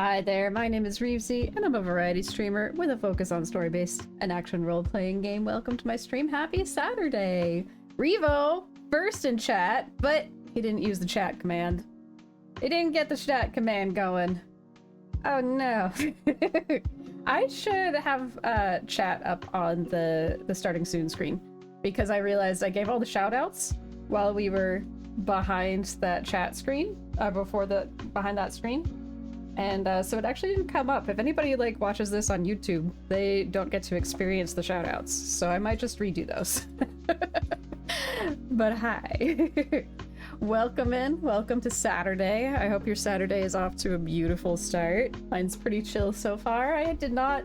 Hi there, my name is Reevesy, and I'm a variety streamer with a focus on story-based and action role-playing game. Welcome to my stream. Happy Saturday! Revo, first in chat, but he didn't use the chat command. He didn't get the chat command going. Oh no. I should have chat up on the starting soon screen, because I realized I gave all the shoutouts while we were behind that chat screen, behind that screen. And so it actually didn't come up. If anybody watches this on YouTube, they don't get to experience the shoutouts. So I might just redo those. But hi. Welcome in. Welcome to Saturday. I hope your Saturday is off to a beautiful start. Mine's pretty chill so far. I did not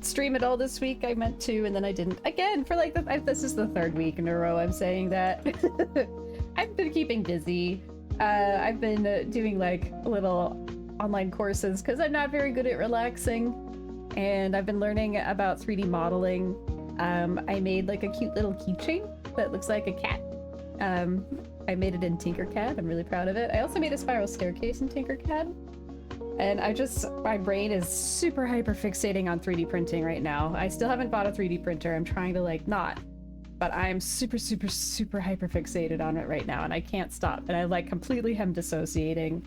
stream at all this week. I meant to, and then I didn't. Again, for this is the third week in a row I'm saying that. I've been keeping busy. I've been doing little online courses because I'm not very good at relaxing, and I've been learning about 3D modeling. I made a cute little keychain that looks like a cat. I made it in Tinkercad. I'm really proud of it. I also made a spiral staircase in Tinkercad, and my brain is super hyper fixating on 3D printing right now. I still haven't bought a 3D printer. I'm trying to not, but I'm super hyper fixated on it right now, and I can't stop, and I completely am dissociating.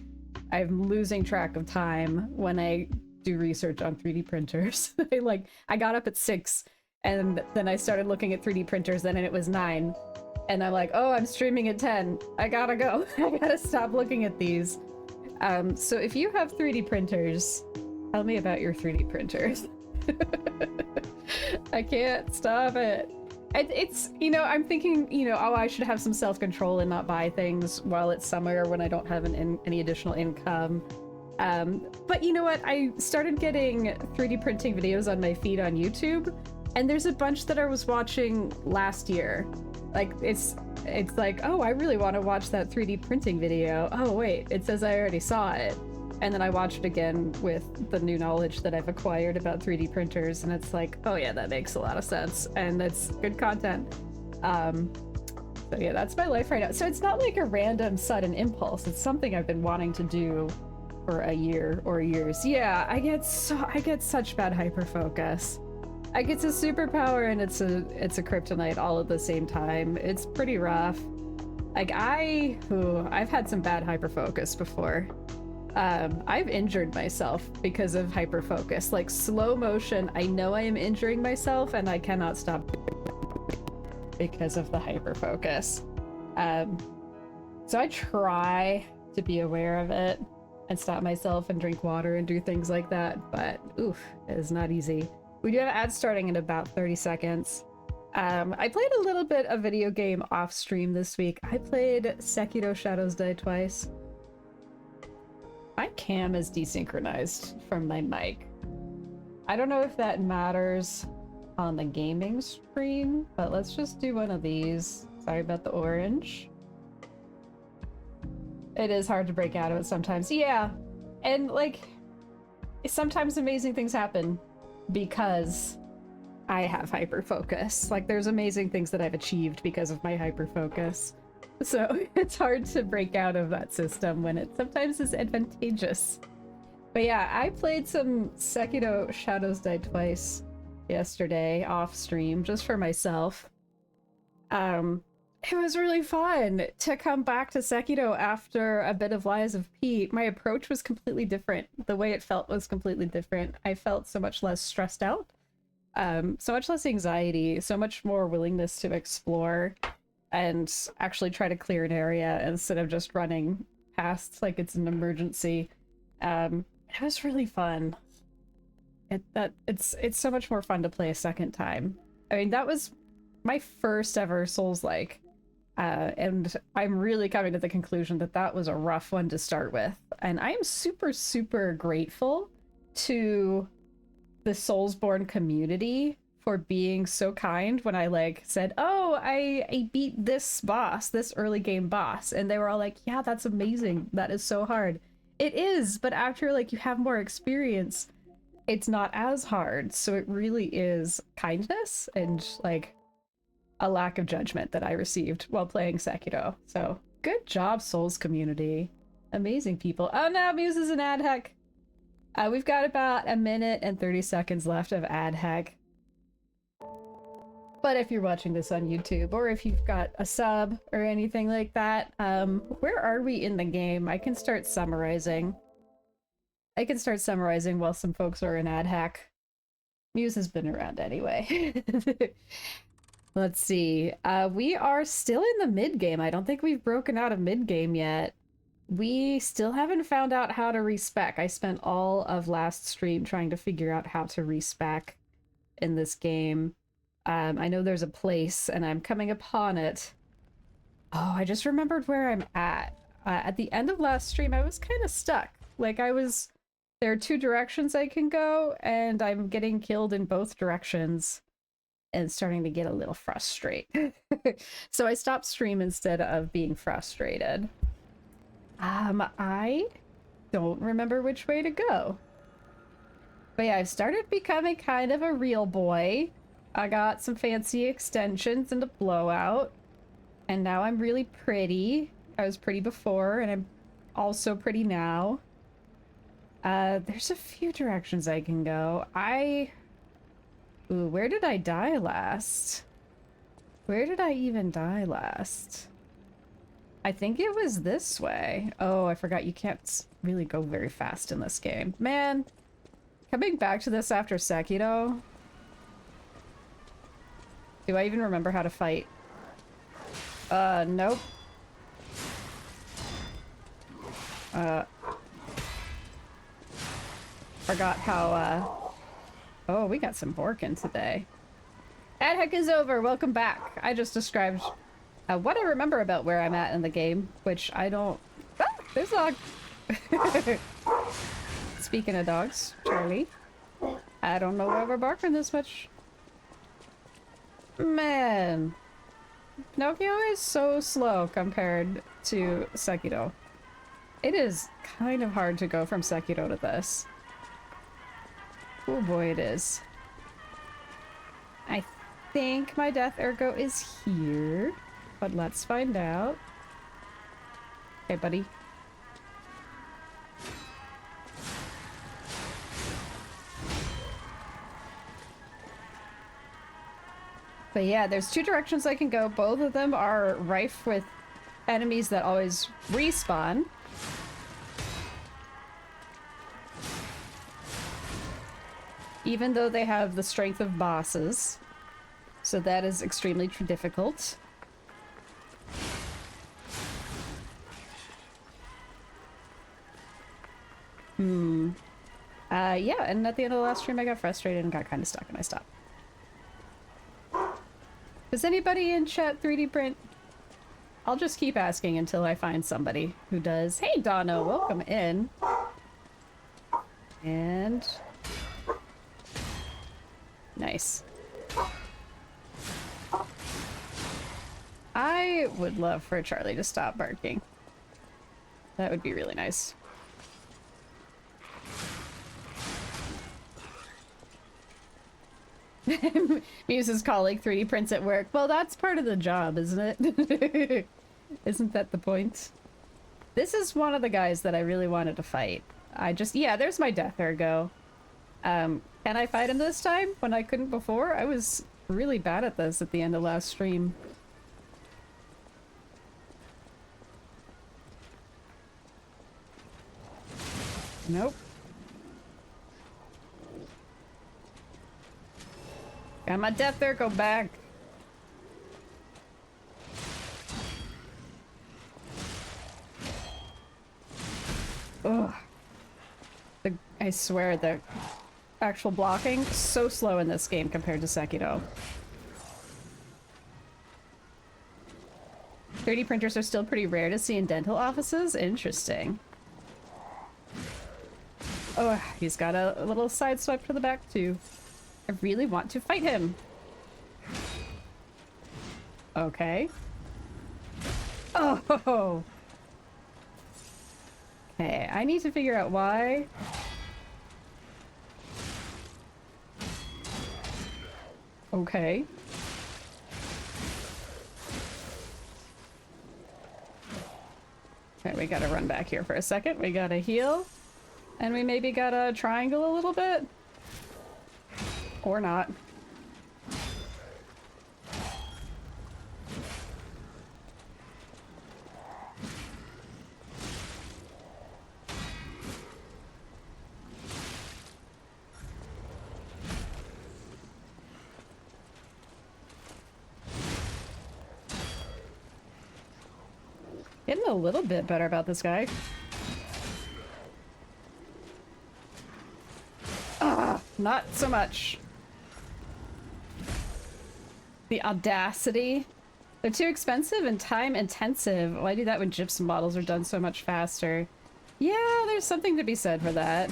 I'm losing track of time when I do research on 3D printers. I got up at 6, and then I started looking at 3D printers, then it was 9. And I'm like, oh, I'm streaming at 10. I gotta go. I gotta stop looking at these. So if you have 3D printers, tell me about your 3D printers. I can't stop it. It's, I'm thinking, oh, I should have some self-control and not buy things while it's summer when I don't have any additional income. But you know what? I started getting 3D printing videos on my feed on YouTube, and there's a bunch that I was watching last year. It's oh, I really want to watch that 3D printing video. Oh, wait, it says I already saw it. And then I watched it again with the new knowledge that I've acquired about 3D printers, and it's oh yeah, that makes a lot of sense, and it's good content. So yeah, that's my life right now. So it's not a random sudden impulse. It's something I've been wanting to do for a year or years. Yeah, I get such bad hyperfocus. It's a superpower and it's a kryptonite all at the same time. It's pretty rough. I've had some bad hyperfocus before. I've injured myself because of hyperfocus. Slow motion, I know I am injuring myself and I cannot stop because of the hyperfocus. So I try to be aware of it and stop myself and drink water and do things like that, but oof, it is not easy. We do have ads starting in about 30 seconds. I played a little bit of video game off stream this week. I played Sekiro Shadows Die Twice. My cam is desynchronized from my mic. I don't know if that matters on the gaming stream, but let's just do one of these. Sorry about the orange. It is hard to break out of it sometimes. Yeah, and sometimes amazing things happen because I have hyperfocus. There's amazing things that I've achieved because of my hyperfocus. So it's hard to break out of that system when it sometimes is advantageous. But yeah, I played some Sekiro Shadows Die Twice yesterday off stream just for myself. It was really fun to come back to Sekiro after a bit of Lies of P. My approach was completely different. The way it felt was completely different. I felt so much less stressed out, so much less anxiety, so much more willingness to explore and actually try to clear an area instead of just running past like it's an emergency. It was really fun. It's so much more fun to play a second time. I mean, that was my first ever Souls-like, and I'm really coming to the conclusion that that was a rough one to start with. And I am super grateful to the Soulsborne community for being so kind when I said, oh, I beat this boss, this early game boss, and they were all like, yeah, that's amazing, that is so hard. It is, but after you have more experience, it's not as hard. So it really is kindness and a lack of judgment that I received while playing Sekiro. So good job, Souls community. Amazing people. Oh no, Muse is an ad hack. We've got about a minute and 30 seconds left of ad hack. But if you're watching this on YouTube, or if you've got a sub or anything like that, where are we in the game? I can start summarizing. While some folks are in ad hack. Muse has been around anyway. Let's see. We are still in the mid-game. I don't think we've broken out of mid-game yet. We still haven't found out how to respec. I spent all of last stream trying to figure out how to respec in this game. I know there's a place, and I'm coming upon it. Oh, I just remembered where I'm at. At the end of last stream, I was kind of stuck. Like, there are two directions I can go, and I'm getting killed in both directions, and starting to get a little frustrated. So I stopped stream instead of being frustrated. I don't remember which way to go. But yeah, I've started becoming kind of a real boy. I got some fancy extensions and a blowout. And now I'm really pretty. I was pretty before, and I'm also pretty now. There's a few directions I can go. Ooh, where did I die last? Where did I even die last? I think it was this way. Oh, I forgot you can't really go very fast in this game. Man, coming back to this after Sekiro. Do I even remember how to fight? Nope. Forgot how, Oh, we got some Borkin today. Ad Heck is over, welcome back. I just described what I remember about where I'm at in the game, which I don't... Ah, there's a dog! Speaking of dogs, Charlie. I don't know why we're barking this much. Man. Pinocchio is so slow compared to Sekiro. It is kind of hard to go from Sekiro to this. Oh boy, it is. I think my death ergo is here, but let's find out. Okay, buddy. But yeah, there's two directions I can go. Both of them are rife with enemies that always respawn. Even though they have the strength of bosses. So that is extremely difficult. Yeah, and at the end of the last stream I got frustrated and got kind of stuck and I stopped. Does anybody in chat 3D print? I'll just keep asking until I find somebody who does. Hey Donna, welcome in. And... nice. I would love for Charlie to stop barking. That would be really nice. Muse's colleague 3D prints at work. Well, that's part of the job, isn't it? Isn't that the point? This is one of the guys that I really wanted to fight. Yeah, there's my death ergo. Can I fight him this time when I couldn't before? I was really bad at this at the end of last stream. Nope. Got my death ergo back. Ugh. I swear the actual blocking so slow in this game compared to Sekiro. 3D printers are still pretty rare to see in dental offices? Interesting. Oh, he's got a little side swipe to the back too. I really want to fight him. Okay. Oh! Okay, I need to figure out why. Okay. Okay, we gotta run back here for a second. We gotta heal. And we maybe gotta triangle a little bit? Or not. Getting a little bit better about this guy. Ah, not so much. The audacity. They're too expensive and time intensive. Why do that when gypsum models are done so much faster? Yeah, there's something to be said for that.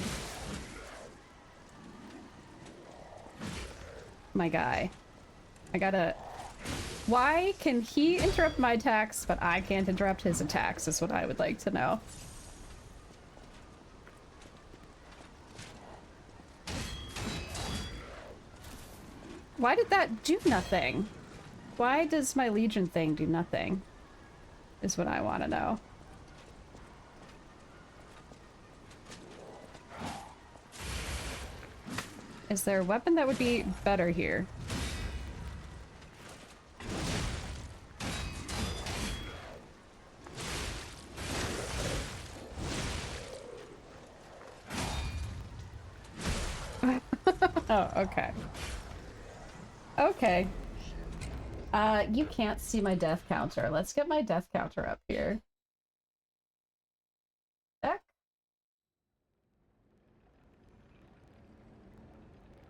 My guy. I gotta... Why can he interrupt my attacks, but I can't interrupt his attacks, is what I would like to know. Why did that do nothing? Why does my Legion thing do nothing? Is what I want to know. Is there a weapon that would be better here? Oh, okay. Okay. You can't see my death counter. Let's get my death counter up here. Back.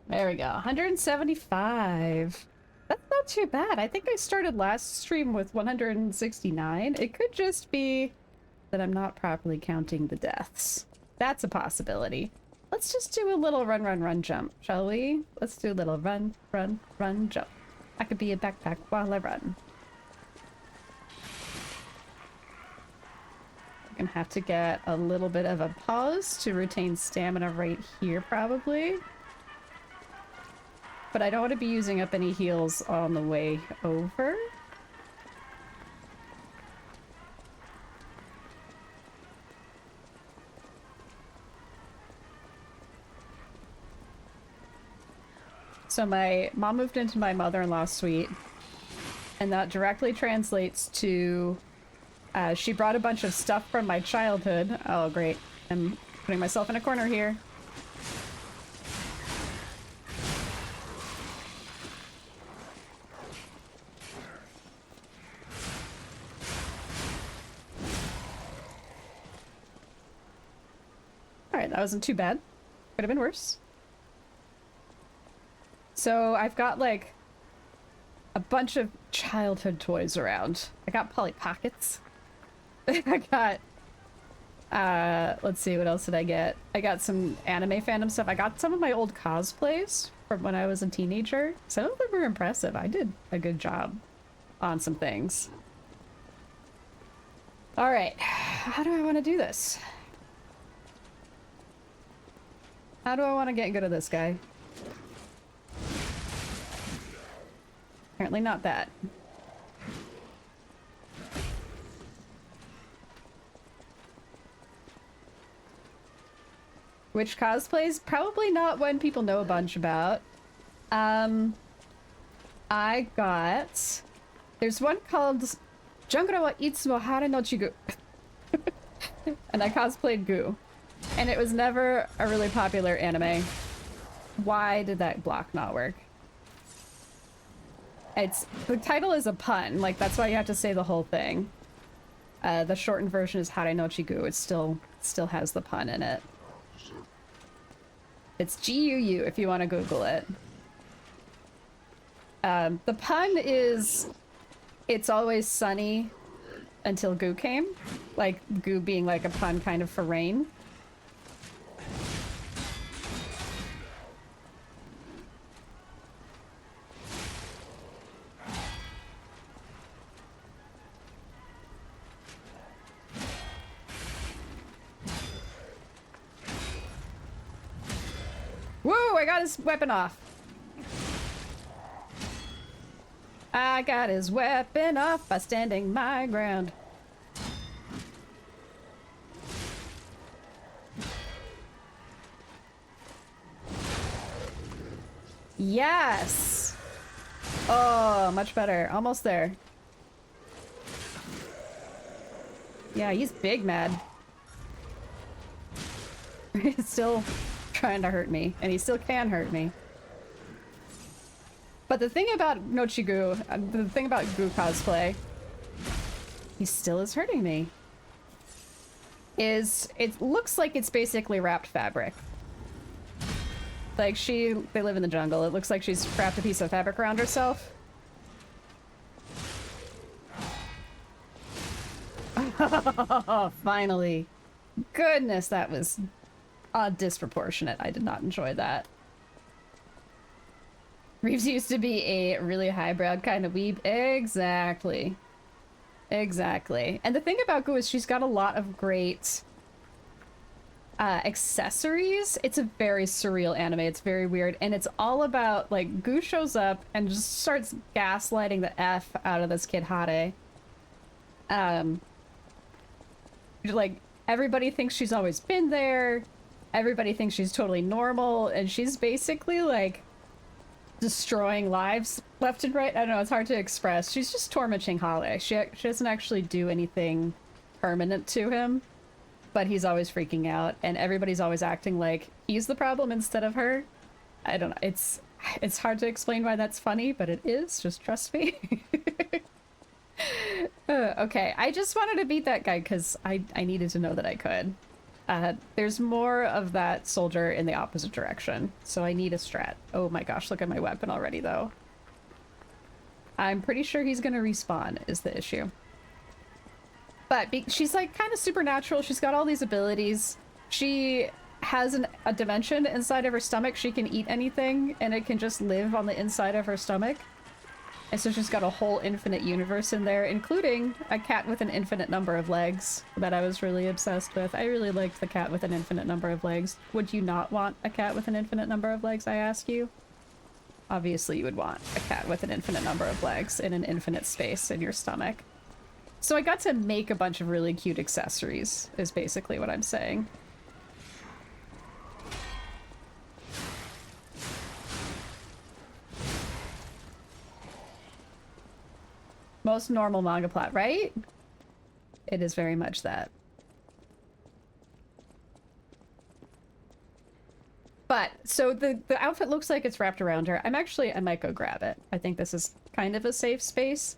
There we go. 175. That's not too bad. I think I started last stream with 169. It could just be that I'm not properly counting the deaths. That's a possibility. Let's just do a little run, run, run jump, shall we? Let's do a little run, run, run jump. I could be a backpack while I run. I'm gonna have to get a little bit of a pause to retain stamina right here, probably. But I don't want to be using up any heals on the way over. So my mom moved into my mother-in-law's suite, and that directly translates to she brought a bunch of stuff from my childhood. Oh, great. I'm putting myself in a corner here. Alright, that wasn't too bad. Could have been worse. So I've got like a bunch of childhood toys around. I got Polly Pockets. I got let's see, what else did I get? I got some anime fandom stuff. I got some of my old cosplays from when I was a teenager. Some of them were impressive. I did a good job on some things. All right, how do I want to do this? How do I want to get good at this guy? Apparently not that. Which cosplays? Probably not one people know a bunch about. I got... There's one called Jungura wa Itsumo Hare no Chigu. And I cosplayed Goo. And it was never a really popular anime. Why did that block not work? The title is a pun, like that's why you have to say the whole thing. The shortened version is Hare no Chigu. It still has the pun in it. It's G-U-U if you want to Google it. The pun is it's always sunny until Goo came. Like Goo being like a pun kind of for rain. Whoa, I got his weapon off. I got his weapon off by standing my ground. Yes! Oh, much better. Almost there. Yeah, he's big mad. He's still trying to hurt me, and he still can hurt me. But the thing about Nochigu, the thing about Gu cosplay, he still is hurting me, is it looks like it's basically wrapped fabric. Like they live in the jungle. It looks like she's wrapped a piece of fabric around herself. Oh, finally. Goodness, that was disproportionate. I did not enjoy that. Reeves used to be a really highbrow kind of weeb. Exactly. Exactly. And the thing about Gu is she's got a lot of great accessories. It's a very surreal anime. It's very weird. And it's all about, like, Gu shows up and just starts gaslighting the F out of this kid Hade. Like, everybody thinks she's always been there. Everybody thinks she's totally normal. And she's basically, like, destroying lives left and right. I don't know, it's hard to express. She's just tormenting Hade. She doesn't actually do anything permanent to him, but he's always freaking out, and everybody's always acting like he's the problem instead of her. I don't know. It's hard to explain why that's funny, but it is. Just trust me. Okay, I just wanted to beat that guy because I needed to know that I could. There's more of that soldier in the opposite direction, so I need a strat. Oh my gosh, look at my weapon already, though. I'm pretty sure he's gonna respawn, is the issue. But she's, like, kind of supernatural. She's got all these abilities. She has a dimension inside of her stomach. She can eat anything, and it can just live on the inside of her stomach. And so she's got a whole infinite universe in there, including a cat with an infinite number of legs that I was really obsessed with. I really liked the cat with an infinite number of legs. Would you not want a cat with an infinite number of legs, I ask you? Obviously you would want a cat with an infinite number of legs in an infinite space in your stomach. So I got to make a bunch of really cute accessories, is basically what I'm saying. Most normal manga plot, right? It is very much that. But, so the outfit looks like it's wrapped around her. I might go grab it. I think this is kind of a safe space.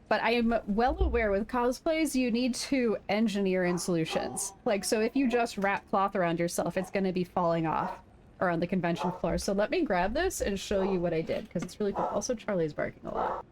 But I am well aware with cosplays, you need to engineer in solutions. Like, so if you just wrap cloth around yourself, it's going to be falling off around the convention floor. So let me grab this and show you what I did, because it's really cool. Also, Charlie's barking a lot.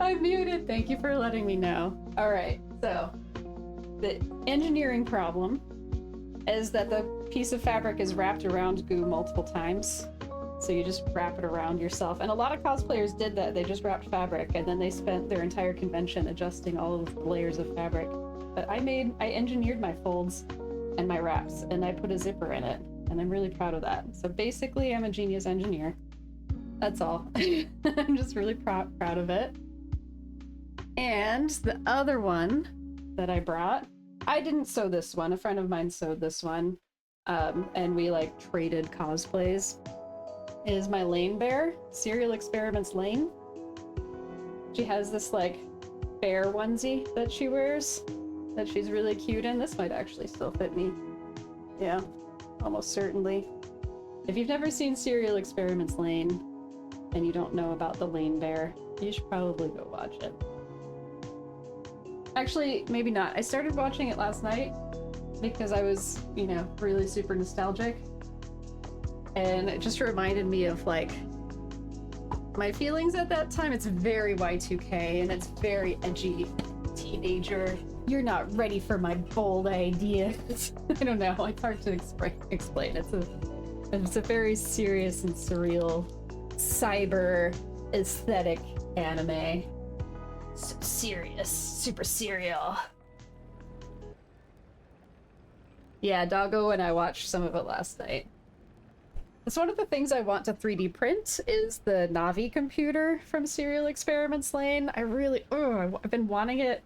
I'm muted. Thank you for letting me know. All right, so the engineering problem is that the piece of fabric is wrapped around goo multiple times. So you just wrap it around yourself. And a lot of cosplayers did that. They just wrapped fabric and then they spent their entire convention adjusting all of the layers of fabric. But I engineered my folds and my wraps and I put a zipper in it. And I'm really proud of that. So basically I'm a genius engineer. That's all. I'm just really proud of it. And the other one that I brought, I didn't sew this one. A friend of mine sewed this one. And we like traded cosplays. Is my Lane Bear, Serial Experiments Lane. She has this like bear onesie that she wears that she's really cute in. This might actually still fit me. Yeah, almost certainly. If you've never seen Serial Experiments Lane and you don't know about the Lane Bear, you should probably go watch it. Actually, maybe not. I started watching it last night because I was, you know, really super nostalgic. And it just reminded me of like my feelings at that time. It's very Y2K and it's very edgy teenager. You're not ready for my bold ideas. I don't know, it's hard to explain. It's a very serious and surreal cyber aesthetic anime. So serious, super serial. Yeah, Doggo and I watched some of it last night. It's one of the things I want to 3D print is the Navi computer from Serial Experiments Lane. I've been wanting it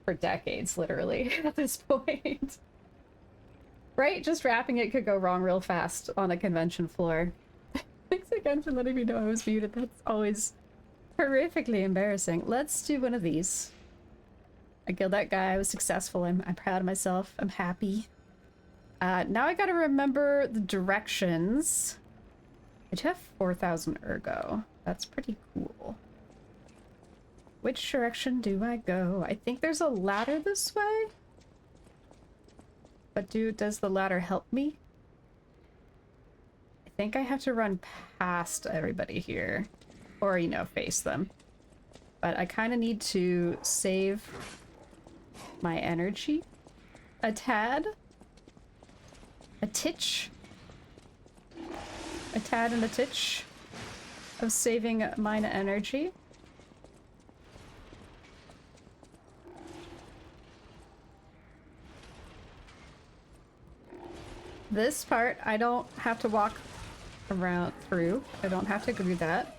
for decades, literally, at this point. Right? Just wrapping it could go wrong real fast on a convention floor. Thanks again for letting me know I was muted. That's always horrifically embarrassing. Let's do one of these. I killed that guy. I was successful. I'm proud of myself. I'm happy. Now I gotta remember the directions. I do have 4,000 ergo. That's pretty cool. Which direction do I go? I think there's a ladder this way. But does the ladder help me? I think I have to run past everybody here. Or, you know, face them. But I kind of need to save my energy a tad. A titch. A tad and a titch of saving mine energy. This part, I don't have to walk around through. I don't have to do that.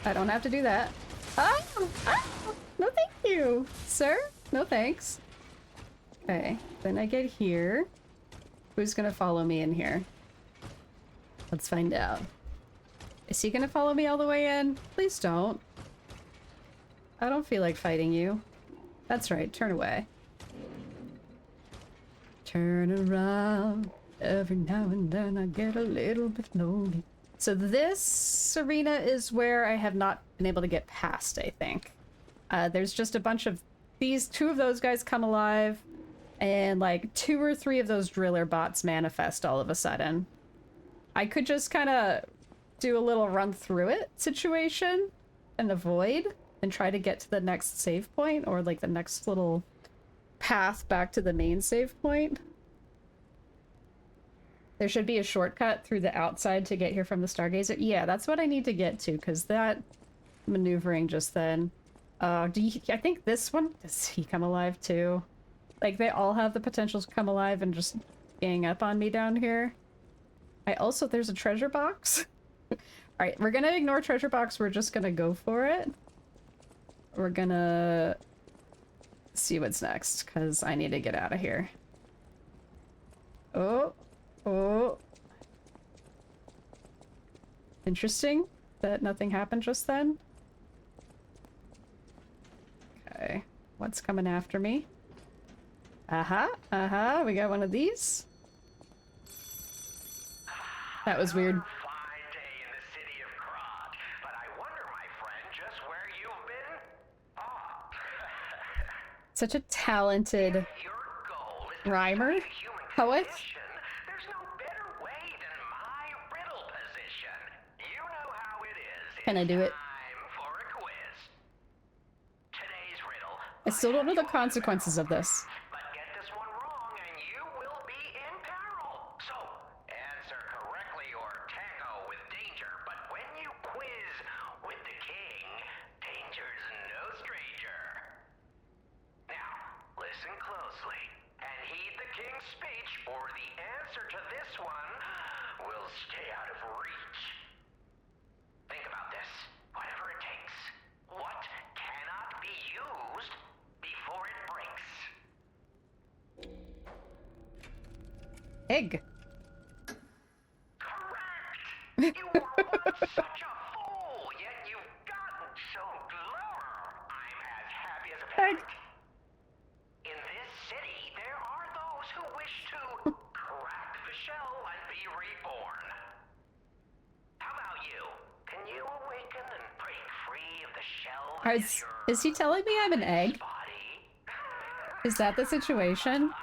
I don't have to do that. Oh! Oh! No thank you, sir. No thanks. Okay, then I get here. Who's gonna follow me in here? Let's find out. Is he gonna follow me all the way in? Please don't. I don't feel like fighting you. That's right, turn away. Turn around. Every now and then I get a little bit lonely. So this arena is where I have not been able to get past, I think. There's just a bunch of these, two of those guys come alive. And like 2 or 3 of those driller bots manifest all of a sudden. I could just kind of do a little run through it situation and avoid and try to get to the next save point or like the next little path back to the main save point. There should be a shortcut through the outside to get here from the Stargazer. Yeah, that's what I need to get to because that maneuvering just then. I think this one, does he come alive too? Like, they all have the potential to come alive and just gang up on me down here. There's a treasure box. Alright, we're gonna ignore treasure box. We're just gonna go for it. We're gonna see what's next, because I need to get out of here. Oh. Oh. Interesting that nothing happened just then. Okay. What's coming after me? We got one of these. That was weird. Fine day in the city of Krat, but I wonder, my friend, just where you've been? Oh. Such a talented rhymer, poet. There's no better way than my riddle position. You know how it is. Can I do it? Time for a quiz. I still don't know the consequences of this. But get this one wrong and you will be in peril. So, answer correctly or tango with danger. But when you quiz with the king, danger's no stranger. Now, listen closely and heed the king's speech, or the answer to this one will stay out of reach. Think about this. Whatever it takes. What cannot be used before it breaks? Egg. Correct! You were once such a fool, yet you've gotten so clever. I'm as happy as a Egg. parrot. In this city, there are those who wish to crack the shell and be reborn. How about you? Can you awaken and break free of the shell that is your Is he telling me I'm an egg? body? Is that the situation?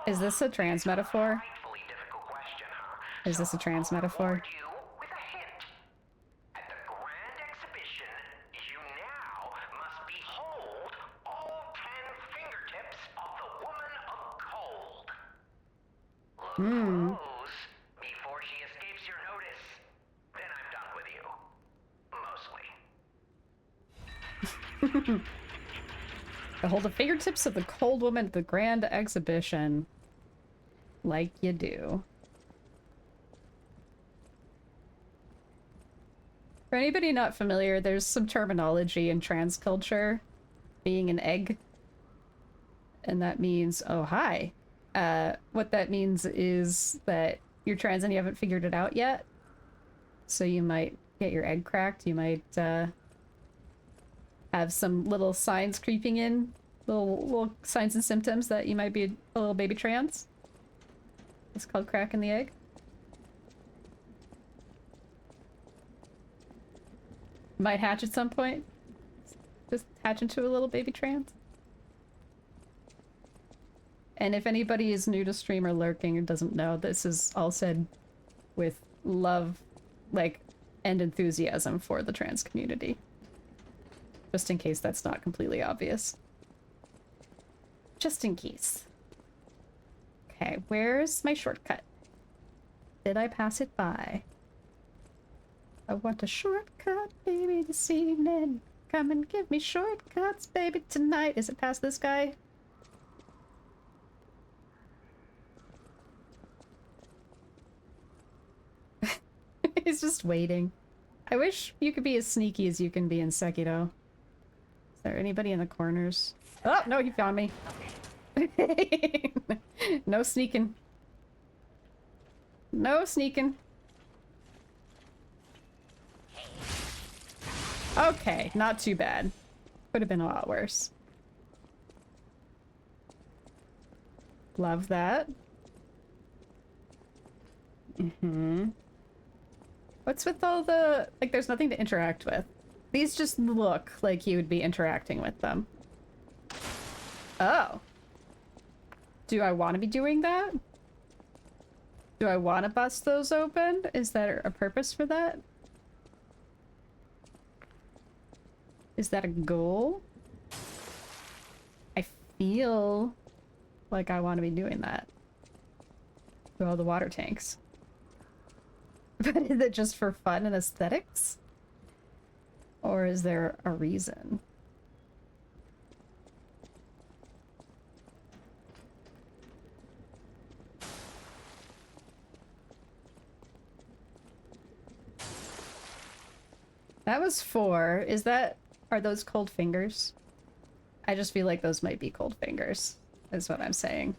Is this a trans metaphor? Frightfully difficult question, huh? Is this a trans metaphor? Reward you with a hint. At the grand exhibition, you now must behold all 10 fingertips of the woman of cold. Look close before she escapes your notice. Then I'm done with you. Mostly. Behold the fingertips of the cold woman at the grand exhibition. Like you do. For anybody not familiar, there's some terminology in trans culture. Being an egg. And that means, oh, hi. What that means is that you're trans and you haven't figured it out yet. So you might get your egg cracked. You might, have some little signs creeping in. Little signs and symptoms that you might be a little baby trans. It's called cracking the egg. Might hatch at some point. Just hatch into a little baby trans. And if anybody is new to stream or lurking and doesn't know, this is all said with love, like, and enthusiasm for the trans community. Just in case that's not completely obvious. Just in case. Okay, where's my shortcut? Did I pass it by? I want a shortcut, baby, this evening. Come and give me shortcuts, baby, tonight. Is it past this guy? He's just waiting. I wish you could be as sneaky as you can be in Sekiro. Is there anybody in the corners? Oh, no, he found me. No sneaking. No sneaking. Okay, not too bad. Could have been a lot worse. Love that. What's with all the... like, there's nothing to interact with. These just look like you would be interacting with them. Oh. Do I want to be doing that? Do I want to bust those open? Is there a purpose for that? Is that a goal? I feel like I want to be doing that. To all the water tanks. But is it just for fun and aesthetics? Or is there a reason? That was 4. Is that... are those cold fingers? I just feel like those might be cold fingers, is what I'm saying.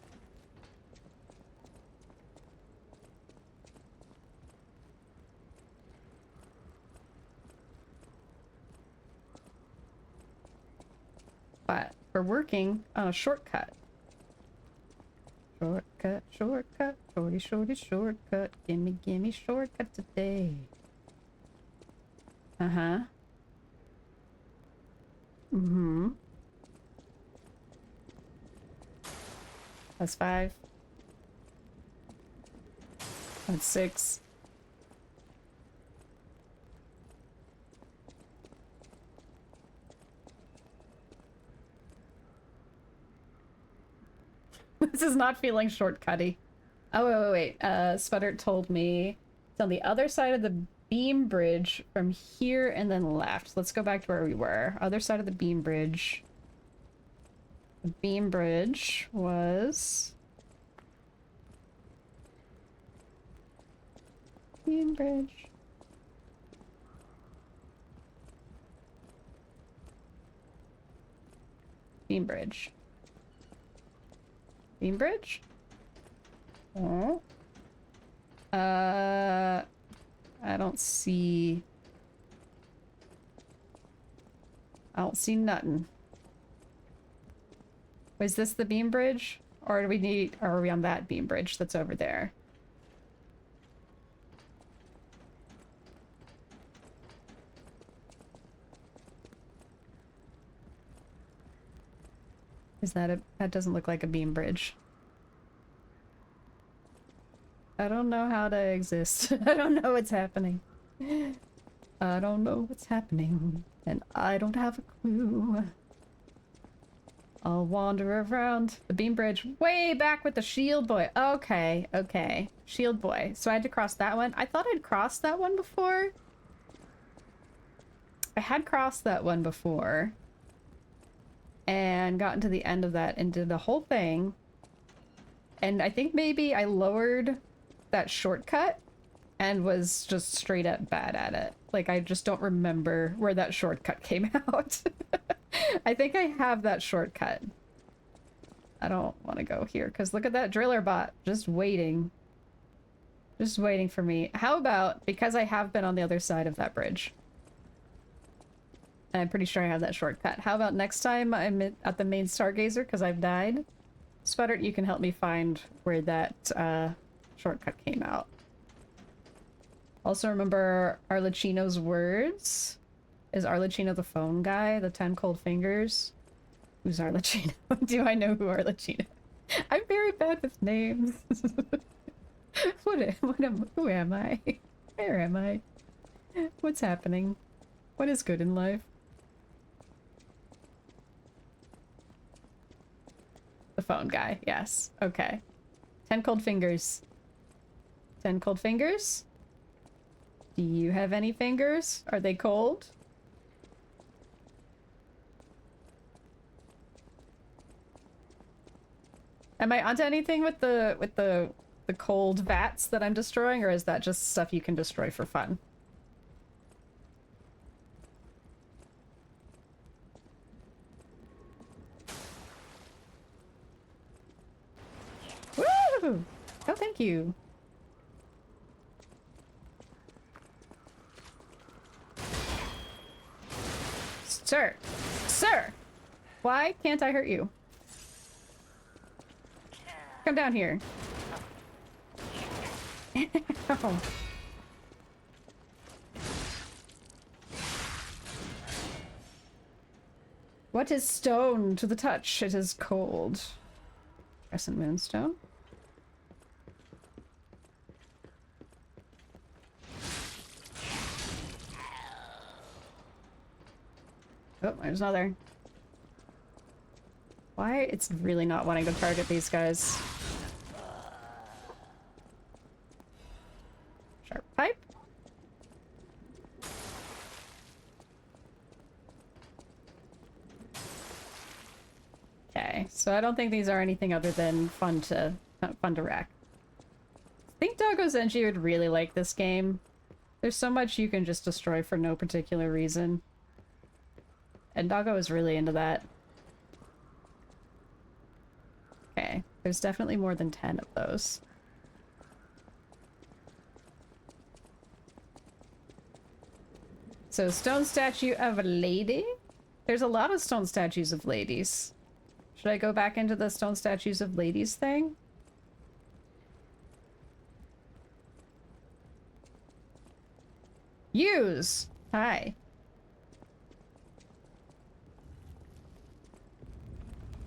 But we're working on a shortcut. Shortcut, shortcut, shorty, shorty, shortcut. Gimme, gimme, shortcut today. Uh-huh. Mm-hmm. That's 5. That's 6. This is not feeling shortcutty. Oh, wait. Sputter told me it's on the other side of the beam bridge from here and then left. Let's go back to where we were. Other side of the beam bridge. The beam bridge was... Beam bridge. Beam bridge. Beam bridge? Oh. I don't see nothing. Was this the beam bridge? Or are we on that beam bridge that's over there? That doesn't look like a beam bridge. I don't know how to exist. I don't know what's happening. I don't know what's happening, and I don't have a clue. I'll wander around the beam bridge way back with the shield boy. Okay, okay. Shield boy. So I had to cross that one. I thought I'd crossed that one before. I had crossed that one before. And gotten to the end of that and did the whole thing. And I think maybe I lowered that shortcut and was just straight up bad at it. Like, I just don't remember where that shortcut came out. I think I have that shortcut. I don't want to go here because look at that driller bot just waiting. Just waiting for me. How about, because I have been on the other side of that bridge, and I'm pretty sure I have that shortcut. How about next time I'm at the main Stargazer because I've died? Sputter, you can help me find where that shortcut came out. Also remember Arlecchino's words. Is Arlecchino the phone guy? The 10 cold fingers? Who's Arlecchino? Do I know who Arlecchino? I'm very bad with names. Who am I? Where am I? What's happening? What is good in life? The phone guy, yes. Okay. 10 cold fingers. 10 cold fingers? Do you have any fingers? Are they cold? Am I onto anything with the cold vats that I'm destroying, or is that just stuff you can destroy for fun? Woo! Oh, thank you. Sir! Sir! Why can't I hurt you? Come down here. Oh. What is stone to the touch? It is cold. Crescent moonstone. Oh, there's another. Why? It's really not wanting to target these guys. Sharp pipe. Okay, so I don't think these are anything other than fun to wreck. I think Doggo Zenji would really like this game. There's so much you can just destroy for no particular reason. And Doggo is really into that. Okay, there's definitely more than 10 of those. So, stone statue of a lady? There's a lot of stone statues of ladies. Should I go back into the stone statues of ladies thing? Use! Hi.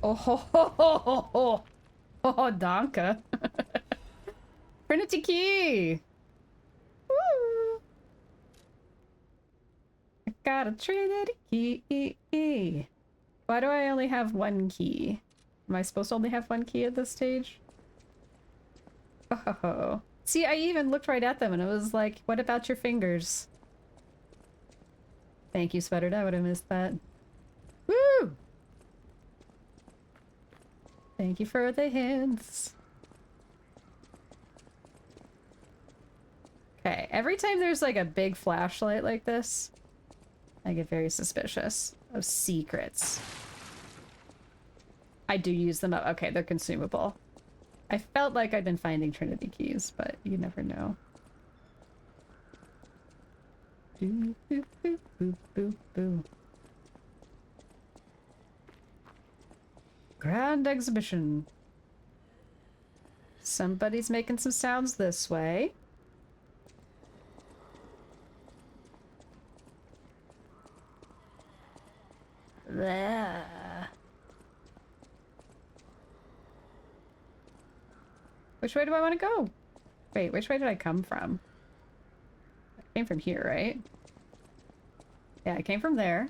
Oh ho ho ho ho ho! Oh, Donka. Trinity key! Woo! I got a Trinity key. Why do I only have one key? Am I supposed to only have one key at this stage? Oh. See, I even looked right at them and it was like, what about your fingers? Thank you, Sputtered. I would have missed that. Woo! Thank you for the hints. Okay, every time there's like a big flashlight like this, I get very suspicious of secrets. I do use them up. Okay, they're consumable. I felt like I'd been finding Trinity keys, but you never know. Boo, boo, boo, boo, boo, boo. Grand exhibition. Somebody's making some sounds this way. There. Which way do I want to go? Wait, which way did I come from? I came from here, right? Yeah, I came from there.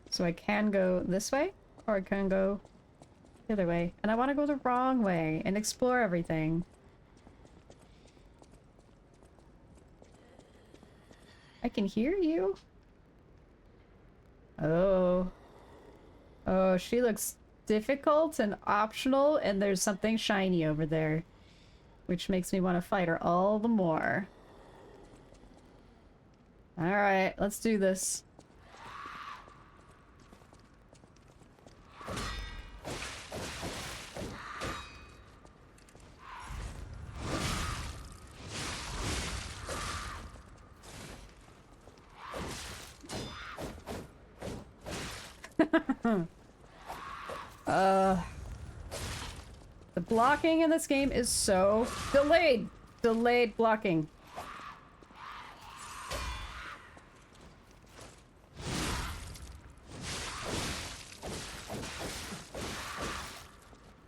So I can go this way, or I can go the other way. And I want to go the wrong way and explore everything. I can hear you. Oh. Oh, she looks difficult and optional, and there's something shiny over there, which makes me want to fight her all the more. Alright, let's do this. The blocking in this game is so delayed. Delayed blocking.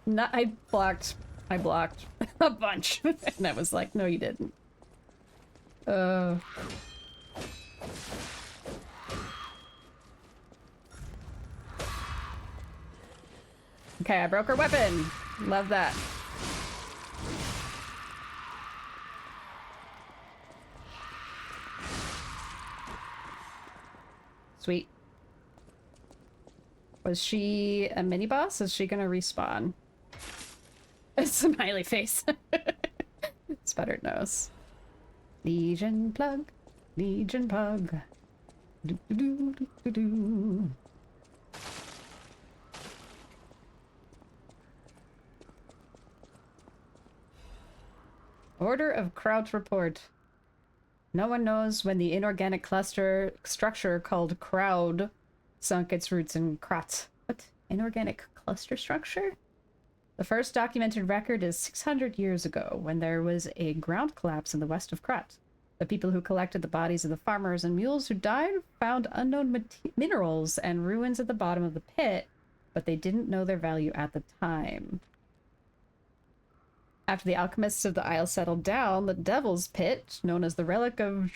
No, I blocked a bunch. And I was like, no, you didn't. Okay, I broke her weapon. Love that. Sweet. Was she a mini boss? Is she gonna respawn? A smiley face. Sputtered nose. Legion plug. Legion pug. Do do do do do do. Order of Kraut report. No one knows when the inorganic cluster structure called Crowd sunk its roots in Krat. What? Inorganic cluster structure? The first documented record is 600 years ago, when there was a ground collapse in the west of Krat. The people who collected the bodies of the farmers and mules who died found unknown minerals and ruins at the bottom of the pit, but they didn't know their value at the time. After the alchemists of the Isle settled down, the Devil's Pit, known as the Relic of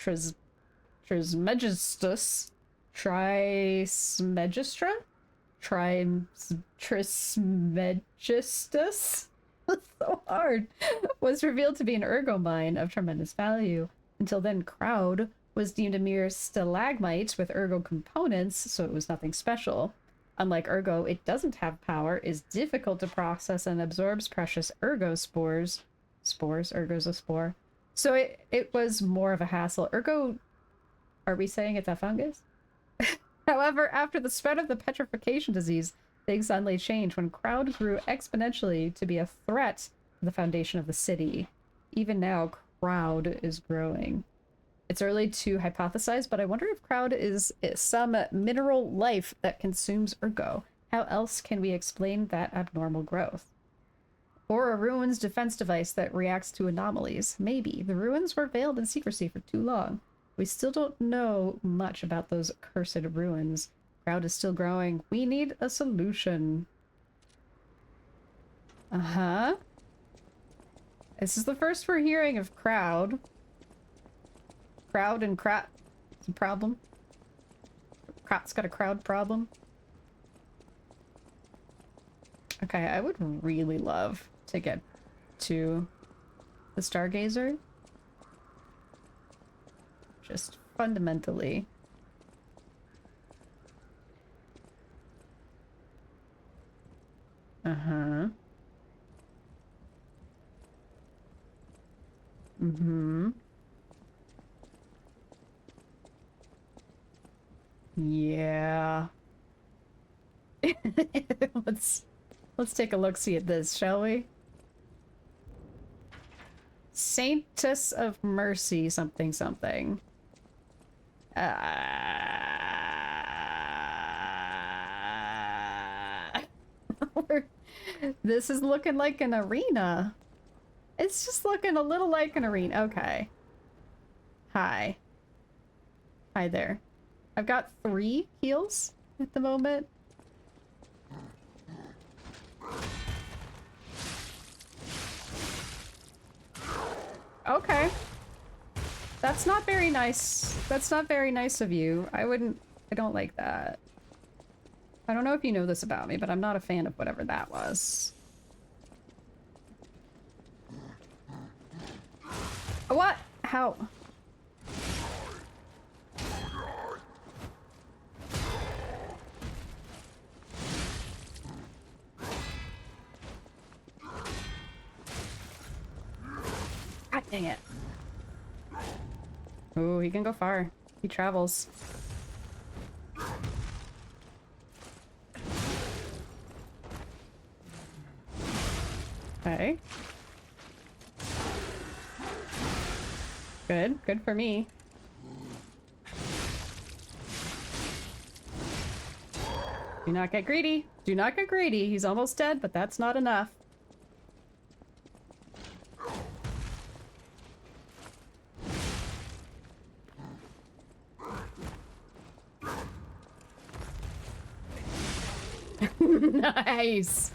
Trismegistus, Trismegistus? That's so hard. Was revealed to be an ergo mine of tremendous value. Until then, Crowd was deemed a mere stalagmite with ergo components, so it was nothing special. Unlike ergo, it doesn't have power, is difficult to process, and absorbs precious ergo spores. Spores? Ergo's a spore. So it was more of a hassle. Ergo... Are we saying it's a fungus? However, after the spread of the petrification disease, things suddenly changed when Crowd grew exponentially to be a threat to the foundation of the city. Even now, Crowd is growing. It's early to hypothesize, but I wonder if Crowd is some mineral life that consumes ergo. How else can we explain that abnormal growth? Or a ruins defense device that reacts to anomalies. Maybe. The ruins were veiled in secrecy for too long. We still don't know much about those cursed ruins. Crowd is still growing. We need a solution. Uh-huh. This is the first we're hearing of Crowd. Crowd and Krat. It's a problem. Krat's got a crowd problem. Okay, I would really love to get to the Stargazer. Just fundamentally. Uh-huh. Mm-hmm. Yeah. Let's take a look-see at this, shall we? Saintess of Mercy something something. This is looking like an arena. It's just looking a little like an arena. Okay. Hi. Hi there. I've got 3 heals at the moment. Okay. That's not very nice. That's not very nice of you. I don't like that. I don't know if you know this about me, but I'm not a fan of whatever that was. What? How? God dang it. Ooh, he can go far. He travels. Okay. Good. Good for me. Do not get greedy. Do not get greedy. He's almost dead, but that's not enough. Nice.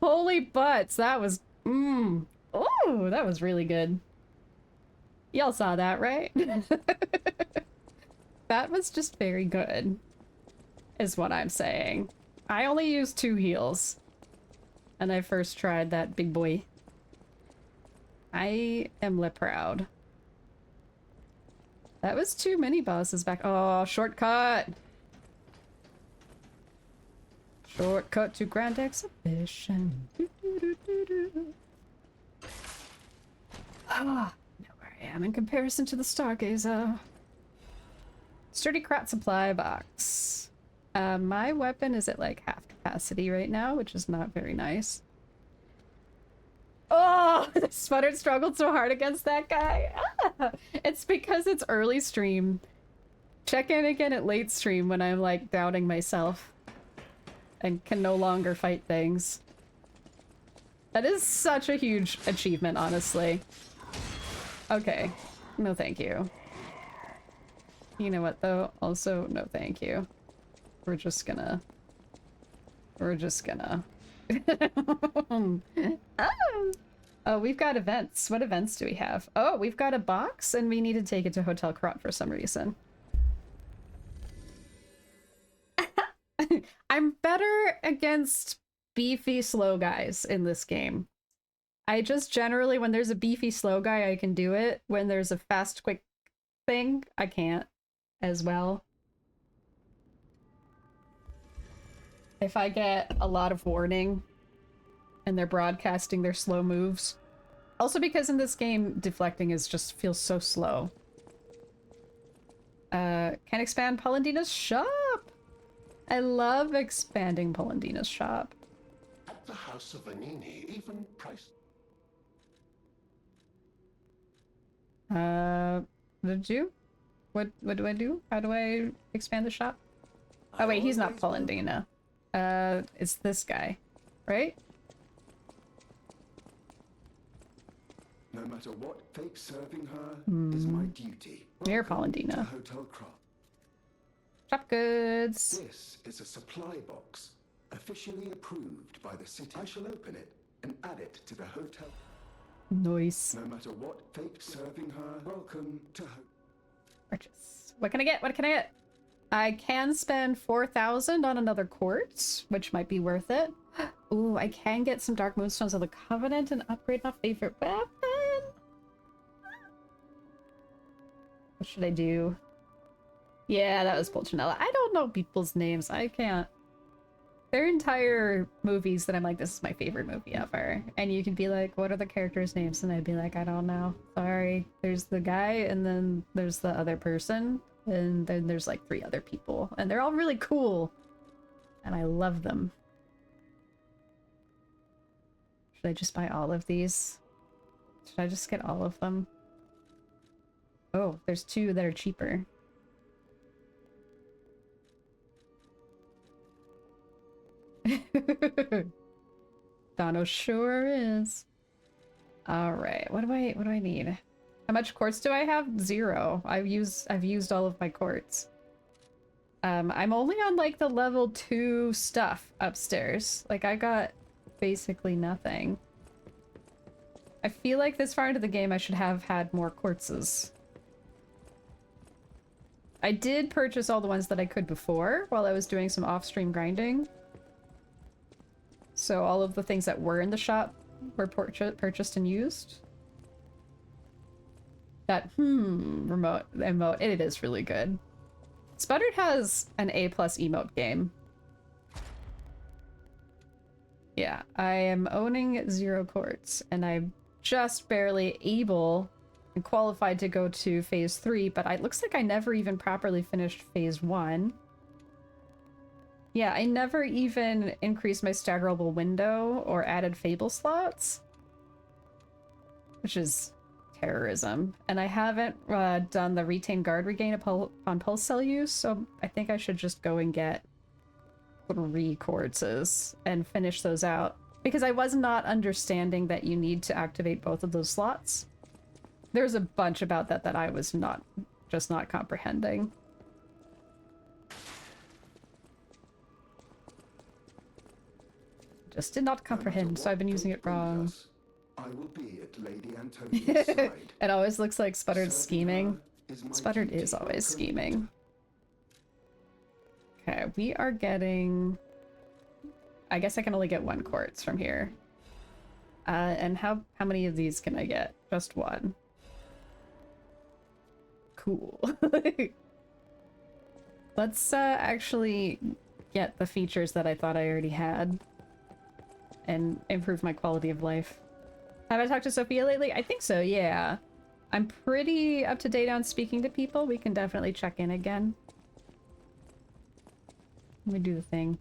Holy butts. That was... Oh, that was really good. Y'all saw that, right? That was just very good, is what I'm saying. I only used 2 heals. And I first tried that big boy. I am proud. That was 2 mini bosses back. Oh, shortcut! Shortcut to Grand Exhibition. Ah, know where I am in comparison to the Stargazer. Sturdy Krat supply box. My weapon is at like half capacity right now, which is not very nice. Oh, Sputtered struggled so hard against that guy. Ah, it's because it's early stream. Check in again at late stream when I'm like doubting myself and can no longer fight things. That is such a huge achievement, honestly. Okay. No thank you. You know what though? Also, no thank you. We're just gonna... Oh, we've got events. What events do we have? Oh, we've got a box and we need to take it to Hotel Krat for some reason. I'm better against beefy slow guys in this game. I just generally, when there's a beefy slow guy, I can do it. When there's a fast, quick thing, I can't as well. If I get a lot of warning and they're broadcasting their slow moves. Also because in this game, deflecting is just feels so slow. Can expand Polendina's shop! I love expanding Polendina's shop. At the House of Vanini, even price... Did you? What do I do? How do I expand the shop? Oh wait, he's not Polendina. It's this guy, right? No matter what fate serving her is my duty. You're Polendina. Hotel Krat. Shop goods. This is a supply box, officially approved by the city. I shall open it and add it to the hotel. Nice. No matter what fate serving her, welcome to Purchase. What can I get? What can I get? I can spend 4,000 on another quartz, which might be worth it. Ooh, I can get some Dark Moonstones of the Covenant and upgrade my favorite weapon. What should I do? Yeah, that was Pulcinella. I don't know people's names. I can't. There are entire movies that I'm like, this is my favorite movie ever. And you can be like, what are the characters' names? And I'd be like, I don't know. Sorry. There's the guy, and then there's the other person. And then there's like 3 other people. And they're all really cool. And I love them. Should I just buy all of these? Should I just get all of them? Oh, there's 2 that are cheaper. Dono sure is. Alright, what do I need? How much quartz do I have? 0. I've used all of my quartz. I'm only on like the level 2 stuff upstairs. Like I got basically nothing. I feel like this far into the game I should have had more quartzes. I did purchase all the ones that I could before while I was doing some off-stream grinding. So all of the things that were in the shop were purchased and used. That remote emote, it is really good. Sputtered has an A+ emote game. Yeah, I am owning 0 quartz, and I'm just barely able and qualified to go to phase 3, but it looks like I never even properly finished phase 1. Yeah, I never even increased my staggerable window or added fable slots, which is terrorism. And I haven't done the retain guard regain on pulse cell use, so I think I should just go and get 3 quartzes and finish those out. Because I was not understanding that you need to activate both of those slots. There's a bunch about that I was not comprehending. Just did not comprehend, so I've been using it wrong. I will be at Lady Antonia's side. It always looks like Sputtered scheming. Sputtered is always scheming. Okay, we are getting... I guess I can only get 1 quartz from here. And how many of these can I get? Just 1. Cool. Let's actually get the features that I thought I already had and improve my quality of life. Have I talked to Sophia lately? I think so, yeah. I'm pretty up to date on speaking to people. We can definitely check in again. Let me do the thing.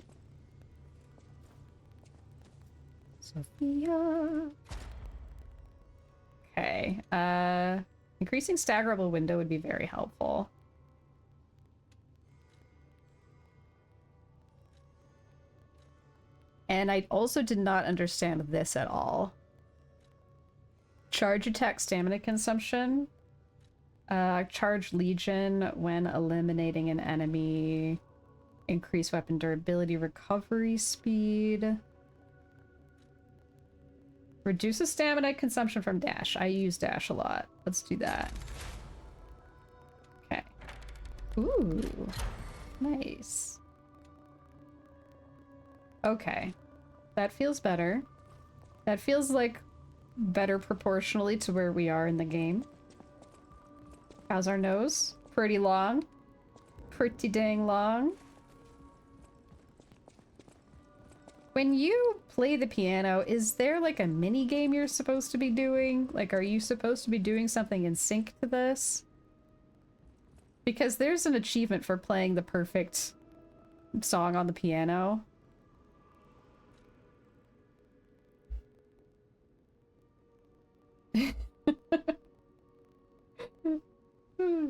Sophia. Okay, increasing staggerable window would be very helpful. And I also did not understand this at all. Charge attack stamina consumption. Charge legion when eliminating an enemy. Increase weapon durability, recovery speed. Reduces stamina consumption from dash. I use dash a lot. Let's do that. Okay. Ooh. Nice. Okay. That feels better. That feels like better proportionally to where we are in the game. How's our nose? Pretty long. Pretty dang long. When you play the piano, is there like a mini game you're supposed to be doing? Like, are you supposed to be doing something in sync to this? Because there's an achievement for playing the perfect song on the piano.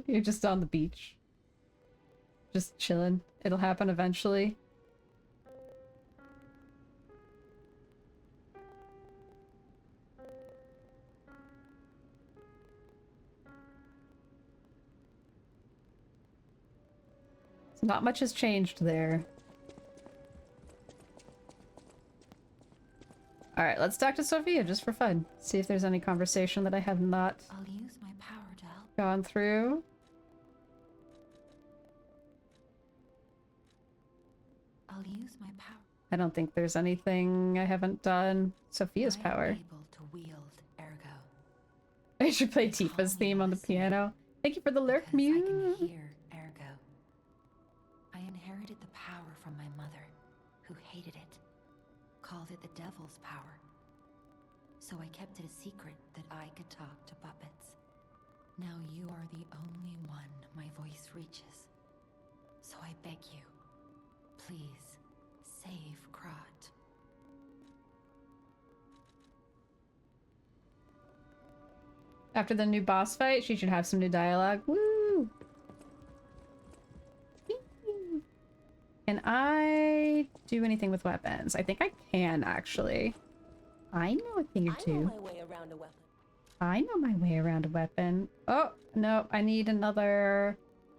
You're just on the beach. Just chilling. It'll happen eventually. Not much has changed there. Alright, let's talk to Sophia just for fun. See if there's any conversation that I have not I'll use my power to help. gone through. I'll use my power. I don't think there's anything I haven't done. Sophia's I am power. able to wield ergo. I should play They call Tifa's me theme on the Listener piano. Thank you for the lurk, because I can Mew. hear ergo. I inherited the power from my mother, who hated it, called it the devil's power. So I kept it a secret that I could talk to puppets. Now you are the only one my voice reaches. So I beg you, please, save Krat. After the new boss fight, she should have some new dialogue. Woo! Can I do anything with weapons? I think I can, actually. I know a thing or I know two. my way around a weapon. I know my way around a weapon. Oh, no, I need another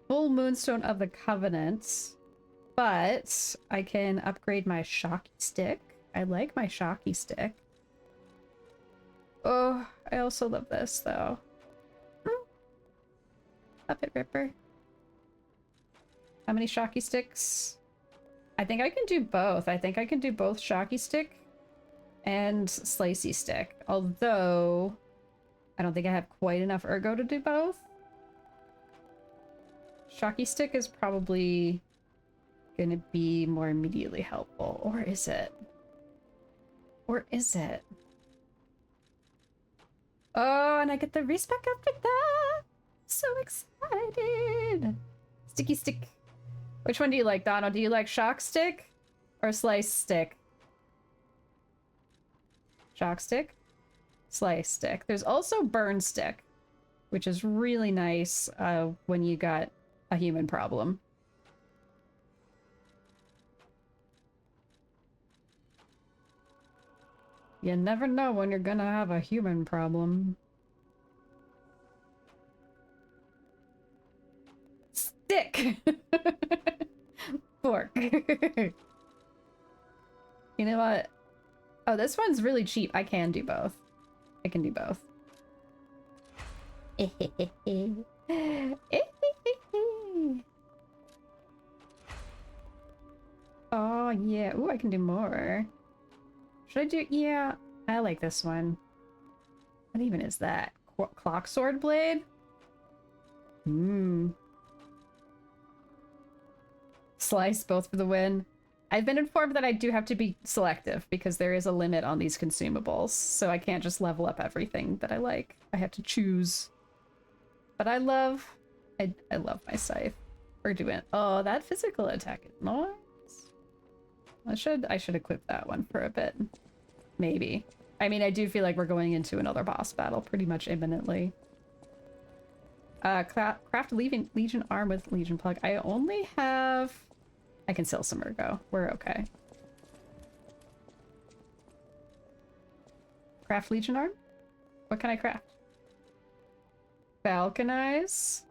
full Moonstone of the Covenant. But I can upgrade my Shocky Stick. I like my Shocky Stick. Oh, I also love this, though. Puppet Ripper. How many Shocky Sticks? I think I can do both. I think I can do both Shocky Stick and Slicey Stick. Although, I don't think I have quite enough Ergo to do both. Shocky Stick is probably gonna be more immediately helpful. Or is it? Or is it? Oh, and I get the respec after that! So excited! Sticky Stick. Which one do you like, Dono? Do you like Shock Stick or Slice Stick? Shock Stick? Slice Stick. There's also Burn Stick, which is really nice when you got a human problem. You never know when you're gonna have a human problem. Stick! Fork. You know what? Oh, this one's really cheap. I can do both. I can do both. Oh, yeah. Ooh, I can do more. Should I do... Yeah, I like this one. What even is that? Clock Sword Blade? Slice, both for the win. I've been informed that I do have to be selective because there is a limit on these consumables, so I can't just level up everything that I like. I have to choose. But I love my scythe. We're doing... Oh, that physical attack is nice. I should equip that one for a bit. Maybe. I mean, I do feel like we're going into another boss battle pretty much imminently. Craft Legion arm with Legion plug. I only have... I can sell some Ergo. We're okay. Craft Legion arm? What can I craft? Falconize?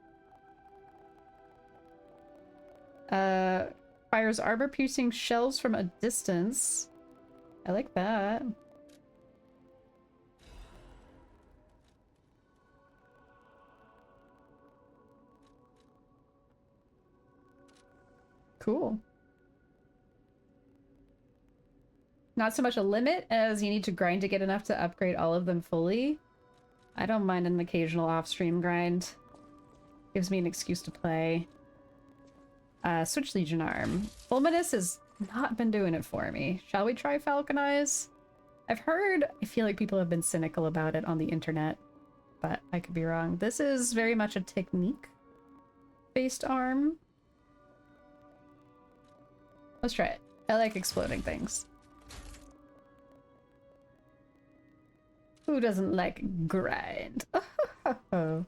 Fires armor-piercing shells from a distance. I like that. Cool. Not so much a limit as you need to grind to get enough to upgrade all of them fully. I don't mind an occasional off-stream grind. Gives me an excuse to play. Switch Legion arm. Fulminous has not been doing it for me. Shall we try Falconize? I've heard, I feel like people have been cynical about it on the internet, but I could be wrong. This is very much a technique-based arm. Let's try it. I like exploding things. Who doesn't like grind? Oh.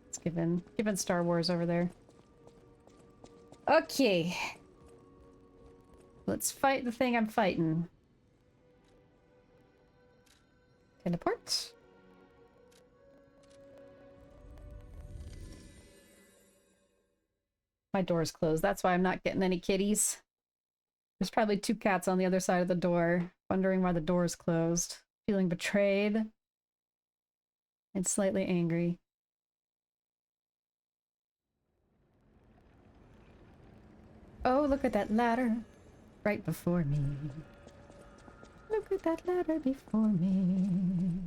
It's given Star Wars over there. Okay. Let's fight the thing I'm fighting. Teleport. My door's closed. That's why I'm not getting any kitties. There's probably 2 cats on the other side of the door, wondering why the door's closed. Feeling betrayed. And slightly angry. Oh, look at that ladder right before me. Look at that ladder before me.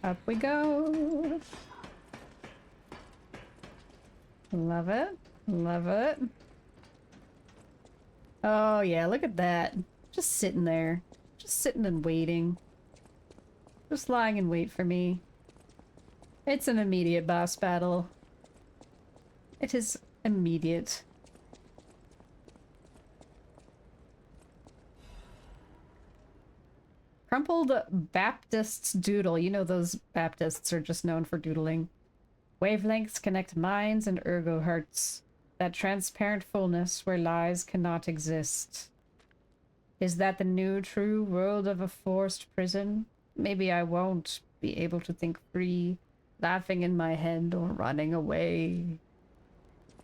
Up we go. Love it. Love it. Oh yeah, look at that. Just sitting there. Just sitting and waiting. Just lying in wait for me. It's an immediate boss battle. It is immediate. Crumpled Baptist's doodle. You know those Baptists are just known for doodling. Wavelengths connect minds and ergo hearts. That transparent fullness where lies cannot exist. Is that the new true world of a forced prison? Maybe I won't be able to think free, laughing in my head or running away.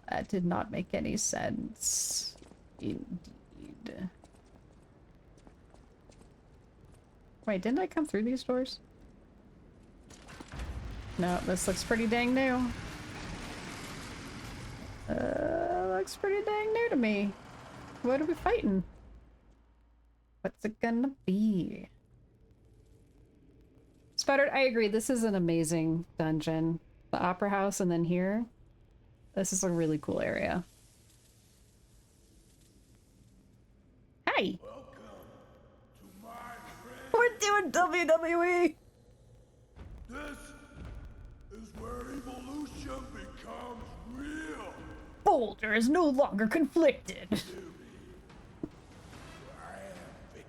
That did not make any sense. Indeed. Wait, didn't I come through these doors? No, this looks pretty dang new. Looks pretty dang new to me. What are we fighting? What's it gonna be? Sputtered, I agree. This is an amazing dungeon. The Opera House and then here. This is a really cool area. Hi! We're doing WWE! This is where evolution becomes real. Boulder is no longer conflicted. I am Victor,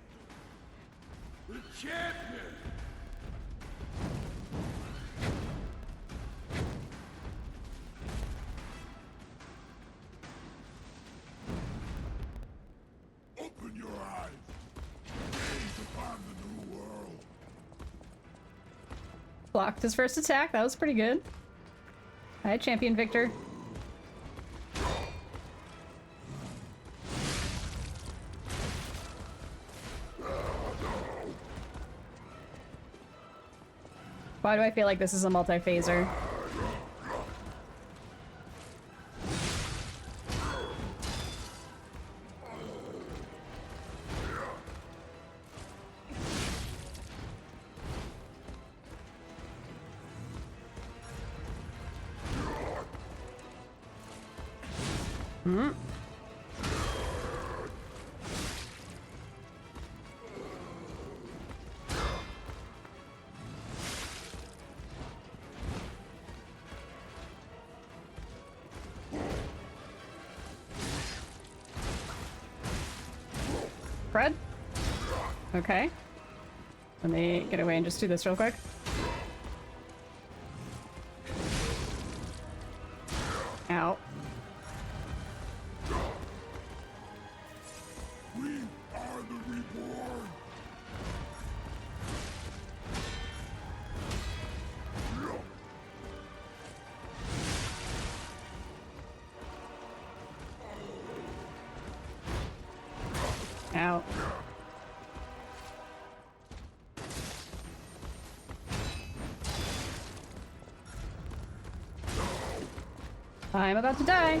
the champion. Open your eyes. Gaze upon the new world. Blocked his first attack. That was pretty good. Hi, Champion Victor. Why do I feel like this is a multi-phaser? Fred? Okay. Let me get away and just do this real quick. Ow. We are the reborn. Ow. I'm about to die.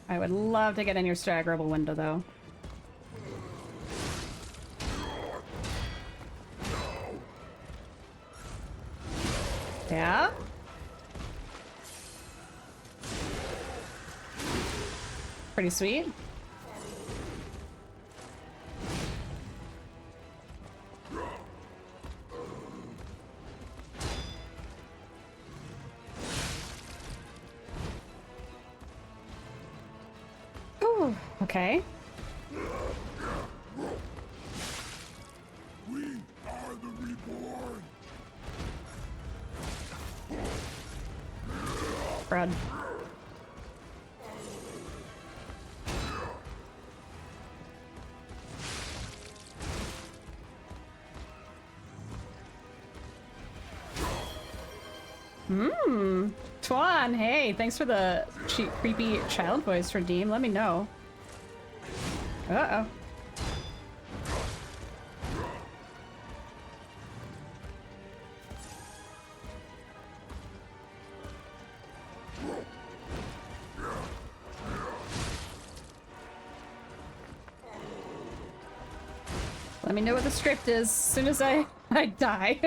I would love to get in your staggerable window, though. Yeah? Pretty sweet. Ooh, okay. We are the reborn. Fred. Tuan, hey, thanks for the creepy child voice for Deem. Let me know. Uh-oh. Let me know what the script is as soon as I die.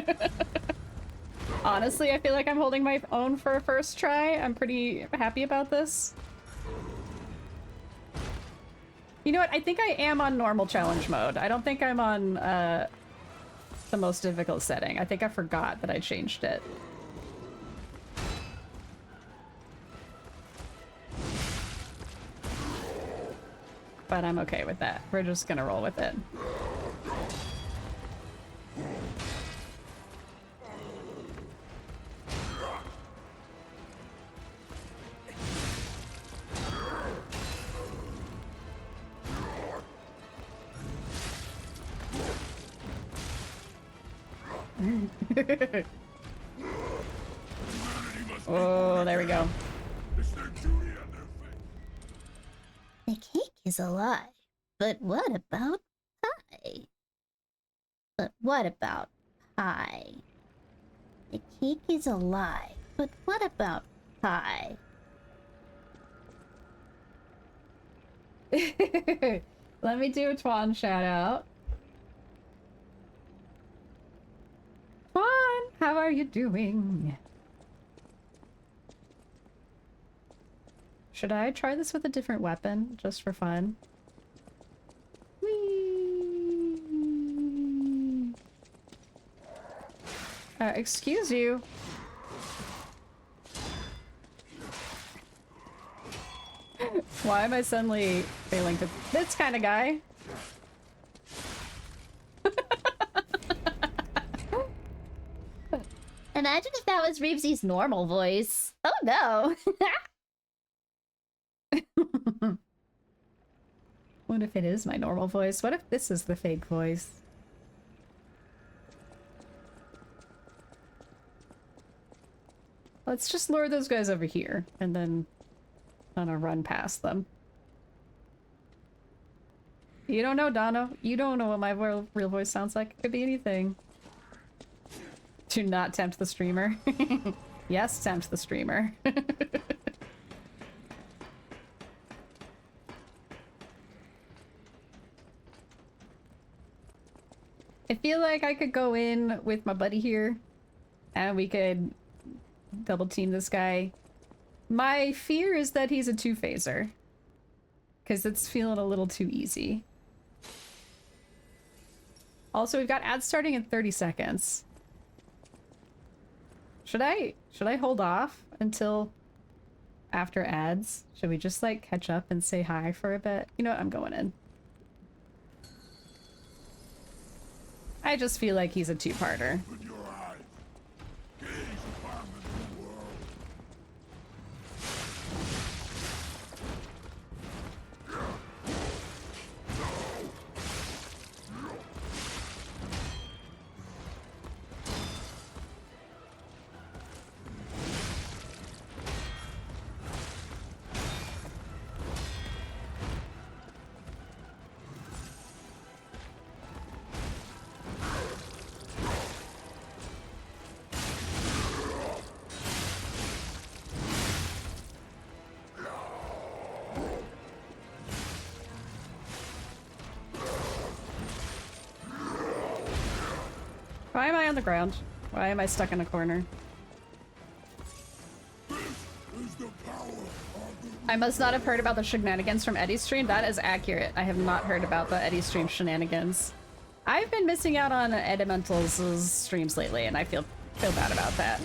Honestly, I feel like I'm holding my own for a first try. I'm pretty happy about this. You know what? I think I am on normal challenge mode. I don't think I'm on the most difficult setting. I think I forgot that I changed it. But I'm okay with that. We're just gonna roll with it. Oh, there we go. The cake is alive, but what about pie? But what about pie? The cake is alive, but what about pie? Let me do a Twan shout out. Twan, how are you doing? Should I try this with a different weapon, just for fun? Whee! Excuse you. Why am I suddenly failing to... This kind of guy? Imagine if that was Reevesy's normal voice. Oh no! What if it is my normal voice? What if this is the fake voice? Let's just lure those guys over here and then kind of run past them. You don't know, Donna. You don't know what my real voice sounds like. It could be anything. Do not tempt the streamer. Yes, tempt the streamer. I feel like I could go in with my buddy here and we could double team this guy. My fear is that he's a two-phaser because it's feeling a little too easy. Also, we've got ads starting in 30 seconds. Should I hold off until after ads? Should we just like catch up and say hi for a bit? You know what? I'm going in. I just feel like he's a two-parter. Open your eyes. Gaze upon the new world. Why am I on the ground? Why am I stuck in a corner? Is the power of the I must not have heard about the shenanigans from Eddie's stream. That is accurate. I have not heard about the Eddie stream shenanigans. I've been missing out on Edimental's streams lately, and I feel bad about that.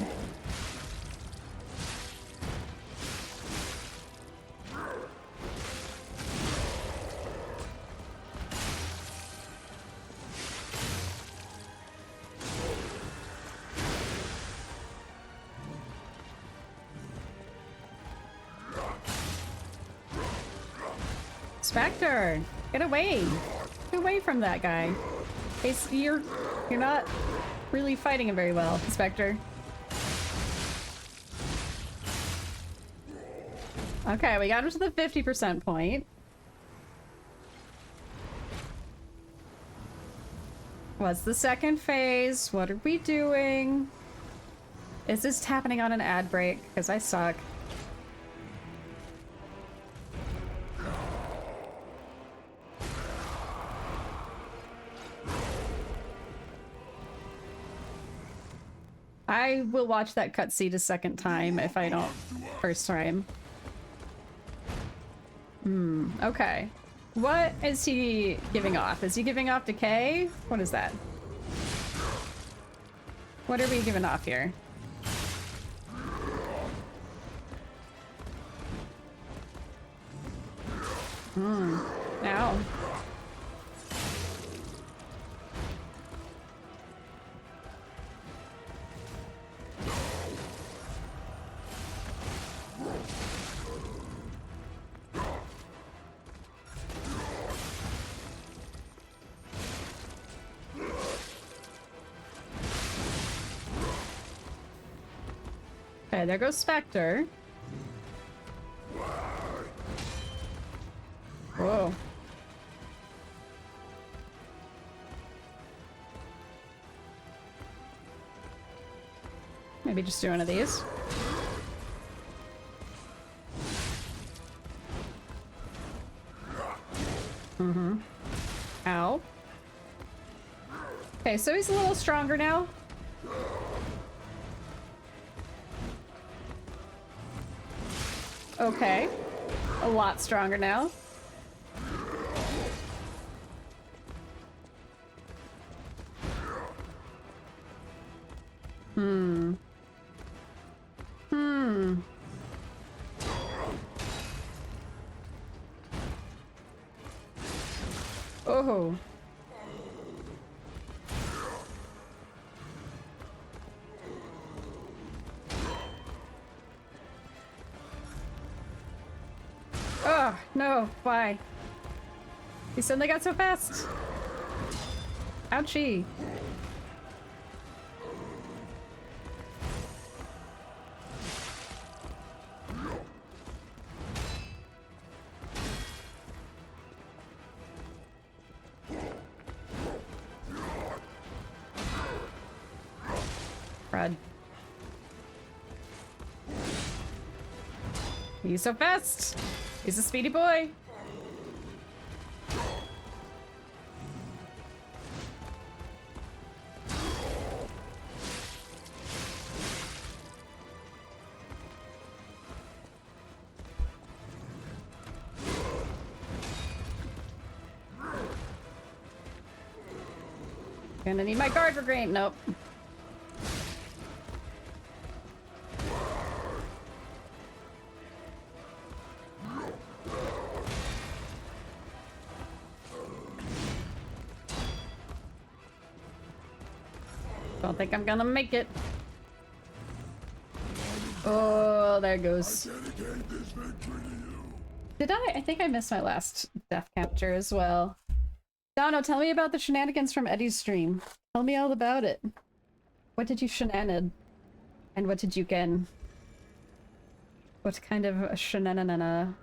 Spectre, get away! Get away from that guy. You're not really fighting him very well, Spectre. Okay, we got him to the 50% point. What's the second phase? What are we doing? Is this happening on an ad break? Because I suck. I will watch that cutscene a second time if I don't first time. Okay. What is he giving off? Is he giving off decay? What is that? What are we giving off here? Ow. Okay, there goes Spectre. Whoa. Maybe just do one of these. Ow. Okay, so he's a little stronger now. Okay. A lot stronger now. Oh. Oh, no. Why? He suddenly got so fast. Ouchie. Crud. He's so fast. He's a speedy boy. Gonna need my guard regain. Nope. Don't think I'm gonna make it. Oh, there it goes. Dedicate this victory to you. Did I? I think I missed my last death capture as well. Dono, tell me about the shenanigans from Eddie's stream. Tell me all about it. What did you shenanigans? And what did you gain? What kind of a shenanigans?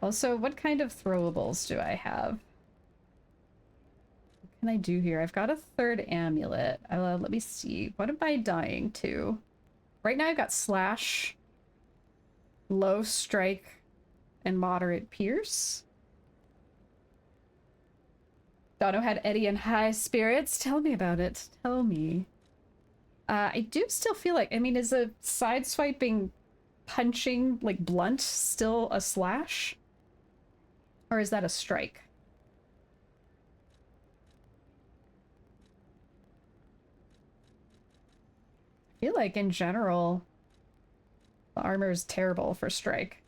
Also, what kind of throwables do I have? What can I do here? I've got a third amulet. Let me see. What am I dying to? Right now I've got slash, low strike, and moderate pierce. Dono had Eddie in high spirits. Tell me about it. Tell me. I do still feel like, I mean, is a side swiping, punching, like blunt still a slash? Or is that a strike? I feel like in general, the armor is terrible for strike.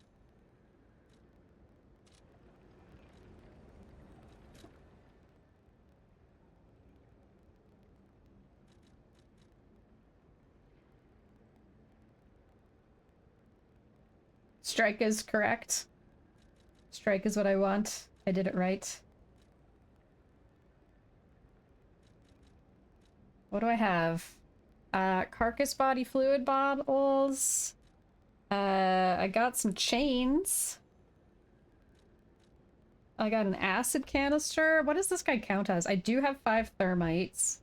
Strike is correct. Strike is what I want. I did it right. What do I have? Carcass body fluid bottles. I got some chains. I got an acid canister. What does this guy count as? I do have 5 thermites.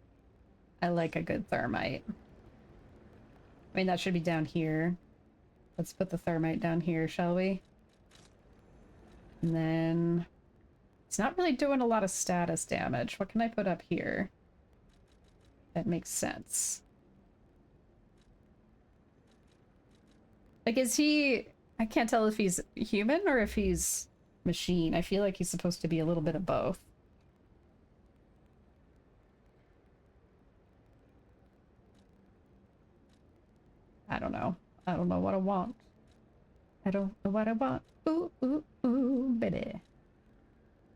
I like a good thermite. I mean, that should be down here. Let's put the thermite down here, shall we? And then... It's not really doing a lot of status damage. What can I put up here? That makes sense. Like, is he... I can't tell if he's human or if he's machine. I feel like he's supposed to be a little bit of both. I don't know. I don't know what I want. I don't know what I want. Ooh, ooh, ooh, baby.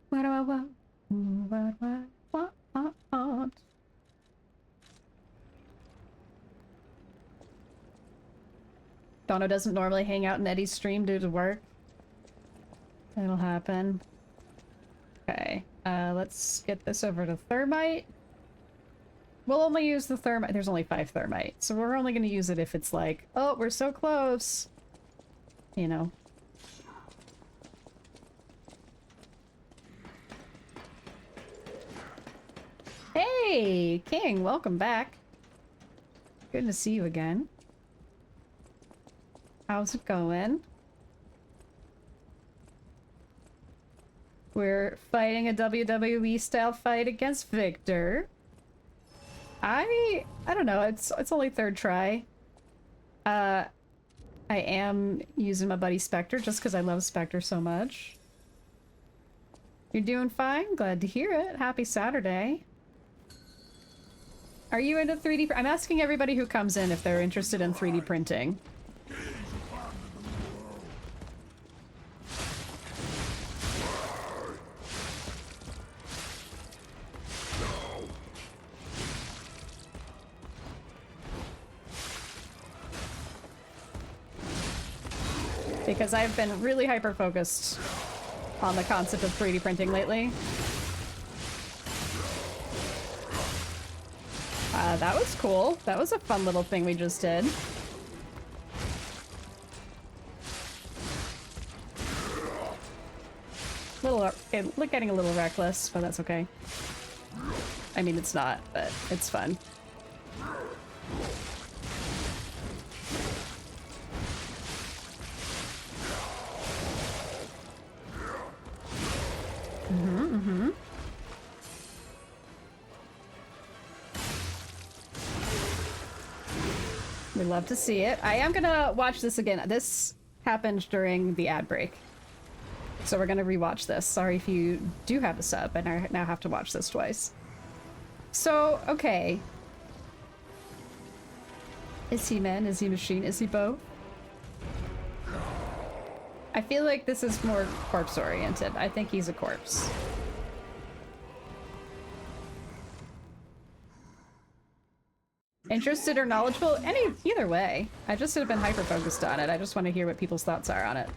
What do I want? Ooh, what do I want? Dono doesn't normally hang out in Eddie's stream due to work. It'll happen. Okay, let's get this over to Thermite. We'll only use the Thermite. There's only 5 Thermite, so we're only going to use it if it's like, oh, we're so close. You know. Hey, King, welcome back. Good to see you again. How's it going? We're fighting a WWE style fight against Victor. I don't know, it's only 3rd try. I am using my buddy Spectre just because I love Spectre so much. You're doing fine? Glad to hear it. Happy Saturday. Are you into 3D? I'm asking everybody who comes in if they're interested in 3D printing. Because I've been really hyper-focused on the concept of 3D printing lately. That was cool. That was a fun little thing we just did. Getting a little reckless, but that's okay. I mean, it's not, but it's fun. We love to see it. I am gonna watch this again. This happened during the ad break. So we're gonna rewatch this. Sorry if you do have a sub and I now have to watch this twice. So, okay. Is he man? Is he machine? Is he both? I feel like this is more corpse oriented. I think he's a corpse. Interested or knowledgeable? Either way. I just have been hyper focused on it. I just want to hear what people's thoughts are on it.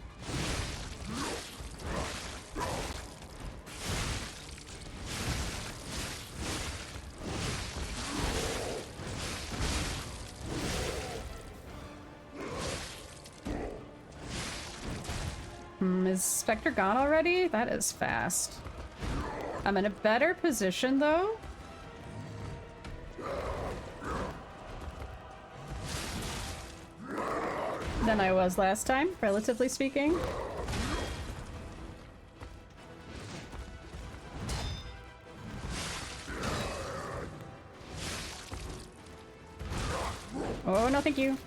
Is Spectre gone already? That is fast. I'm in a better position though. Than I was last time, relatively speaking. Oh, no thank you.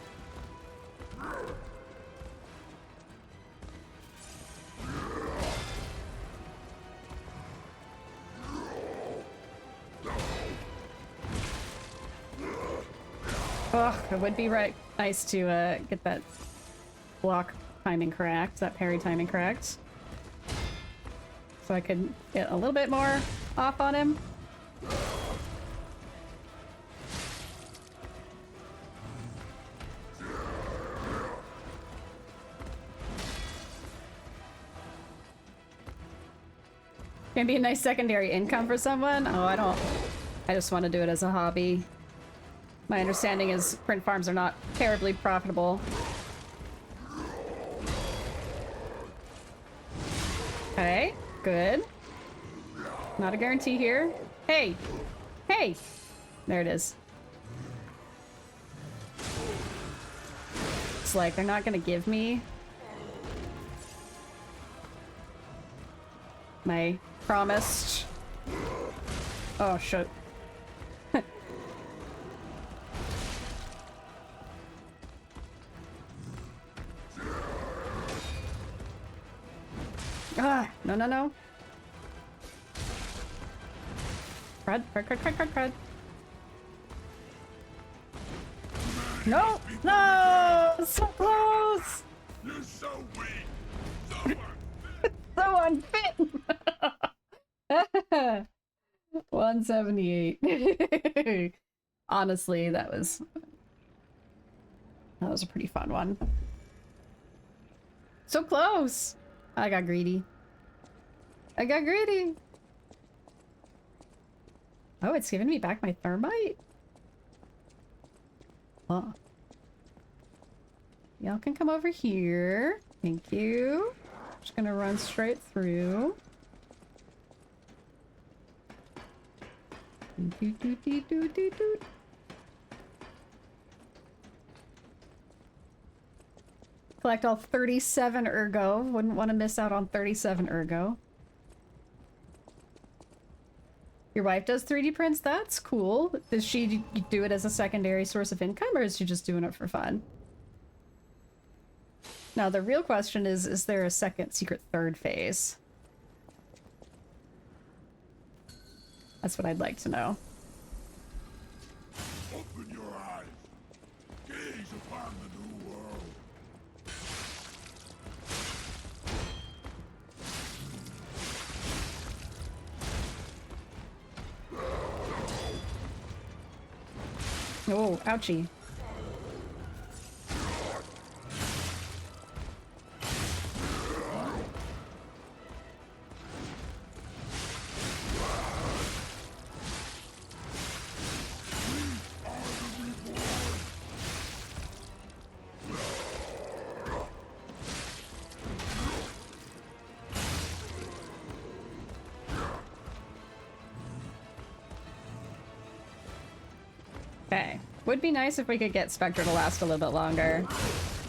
Oh, it would be nice to get that block timing correct, that parry timing correct. So I could get a little bit more off on him. Can be a nice secondary income for someone. Oh, I just want to do it as a hobby. My understanding is print farms are not terribly profitable. Okay, good. Not a guarantee here. Hey! Hey! There it is. It's like they're not gonna give me my promised... Oh, shit. Ah, no, no, no. Crud, crud, crud, crud, crud, crud. No! No! So close! You're so weak. So So unfit! 178. Honestly, that was a pretty fun one. So close! I got greedy. I got greedy! Oh, it's giving me back my thermite? Huh. Y'all can come over here. Thank you. Just gonna run straight through. Doot, doot, doot, doot, doot, doot. Collect all 37 ergo. Wouldn't want to miss out on 37 ergo. Your wife does 3D prints? That's cool. Does she do it as a secondary source of income, or is she just doing it for fun? Now, the real question is there a second secret third phase? That's what I'd like to know. open your eyes. Gaze upon the new world. Oh, ouchie. Okay. Would be nice if we could get Spectre to last a little bit longer.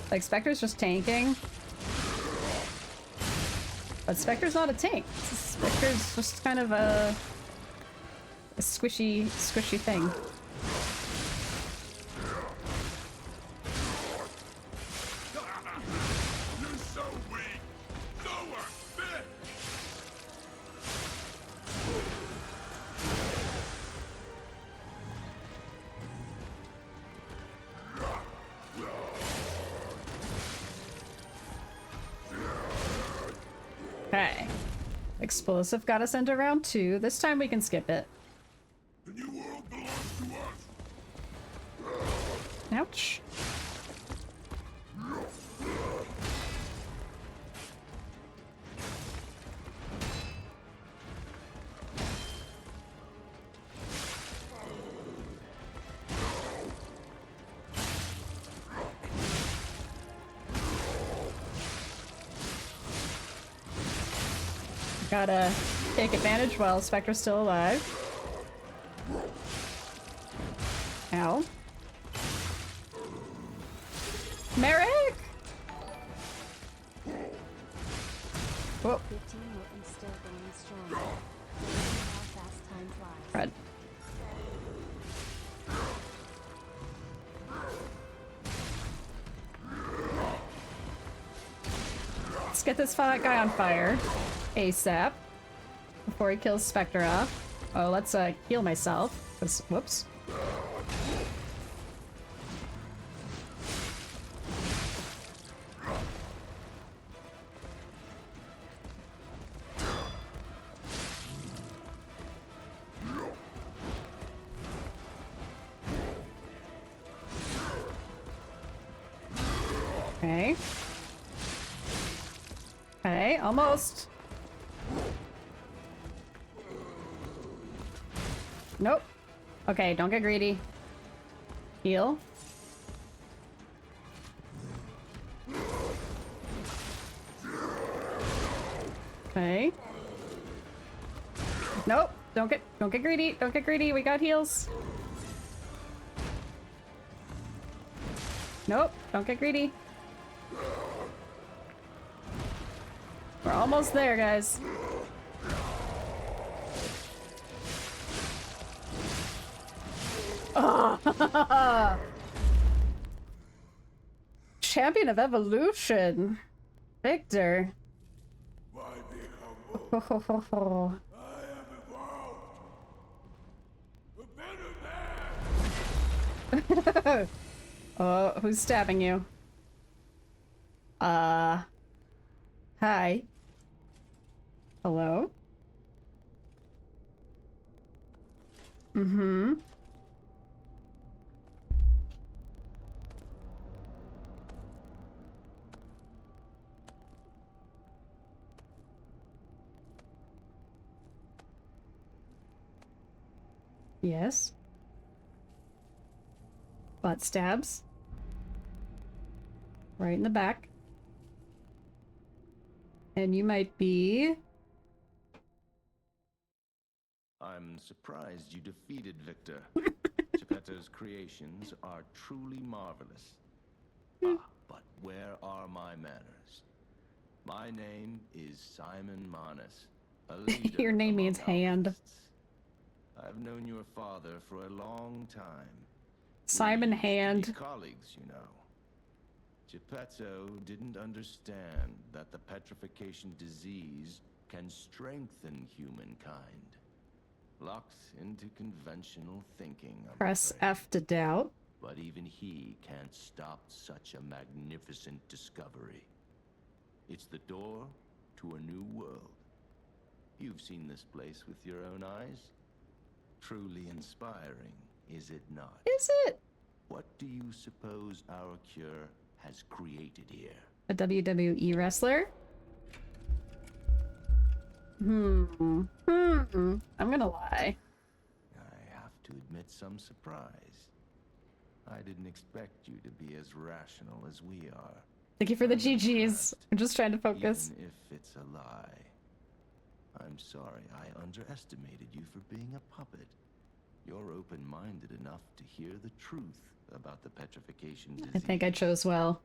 Like, Spectre's just tanking. But Spectre's not a tank. Spectre's just kind of a squishy thing. You're so weak. So unfit. Okay. Explosive got us into round 2. This time we can skip it. The new world belongs to us. Ouch. Gotta take advantage while Spectre's still alive. Ow. Merrick! Whoa. 15 will instill going strong. How fast time flies. Crud. Let's get this guy on fire ASAP before he kills Spectre off. Oh, let's heal myself. Whoops. Okay. Okay, almost. Nope. Okay, don't get greedy. Heal. Okay. Nope. Don't get greedy. Don't get greedy. We got heals. Nope. Don't get greedy. We're almost there, guys. Oh. Champion of Evolution. Victor. By the I am evolved. A better man. Oh, who's stabbing you? Hi. Hello? Mm-hmm. Yes. Butt stabs. Right in the back. And you might be... I'm surprised you defeated Victor. Geppetto's creations are truly marvelous. But where are my manners? My name is Simon Manus, a leader Your name among means hand. alchemists. I've known your father for a long time. Simon We used to be Hand. colleagues, you know. Geppetto didn't understand that the petrification disease can strengthen humankind. Locked into conventional thinking, I'm Press afraid. F to doubt. But even he can't stop such a magnificent discovery. It's the door to a new world. You've seen this place with your own eyes. Truly inspiring, is it not? Is it? What do you suppose our cure has created here? A WWE wrestler? I'm gonna lie. I have to admit some surprise. I didn't expect you to be as rational as we are. Thank you for the I'm GGs. impressed, I'm just trying to focus. Even if it's a lie. I'm sorry I underestimated you for being a puppet. You're open-minded enough to hear the truth about the petrification disease. I think I chose well.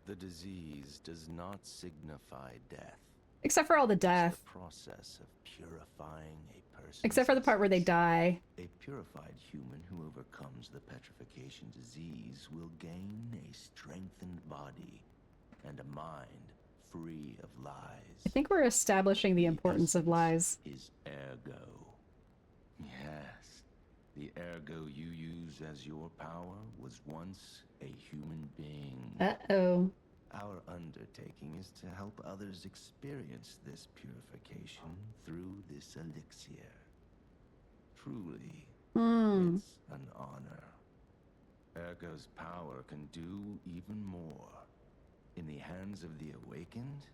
The disease does not signify death. Except for all the It's death. the process of purifying a person. Except for the part where they die. A purified human who overcomes the petrification disease will gain a strengthened body and a mind free of lies. I think we're establishing the importance of lies. Is ergo. Yes, the ergo you use as your power was once a human being. Uh-oh. Our undertaking is to help others experience this purification through this elixir. Truly, it's an honor. Ergo's power can do even more. In the hands of the awakened,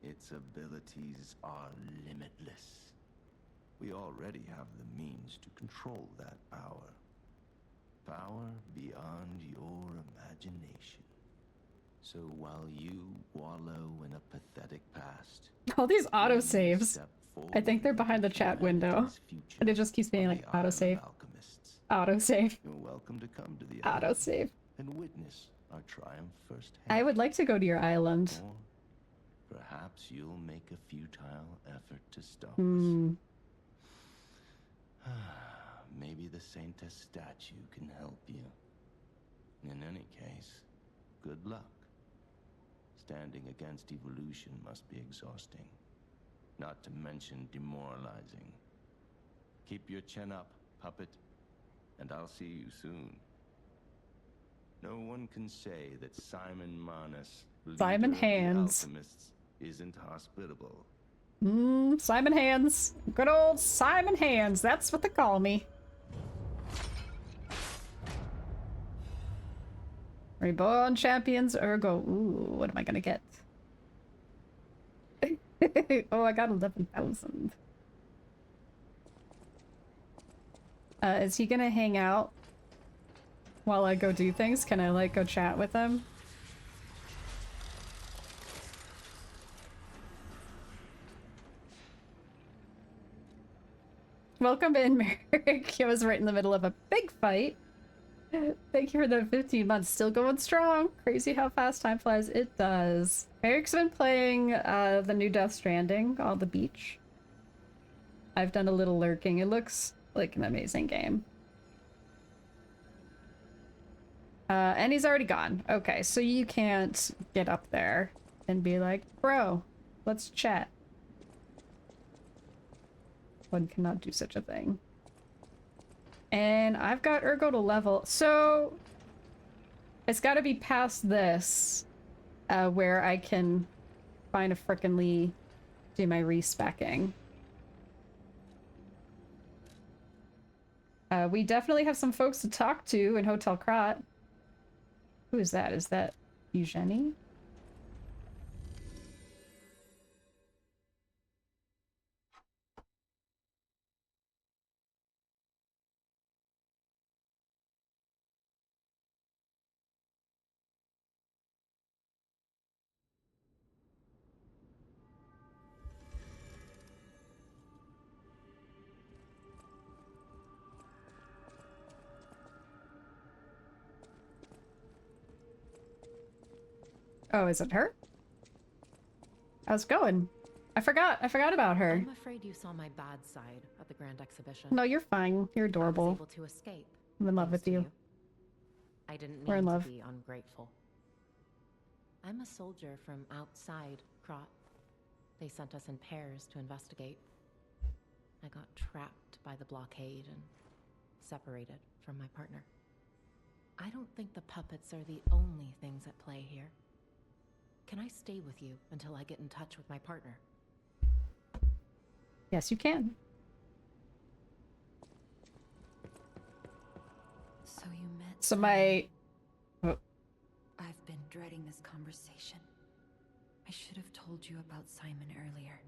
its abilities are limitless. We already have the means to control that power. Power beyond your imagination. So while you wallow in a pathetic past, All these we autosaves. step I think they're forward behind the into chat window. humanity's future And it just keeps being on like the Isle of autosave. Alchemists. Autosave. You're welcome to come to the island Autosave. and witness our triumph firsthand. I would like to go to your island. Or perhaps you'll make a futile effort to stop Hmm. us. Maybe the Saintess statue can help you. In any case, good luck. Standing against evolution must be exhausting, not to mention demoralizing. Keep your chin up, puppet, and I'll see you soon. No one can say that Simon Manus, Simon leader of the Hands. Alchemists, isn't hospitable. Simon Hands. Good old Simon Hands. That's what they call me. Reborn champions ergo. Ooh, what am I gonna get? Oh, I got 11,000. Is he gonna hang out while I go do things? Can I, like, go chat with him? Welcome in, Merrick. I was right in the middle of a big fight. Thank you for the 15 months. Still going strong. Crazy how fast time flies. It does. Merrick's been playing the new Death Stranding on the beach. I've done a little lurking. It looks like an amazing game. And he's already gone. Okay, so you can't get up there and be like, bro, let's chat. One cannot do such a thing. And I've got Ergo to level, so it's got to be past this, where I can find a frickin'ly do my respecking. We definitely have some folks to talk to in Hotel Krat. Who is that? Is that Eugenie? Oh, is it her? How's it going? I forgot about her. I'm afraid you saw my bad side at the Grand Exhibition. No, you're fine. You're I was adorable. able to escape. I'm in love thanks with to you. I didn't We're in mean love. to be ungrateful. I'm a soldier from outside Krat. They sent us in pairs to investigate. I got trapped by the blockade and separated from my partner. I don't think the puppets are the only things at play here. Can I stay with you until I get in touch with my partner? Yes, you can. So you met So Simon. my... I've been dreading this conversation. I should have told you about Simon earlier.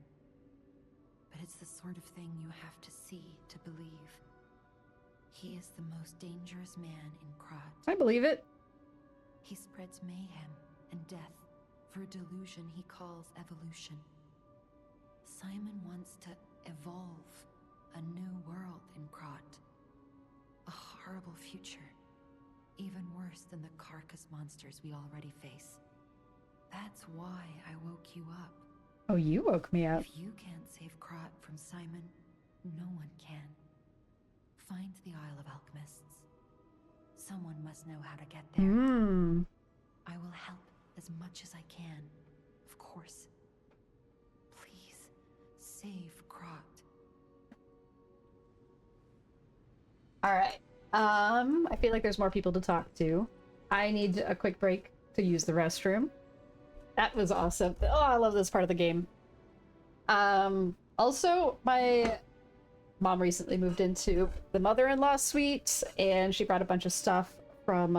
But it's the sort of thing you have to see to believe. He is the most dangerous man in Krat. I believe it. He spreads mayhem and death for a delusion he calls evolution. Simon wants to evolve a new world in Krat. A horrible future. Even worse than the carcass monsters we already face. That's why I woke you up. Oh, you woke me up. If you can't save Krat from Simon, no one can. Find the Isle of Alchemists. Someone must know how to get there. I will help as much as I can, of course. Please, save Krat. Alright. I feel like there's more people to talk to. I need a quick break to use the restroom. That was awesome. Oh, I love this part of the game. Also, my mom recently moved into the mother-in-law suite, and she brought a bunch of stuff from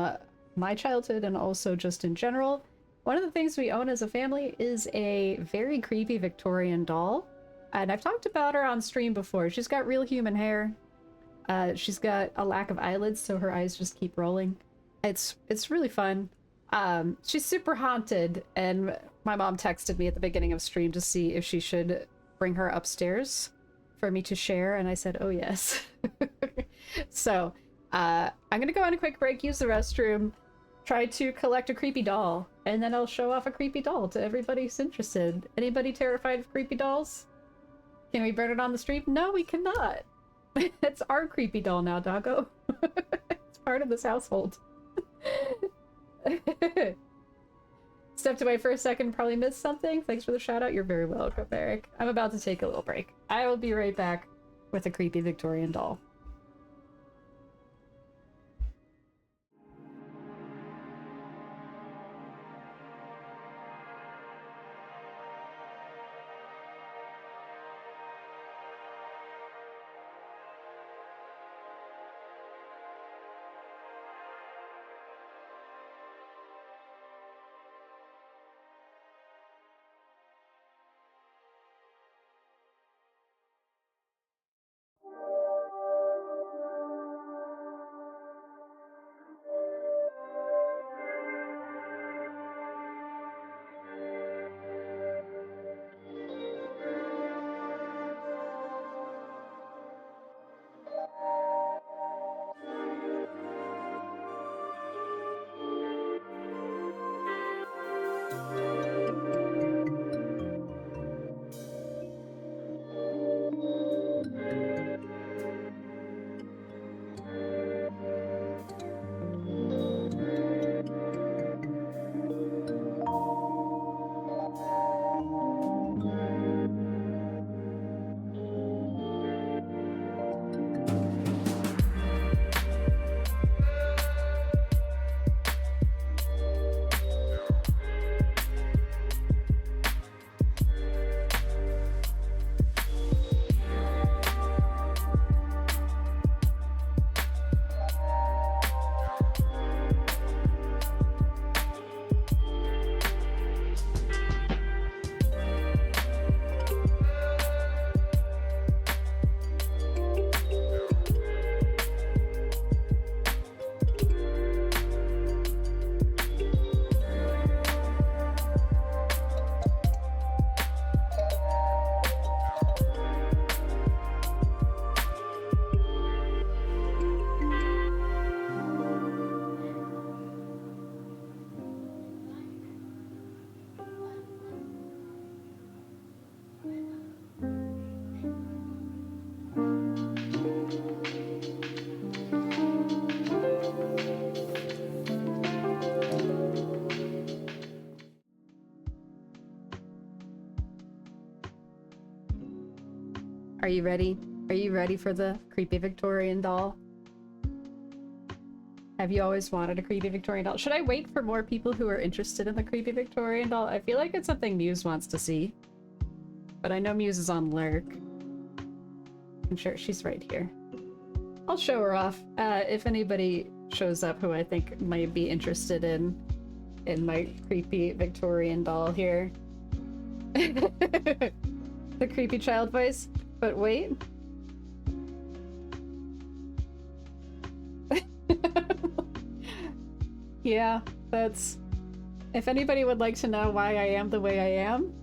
my childhood and also just in general. One of the things we own as a family is a very creepy Victorian doll, and I've talked about her on stream before. She's got real human hair. She's got a lack of eyelids, so her eyes just keep rolling. It's really fun. She's super haunted, and my mom texted me at the beginning of stream to see if she should bring her upstairs for me to share, and I said, oh yes. So, I'm gonna go on a quick break, use the restroom, try to collect a creepy doll, and then I'll show off a creepy doll to everybody who's interested. Anybody terrified of creepy dolls? Can we burn it on the street? No, we cannot. It's our creepy doll now, doggo. It's part of this household. Stepped away for a second, probably missed something. Thanks for the shout out. You're very welcome, Eric. I'm about to take a little break. I will be right back with a creepy Victorian doll. Are you ready? Are you ready for the creepy Victorian doll? Have you always wanted a creepy Victorian doll? Should I wait for more people who are interested in the creepy Victorian doll? I feel like it's something Muse wants to see. But I know Muse is on lurk. I'm sure she's right here. I'll show her off. If anybody shows up who I think might be interested in my creepy Victorian doll here. The creepy child voice. But wait. Yeah, that's... If anybody would like to know why I am the way I am,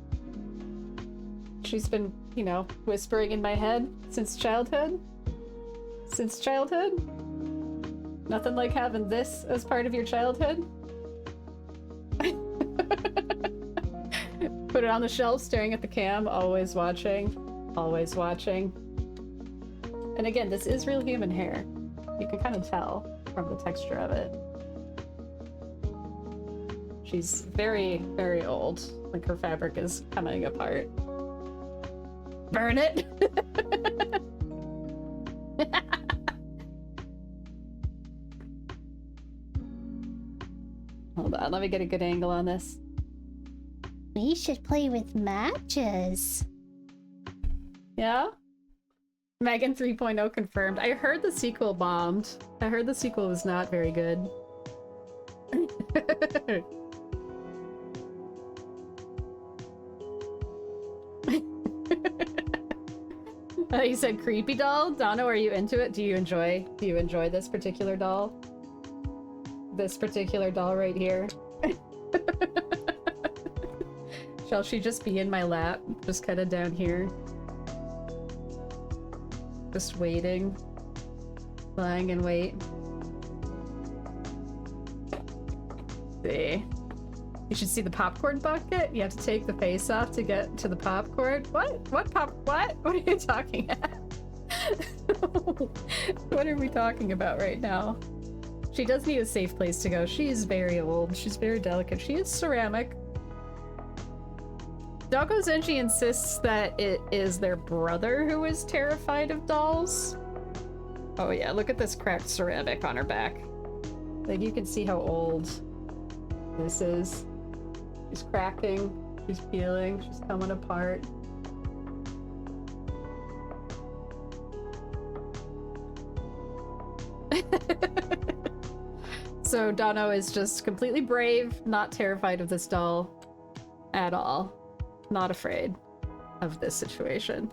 she's been, you know, whispering in my head since childhood. Since childhood? Nothing like having this as part of your childhood. Put it on the shelf, staring at the cam, always watching. Always watching. And again, this is real human hair. You can kind of tell from the texture of it. She's very, very old. Like her fabric is coming apart. Burn it! Hold on, let me get a good angle on this. We should play with matches. Yeah? Megan 3.0 confirmed. I heard the sequel bombed. I heard the sequel was not very good. You said creepy doll? Donna, are you into it? Do you enjoy this particular doll? This particular doll right here? Shall she just be in my lap? Just kind of down here? Just waiting. Lying in wait. See. You should see the popcorn bucket. You have to take the face off to get to the popcorn. What? What? What are you talking about? What are we talking about right now? She does need a safe place to go. She's very old. She's very delicate. She is ceramic. Doggo Zenji insists that it is their brother who is terrified of dolls. Oh yeah, look at this cracked ceramic on her back. Like, you can see how old this is. She's cracking, she's peeling, she's coming apart. So Dono is just completely brave, not terrified of this doll at all. Not afraid of this situation.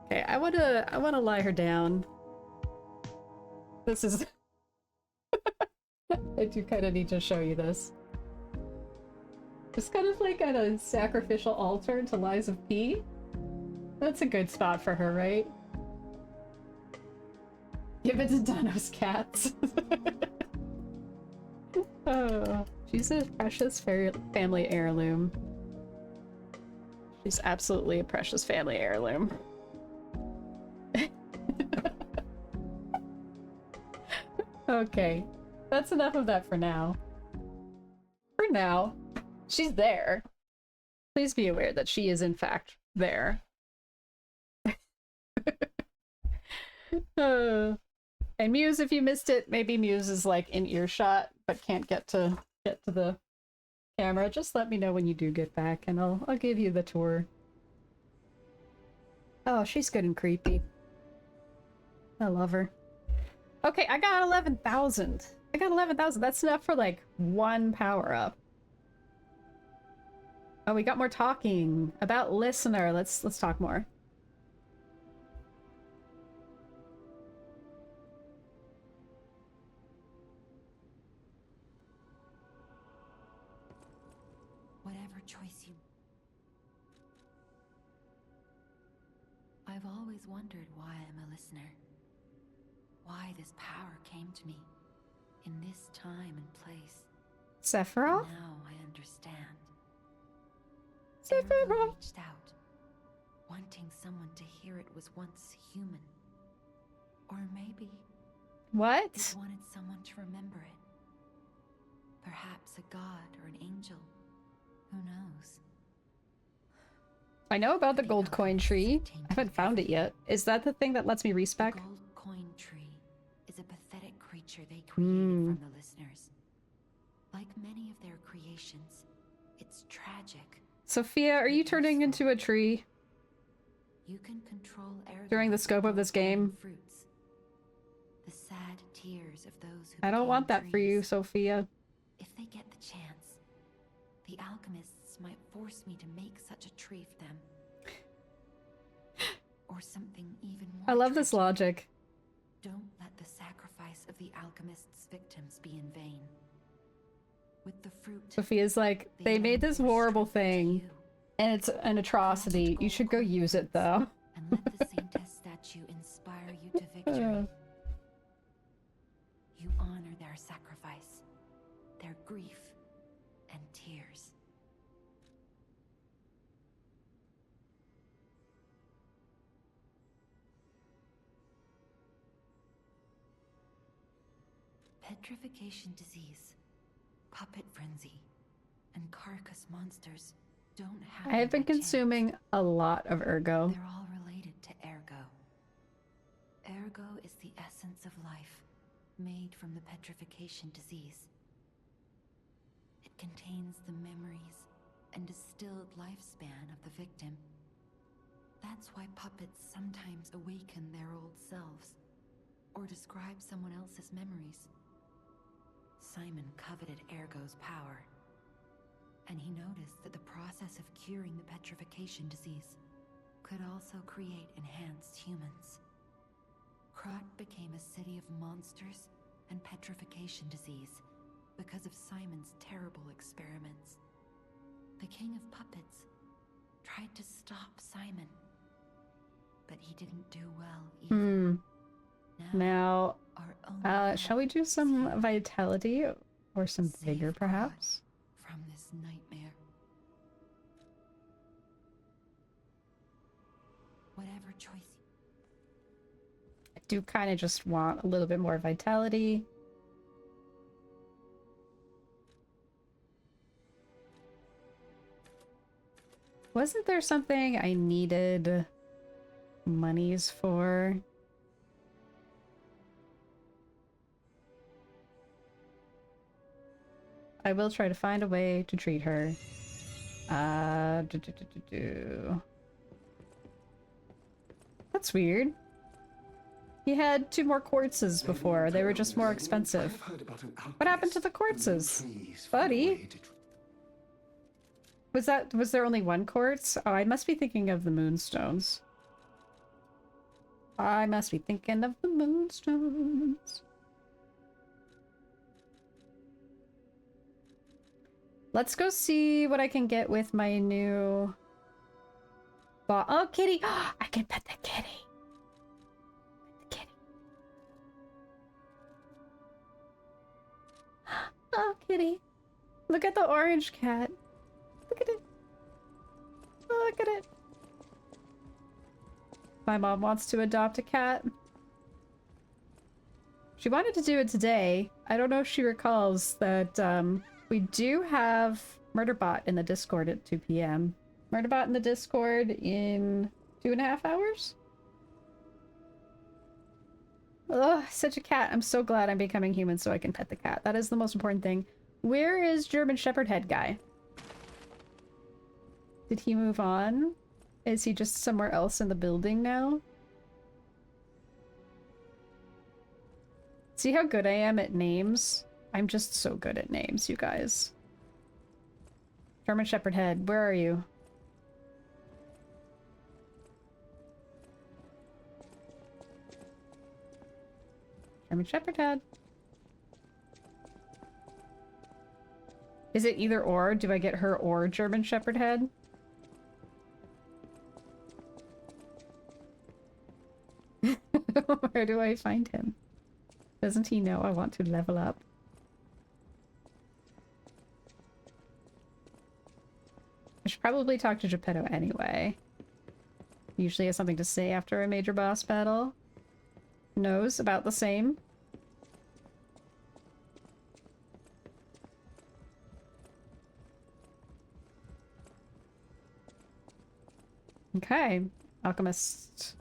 Okay, I wanna lie her down. This is I do kind of need to show you this. Just kind of like at a sacrificial altar to Lies of P. That's a good spot for her, right? Give it to Dono's cats. Oh, she's a precious family heirloom. She's absolutely a precious family heirloom. Okay, that's enough of that for now. For now, she's there. Please be aware that she is in fact there. And Muse, if you missed it, maybe Muse is like in earshot but can't get to the camera. Just let me know when you do get back and I'll give you the tour. Oh, she's good and creepy. I love her. Okay, I got 11,000. I got 11,000. That's enough for like one power up. Oh, we got more talking about listener. Let's talk more. Whatever choice you... I've always wondered why I'm a listener. Why this power came to me in this time and place. Sephiroth? Now I understand. Sephiroth Erebor reached out, wanting someone to hear it was once human. Or maybe What? it wanted someone to remember it. Perhaps a god or an angel. Who knows? I know about the The gold coin alchemists tree. tainted I haven't found it everything. yet. Is that the thing that lets me The respec? gold coin tree is a pathetic creature they created from the listeners. Like many of their creations, it's tragic. Sophia, are you turning into a tree? You can control During the Ergo's scope of this gold coin game? fruits. The sad tears of those who I don't became want that for you, trees. Sophia. If they get the chance, the alchemists might force me to make such a tree for them. Or something even more I love this tragic. logic. Don't let the sacrifice of the alchemist's victims be in vain. With the fruit, Sophia's like, they made this horrible thing, you, and it's an atrocity. You should go use it, though. and let the saintess statue inspire you to victory. You honor their sacrifice, their grief, and tears. Petrification disease, puppet frenzy, and carcass monsters don't have. I have been by chance. consuming a lot of Ergo. They're all related to Ergo. Ergo is the essence of life, made from the petrification disease. It contains the memories and distilled lifespan of the victim. That's why puppets sometimes awaken their old selves, or describe someone else's memories. Simon coveted Ergo's power, and he noticed that the process of curing the petrification disease could also create enhanced humans. Krat became a city of monsters and petrification disease because of Simon's terrible experiments. The king of puppets tried to stop Simon, but he didn't do well either. Now, our only shall hope we do is some you. vitality or some Save vigor, Krat perhaps? from this nightmare. Whatever choice I do kind of just want a little bit more vitality. Wasn't there something I needed monies for? I will try to find a way to treat her. That's weird. He had 2 more quartzes before. They were just more expensive. I've heard about an What happened to the alchemist who quartzes? trees find a Buddy? way to Was there only 1 quartz? Oh, I must be thinking of the moonstones. I must be thinking of the moonstones. Let's go see what I can get with my new... Oh, kitty! I can pet the kitty! Pet the kitty. Oh, kitty. Look at the orange cat. Look at it. Oh, look at it. My mom wants to adopt a cat. She wanted to do it today. I don't know if she recalls that we do have Murderbot in the Discord at 2 p.m. Murderbot in the Discord in 2.5 hours? Ugh, such a cat. I'm so glad I'm becoming human so I can pet the cat. That is the most important thing. Where is German Shepherd Head guy? Did he move on? Is he just somewhere else in the building now? See how good I am at names? I'm just so good at names, you guys. German Shepherd Head, where are you? German Shepherd Head. Is it either or? Do I get her or German Shepherd Head? Where do I find him? Doesn't he know I want to level up? I should probably talk to Geppetto anyway. Usually has something to say after a major boss battle. Knows about the same. Okay. Alchemist.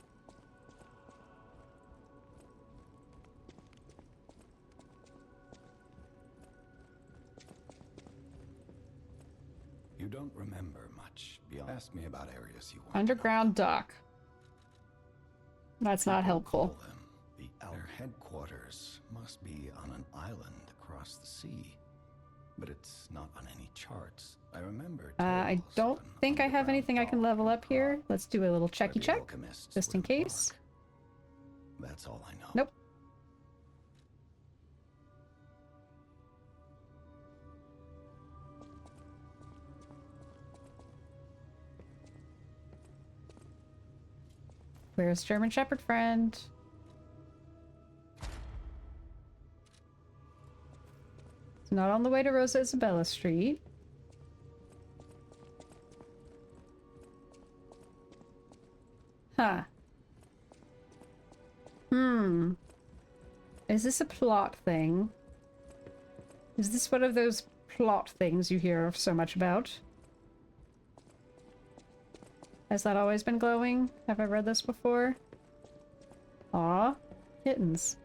You don't remember much. Ask me about areas you want. Underground dock. That's not helpful. Call them their headquarters must be on an island across the sea, but it's not on any charts. I remember. I don't think I have anything I can level up here. Let's do a little checky check, just in case. That's all I know. Nope. Where's German Shepherd friend? It's not on the way to Rosa Isabella Street. Huh. Is this a plot thing? Is this one of those plot things you hear so much about? Has that always been glowing? Have I read this before? Aw, kittens.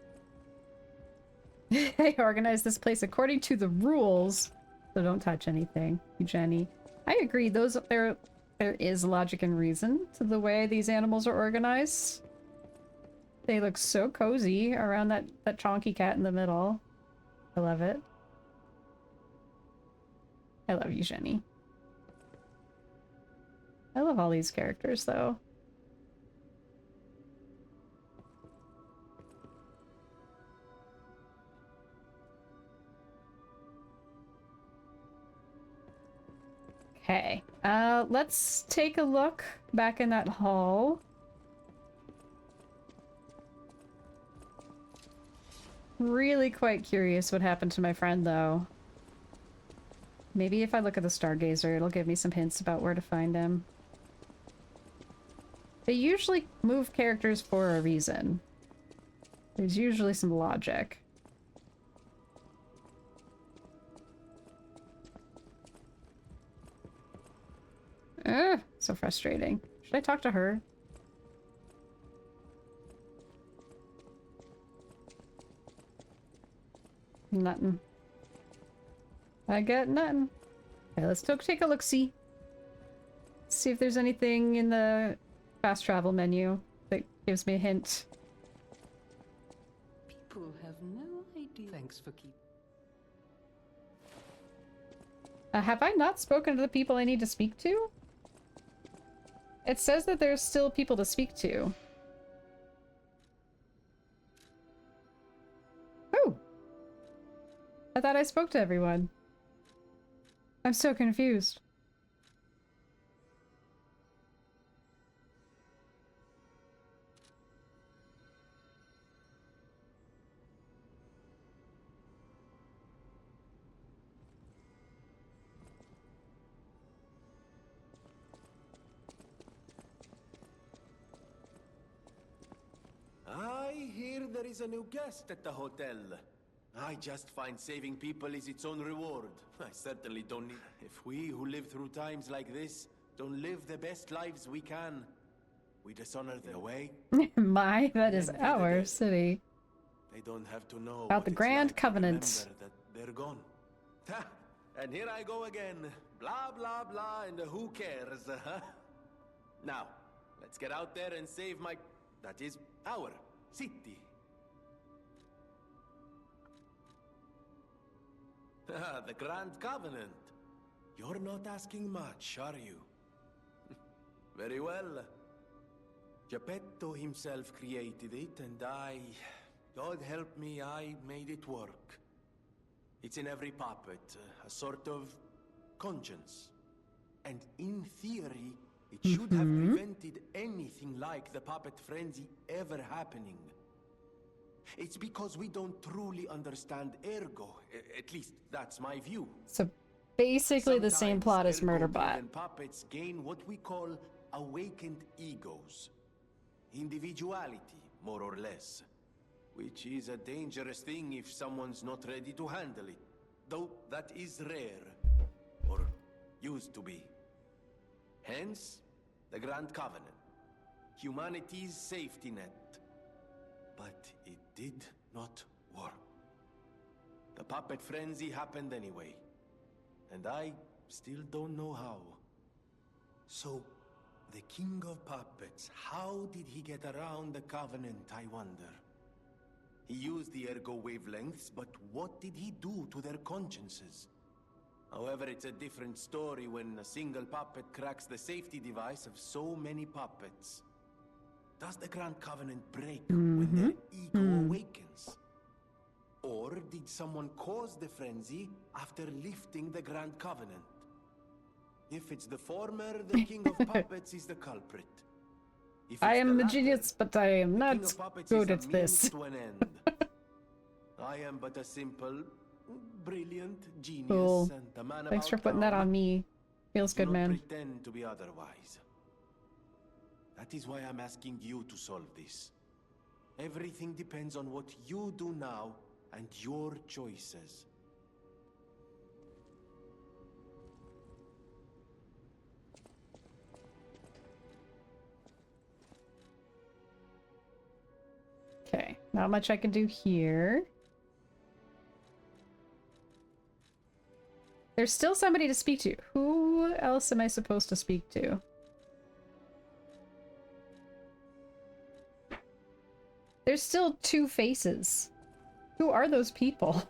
They organize this place according to the rules, so don't touch anything, Jenny. I agree, there is logic and reason to the way these animals are organized. They look so cozy around that chonky cat in the middle. I love it. I love you, Jenny. I love all these characters, though. Okay, let's take a look back in that hall. Really quite curious what happened to my friend, though. Maybe if I look at the Stargazer, it'll give me some hints about where to find him. They usually move characters for a reason. There's usually some logic. Ugh, so frustrating. Should I talk to her? Nothing. I got nothing. Okay, let's take a look-see. See if there's anything in the fast travel menu that gives me a hint. People have no idea. Thanks for keeping. Have I not spoken to the people I need to speak to? It says that there's still people to speak to. Oh! I thought I spoke to everyone. I'm so confused. I hear there is a new guest at the hotel. I just find saving people is its own reward. I certainly don't need... If we who live through times like this don't live the best lives we can, we dishonor their way. That is our city. They don't have to know about the Grand Covenant. That they're gone. And here I go again. Blah, blah, blah, and who cares, huh? Now, let's get out there and save my... That is our city. The Grand Covenant. You're not asking much, are you? Very well. Geppetto himself created it, and God help me, I made it work. It's in every puppet, a sort of conscience. And in theory, it should have prevented anything like the puppet frenzy ever happening. It's because we don't truly understand Ergo. At least, that's my view. So, basically the same plot as Murderbot. And puppets gain what we call awakened egos. Individuality, more or less. Which is a dangerous thing if someone's not ready to handle it. Though that is rare. Or used to be. Hence, The Grand Covenant. Humanity's safety net. But it did not work. The puppet frenzy happened anyway. And I still don't know how. So, the King of Puppets, how did he get around the Covenant, I wonder? He used the ergo wavelengths, but what did he do to their consciences? However, it's a different story when a single puppet cracks the safety device of so many puppets. Does the Grand Covenant break when their ego awakens? Or did someone cause the frenzy after lifting the Grand Covenant? If it's the former, the King of Puppets is the culprit. If I it's am the a latter, genius, but I am the not King of Puppets good is at a this. means to an end. I am but a simple, brilliant genius Cool. and a man Thanks for about putting that town. on me. Feels Do good, not man. pretend to be otherwise. That is why I'm asking you to solve this. Everything depends on what you do now and your choices. Okay, not much I can do here. There's still somebody to speak to. Who else am I supposed to speak to? There's still two faces. Who are those people?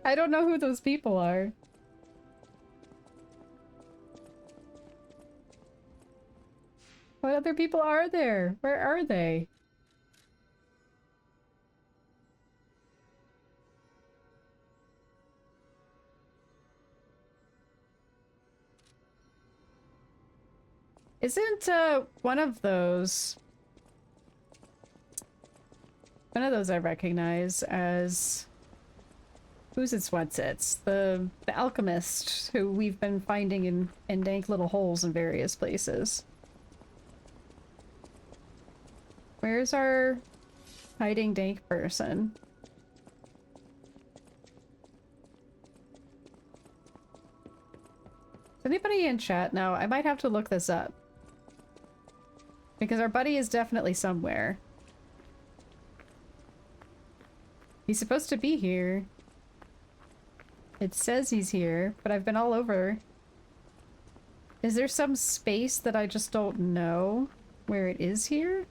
I don't know who those people are. What other people are there? Where are they? Isn't one of those I recognize as who's its what's its the alchemist who we've been finding in dank little holes in various places. Where's our hiding dank person? Is anybody in chat now? I might have to look this up. Because our buddy is definitely somewhere. He's supposed to be here. It says he's here, but I've been all over. Is there some space that I just don't know where it is here?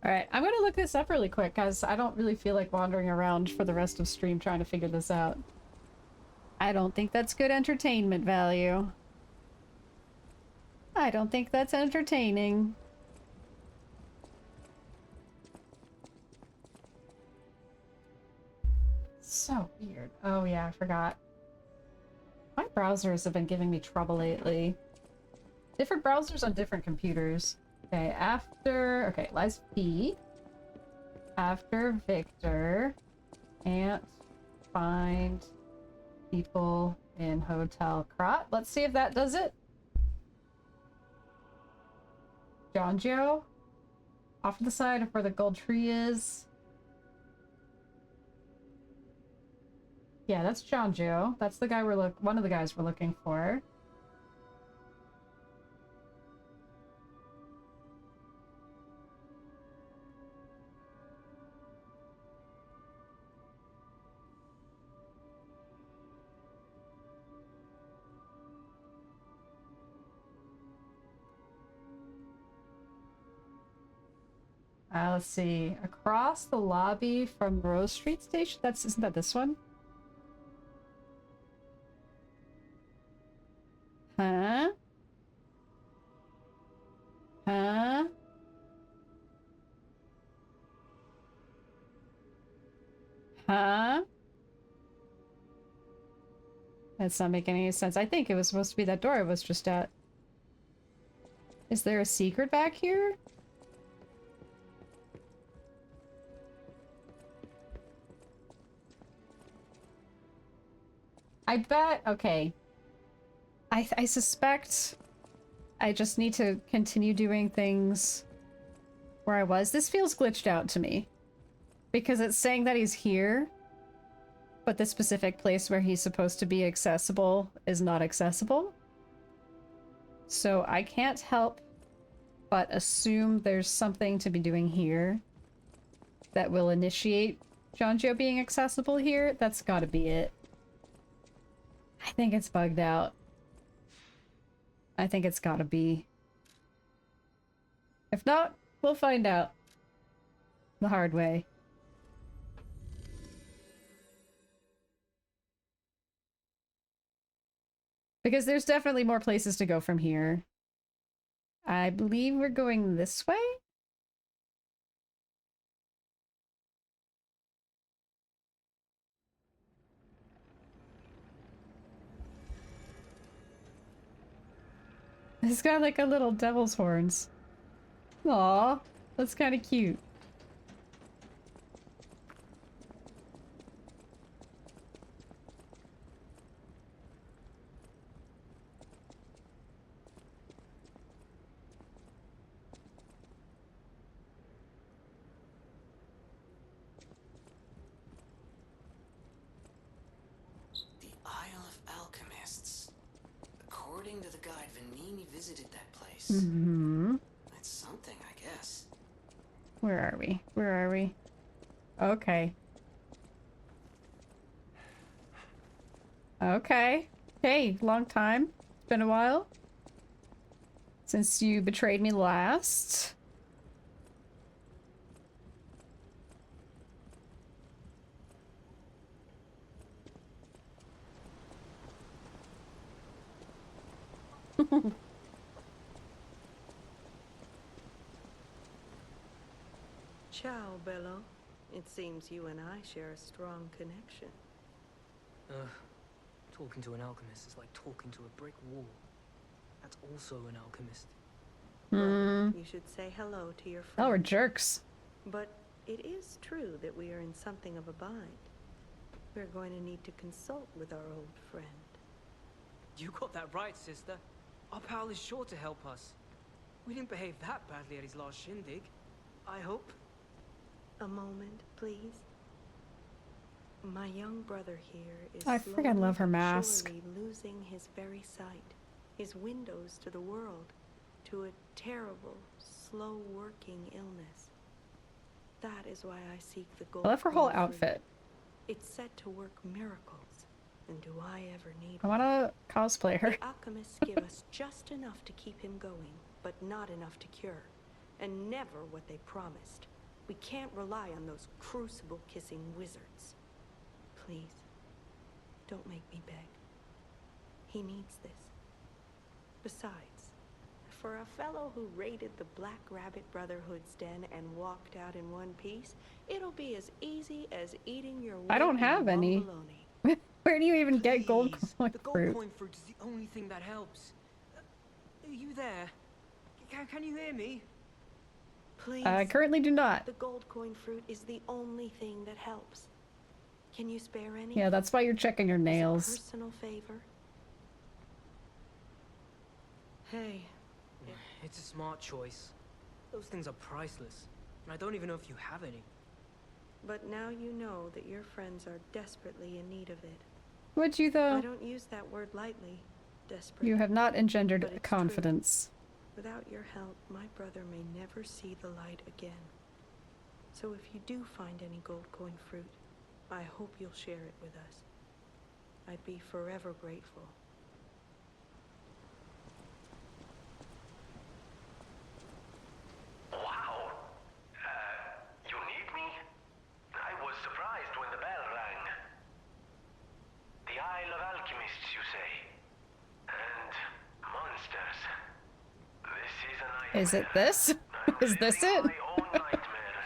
Alright, I'm gonna look this up really quick, because I don't really feel like wandering around for the rest of stream trying to figure this out. I don't think that's good entertainment value. I don't think that's entertaining. So weird. Oh yeah, I forgot. My browsers have been giving me trouble lately. Different browsers on different computers. Okay, after... Okay, Liza P. After Victor. Can't find people in Hotel Krat. Let's see if that does it. Jonjo. Off to the side of where the gold tree is. Yeah, that's Jonjo. That's the guy one of the guys we're looking for. Let's see. Across the lobby from Rose Street Station? Isn't that this one? Huh? Huh? Huh? That's not making any sense. I think it was supposed to be that door I was just at. Is there a secret back here? I bet... Okay. I suspect I just need to continue doing things where I was. This feels glitched out to me. Because it's saying that he's here, but the specific place where he's supposed to be accessible is not accessible. So I can't help but assume there's something to be doing here that will initiate Jonjo being accessible here. That's gotta be it. I think it's bugged out. I think it's gotta be. If not, we'll find out. The hard way. Because there's definitely more places to go from here. I believe we're going this way? It's got like a little devil's horns. Aw, that's kind of cute. The Isle of Alchemists. According to the guide, Venini visited that place. Mm-hmm. That's something, I guess. Where are we? Where are we? Okay. Okay. Hey, long time. It's been a while. Since you betrayed me last. Ciao, Bello. It seems you and I share a strong connection. Talking to an alchemist is like talking to a brick wall. That's also an alchemist. You should say hello to your friend. Oh, we're jerks. But it is true that we are in something of a bind. We're going to need to consult with our old friend. You got that right, sister. Our pal is sure to help us. We didn't behave that badly at his last shindig. I hope. A moment, please. My young brother here is I freaking love her mask. surely losing his very sight, his windows to the world, to a terrible, slow-working illness. That is why I seek the gold. I love her whole fruit. outfit. It's said to work miracles, and do I ever need I want to cosplay her. The alchemists give us just enough to keep him going, but not enough to cure, and never what they promised. We can't rely on those crucible-kissing wizards. Please, don't make me beg. He needs this. Besides, for a fellow who raided the Black Rabbit Brotherhood's den and walked out in one piece, it'll be as easy as eating your I don't weight in have any. bologna. Where do you even get gold coin The gold fruit? coin fruit is the only thing that helps. Are you there? Can you hear me? Please. I currently do not. The gold coin fruit is the only thing that helps. Can you spare any? Yeah, that's why you're checking your As a nails. personal favor. Hey. It's a smart choice. Those things are priceless. And I don't even know if you have any. But now you know that your friends are desperately in need of it. Would you though? I don't use that word lightly. Desperate. You have not But engendered it's confidence. Without your help, my brother may never see the light again. So if you do find any gold coin fruit, I hope you'll share it with us. I'd be forever grateful. Wow. You need me? I was surprised when the bell rang. The Isle of Alchemists, you say? And monsters. This is a nightmare. Is it this? Is this it? My own nightmare.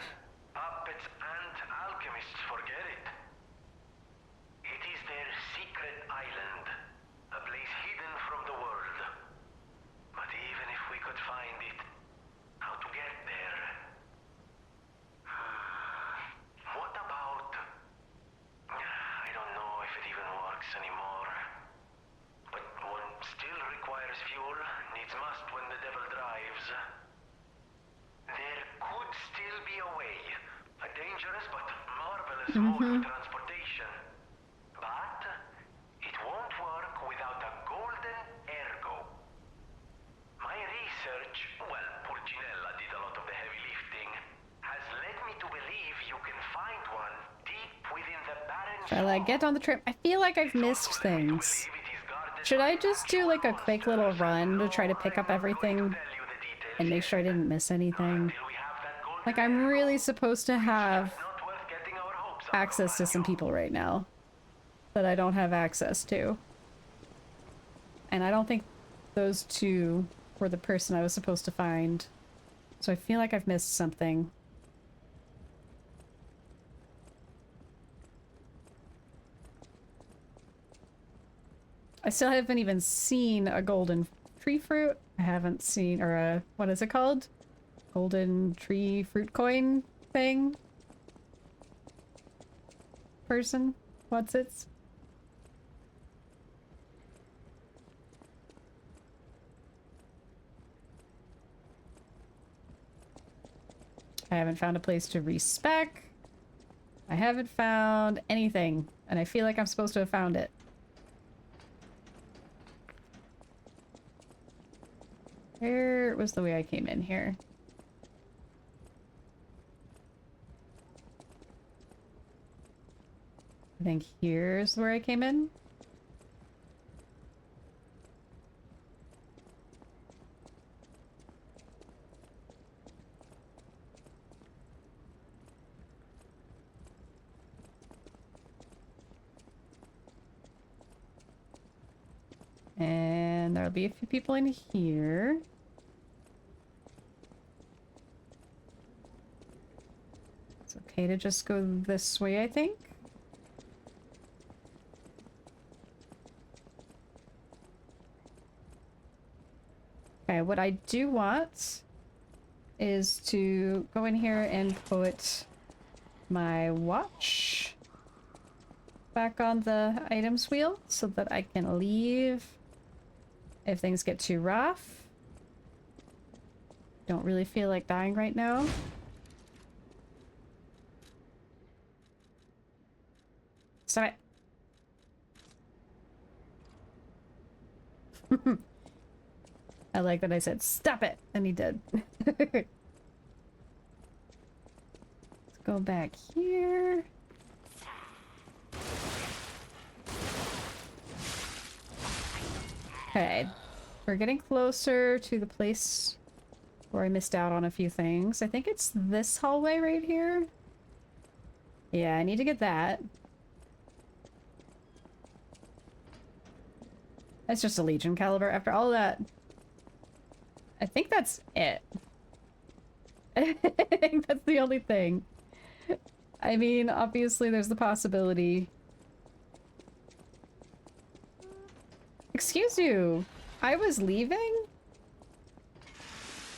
Puppets and alchemists forget it. It is their secret island. A place hidden from the world. But even if we could find it, how to get there? What about... I don't know if it even works anymore. There's fuel. Needs must when the devil drives. There could still be a way. A dangerous but marvelous mode of transportation. But it won't work without a golden ergo. My research, well, Pulcinella did a lot of the heavy lifting, has led me to believe you can find one deep within the barren. Shall I get on the trip? I feel like I've missed things. Should I just do like a quick little run to try to pick up everything and make sure I didn't miss anything? Like, I'm really supposed to have access to some people right now that I don't have access to. And I don't think those two were the person I was supposed to find. So I feel like I've missed something. I still haven't even seen a golden tree fruit. I haven't seen, or a, what is it called? Golden tree fruit coin thing? Person? What's it? I haven't found a place to respec. I haven't found anything, and I feel like I'm supposed to have found it. Where was the way I came in here? I think here's where I came in. And there'll be a few people in here. It's okay to just go this way, I think. Okay, what I do want is to go in here and put my watch back on the items wheel so that I can leave if things get too rough. Don't really feel like dying right now. Stop it. I like that I said, stop it! And he did. Let's go back here. Okay. We're getting closer to the place where I missed out on a few things. I think it's this hallway right here. Yeah, I need to get that. It's just a Legion caliber after all that. I think that's it. I think that's the only thing. I mean, obviously there's the possibility. Excuse you. I was leaving?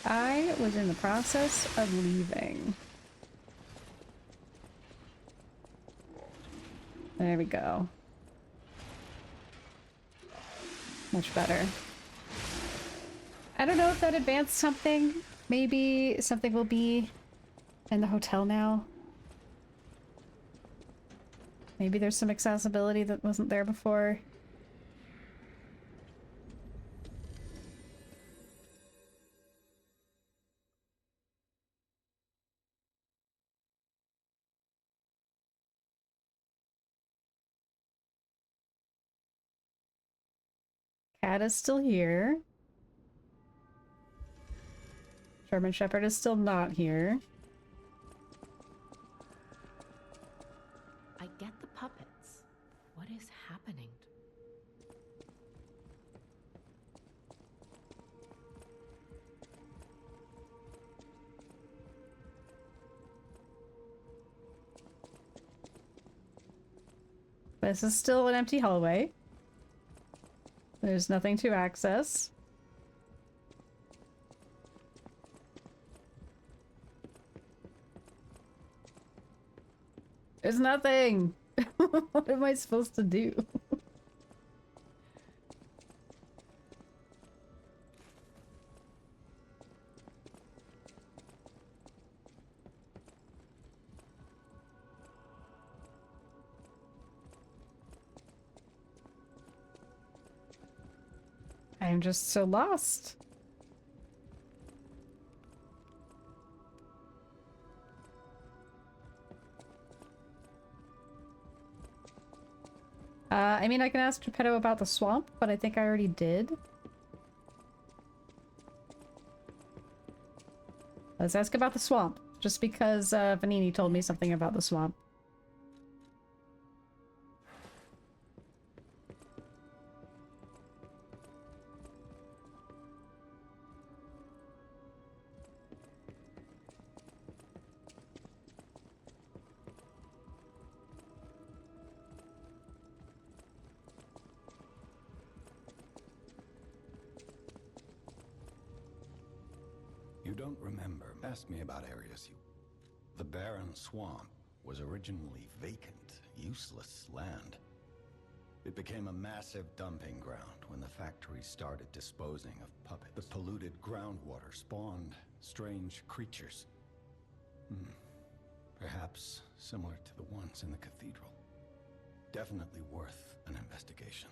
I was in the process of leaving. There we go. Much better. I don't know if that advanced something. Maybe something will be in the hotel now. Maybe there's some accessibility that wasn't there before. Cat is still here. German Shepherd is still not here. I get the puppets. What is happening? This is still an empty hallway. There's nothing to access. There's nothing! What am I supposed to do? I'm just so lost. I mean, I can ask Geppetto about the swamp, but I think I already did. Let's ask about the swamp, just because Vanini told me something about the swamp. You don't remember. Ask me about areas you... The barren swamp was originally vacant, useless land. It became a massive dumping ground when the factory started disposing of puppets. The polluted groundwater spawned strange creatures. Perhaps similar to the ones in the cathedral. Definitely worth an investigation.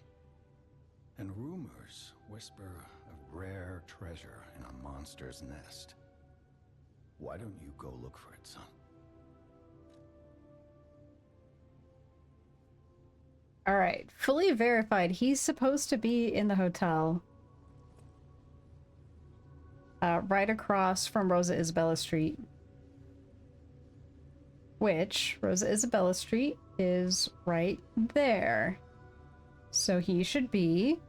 And rumors whisper of rare treasure in a monster's nest. Why don't you go look for it, son? Alright, fully verified. He's supposed to be in the hotel. Right across from Rosa Isabella Street. Which, Rosa Isabella Street is right there. So he should be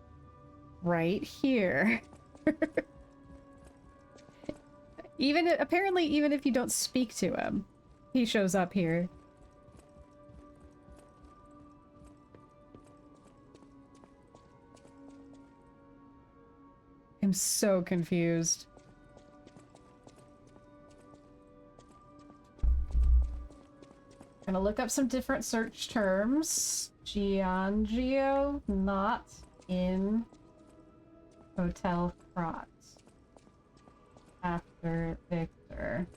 right here. Apparently, even if you don't speak to him, he shows up here. I'm so confused. Gonna look up some different search terms. Giangio, not in Hotel Krat. After Victor.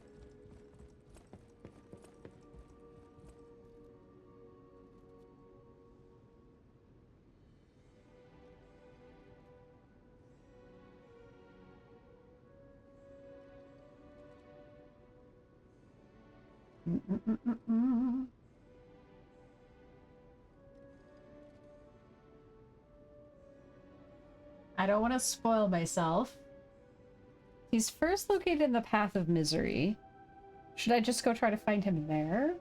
I don't want to spoil myself. He's first located in the Path of Misery. Should I just go try to find him there?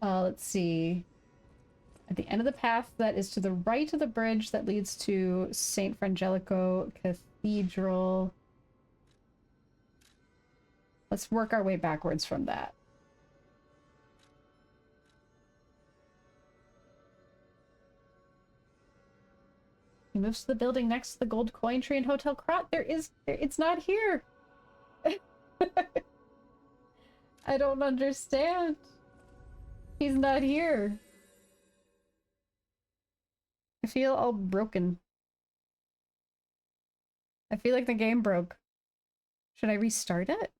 Let's see. At the end of the path that is to the right of the bridge that leads to St. Frangelico Cathedral. Let's work our way backwards from that. He moves to the building next to the gold coin tree in Hotel Krat. It's not here. I don't understand. He's not here. I feel all broken. I feel like the game broke. Should I restart it?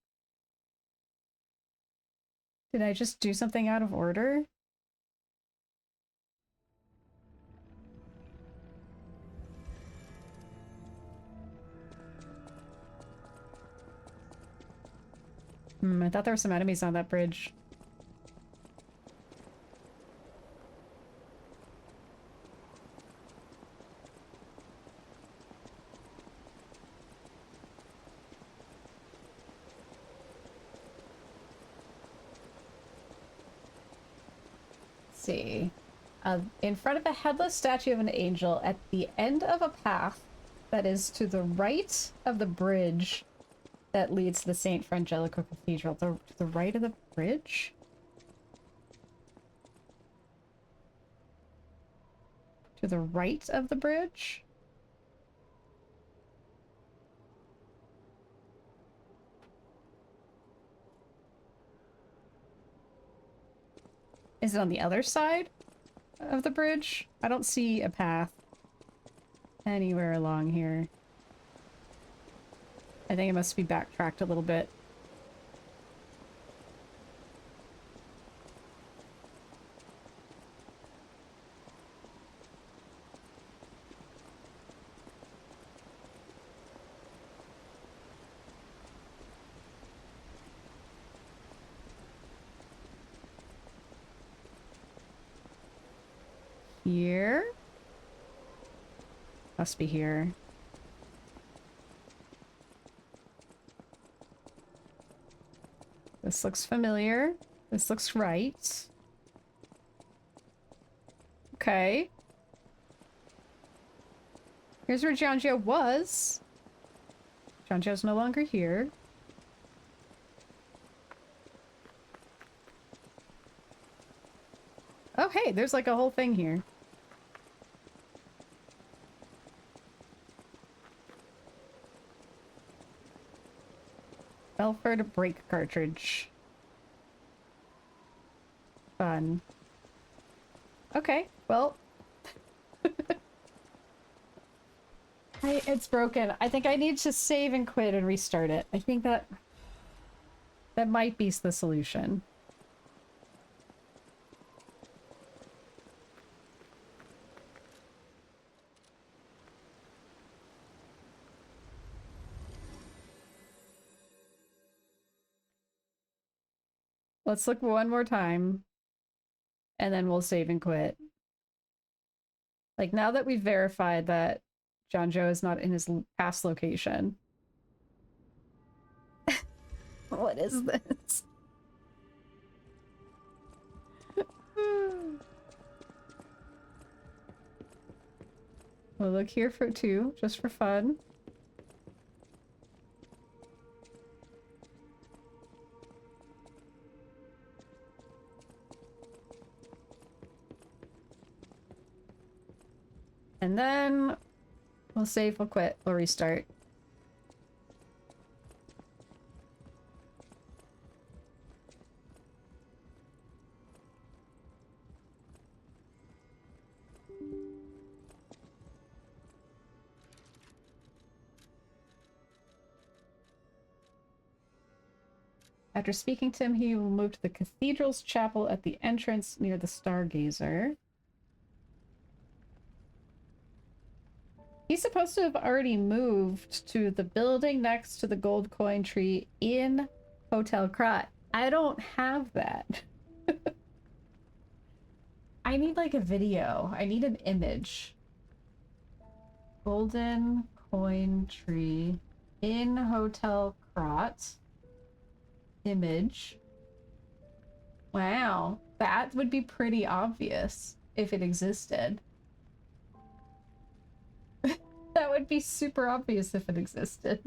Did I just do something out of order? I thought there were some enemies on that bridge. See. In front of a headless statue of an angel at the end of a path that is to the right of the bridge that leads to the St. Frangelico Cathedral. To the right of the bridge? To the right of the bridge? Is it on the other side of the bridge? I don't see a path anywhere along here. I think it must be backtracked a little bit. Here? Must be here. This looks familiar. This looks right. Okay. Here's where Jianzhou was. Jianzhou's no longer here. Oh, hey, there's like a whole thing here. Belford brake cartridge. Fun. Okay, well. It's broken. I think I need to save and quit and restart it. I think that might be the solution. Let's look one more time. And then we'll save and quit. Like, now that we've verified that Jianzhou is not in his past location. What is this? We'll look here for two, just for fun. And then we'll save, we'll quit, we'll restart. After speaking to him, he will move to the cathedral's chapel at the entrance near the Stargazer. He's supposed to have already moved to the building next to the gold coin tree in Hotel Krat. I don't have that. I need like a video. I need an image. Golden coin tree in Hotel Krat. Image. Wow, that would be pretty obvious if it existed. That would be super obvious if it existed.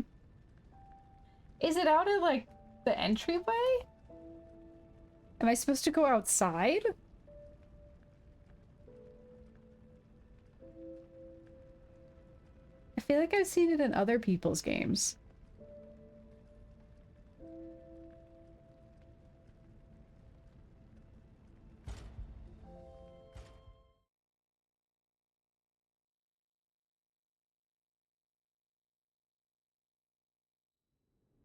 Is it out of like the entryway? Am I supposed to go outside? I feel like I've seen it in other people's games.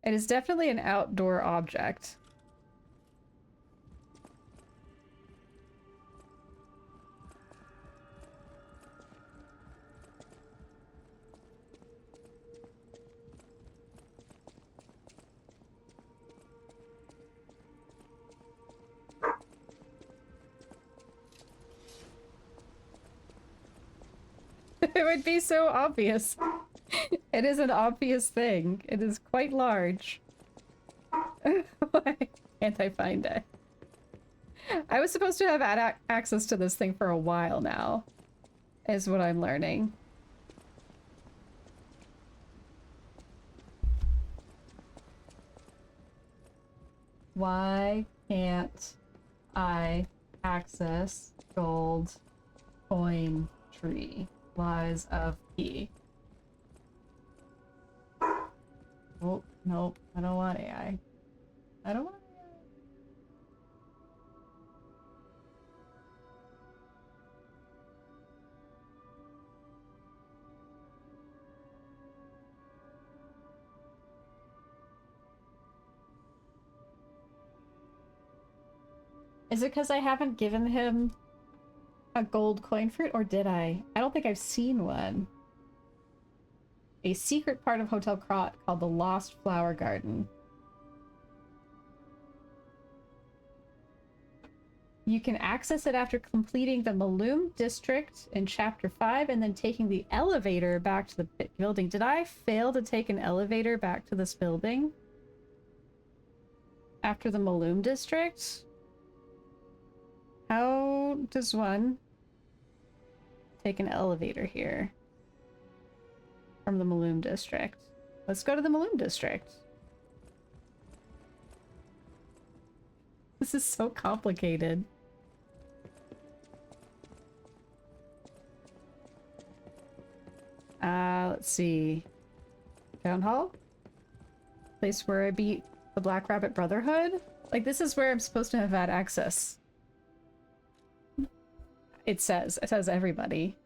It is definitely an outdoor object. It would be so obvious. It is an obvious thing. It is quite large. Why can't I find it? I was supposed to have access to this thing for a while now, is what I'm learning. Why can't I access gold coin tree? Lies of P. Oh, nope. I don't want AI. I don't want AI. Is it because I haven't given him a gold coin fruit, or did I? I don't think I've seen one. A secret part of Hotel Krat called the Lost Flower Garden. You can access it after completing the Malum district in Chapter 5 and then taking the elevator back to the building. Did I fail to take an elevator back to this building? After the Malum district? How does one take an elevator here? From the Malum district. Let's go to the Malum district. This is so complicated. Let's see. Town Hall? Place where I beat the Black Rabbit Brotherhood? Like, this is where I'm supposed to have had access. It says everybody.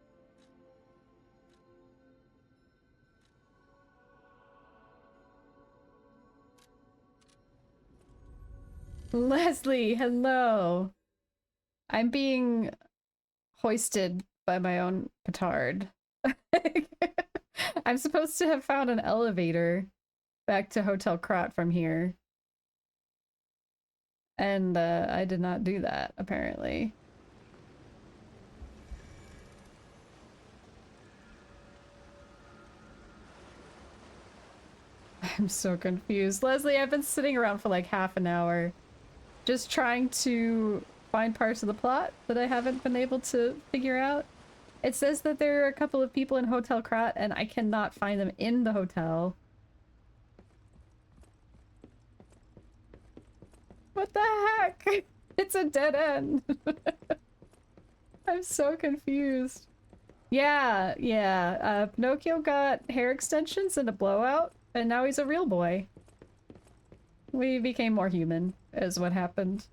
Leslie, hello. I'm being hoisted by my own petard. I'm supposed to have found an elevator back to Hotel Krat from here. And I did not do that, apparently. I'm so confused. Leslie, I've been sitting around for like half an hour just trying to find parts of the plot that I haven't been able to figure out. It says that there are a couple of people in Hotel Krat and I cannot find them in the hotel. What the heck? It's a dead end. I'm so confused. Yeah. Pinocchio got hair extensions and a blowout, and now he's a real boy. We became more human, is what happened.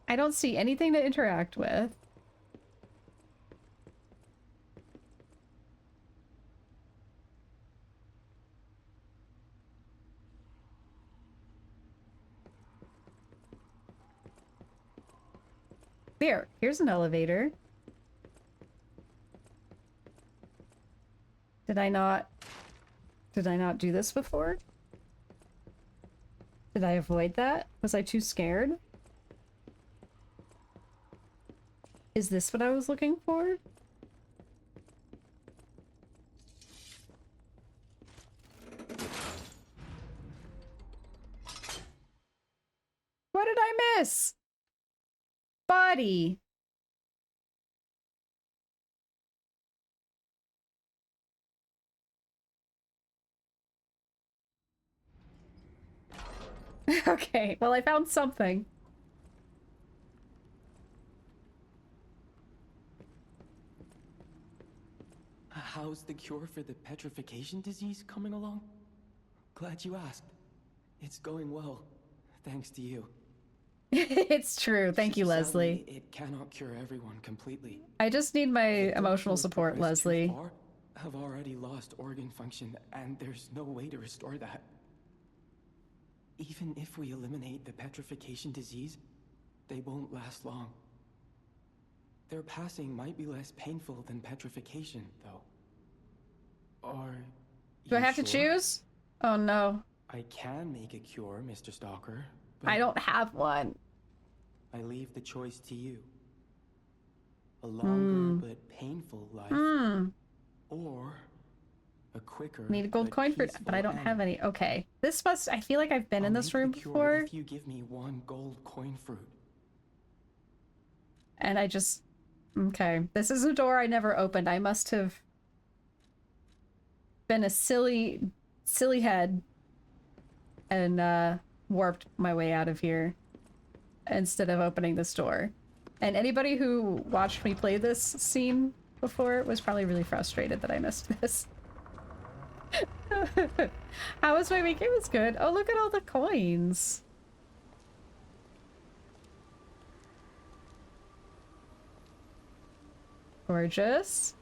I don't see anything to interact with. Here's an elevator. Did I not do this before? Did I avoid that? Was I too scared? Is this what I was looking for? What did I miss? Body. Okay, well, I found something. How's the cure for the petrification disease coming along? Glad you asked. It's going well, thanks to you. It's true. Thank you, Leslie. Sadly, it cannot cure everyone completely. I just need my emotional Those who have support, progressed too Leslie. far have already lost organ function, and there's no way to restore that. Even if we eliminate the petrification disease, they won't last long. Their passing might be less painful than petrification, though. Do I have to choose? Oh no. I can make a cure, Mr. Stalker. But I don't have one. I leave the choice to you. A longer but painful life, or a quicker. Need a gold coin for it, but I don't have any. Okay. This must. I feel like I've been in this room before. If you give me one gold coin fruit. And I just. Okay. This is a door I never opened. I must have been a silly head and warped my way out of here instead of opening this door. And anybody who watched me play this scene before was probably really frustrated that I missed this. How was my week? It was good. Oh, look at all the coins. Gorgeous.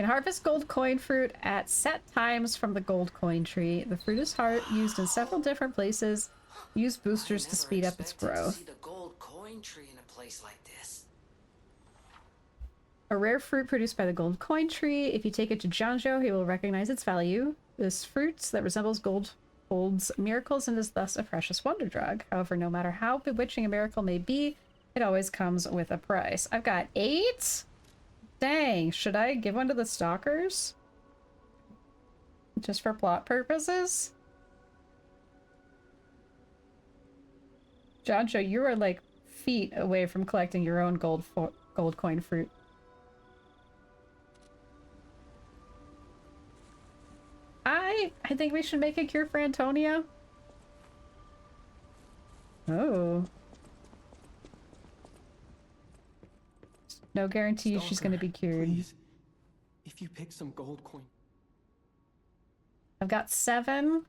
Can harvest gold coin fruit at set times from the gold coin tree. The fruit is used in several different places. Use boosters to speed up its growth. See the gold coin tree in a place like this. A rare fruit produced by the gold coin tree. If you take it to Jianzhou, he will recognize its value. This fruit that resembles gold holds miracles and is thus a precious wonder drug. However, no matter how bewitching a miracle may be, it always comes with a price. I've got 8? Dang, should I give one to the stalkers? Just for plot purposes? Jianzhou, you are like feet away from collecting your own gold coin fruit. I think we should make a cure for Antonia. Oh. No guarantee she's gonna be cured. Please, if you pick some gold coin. I've got 7.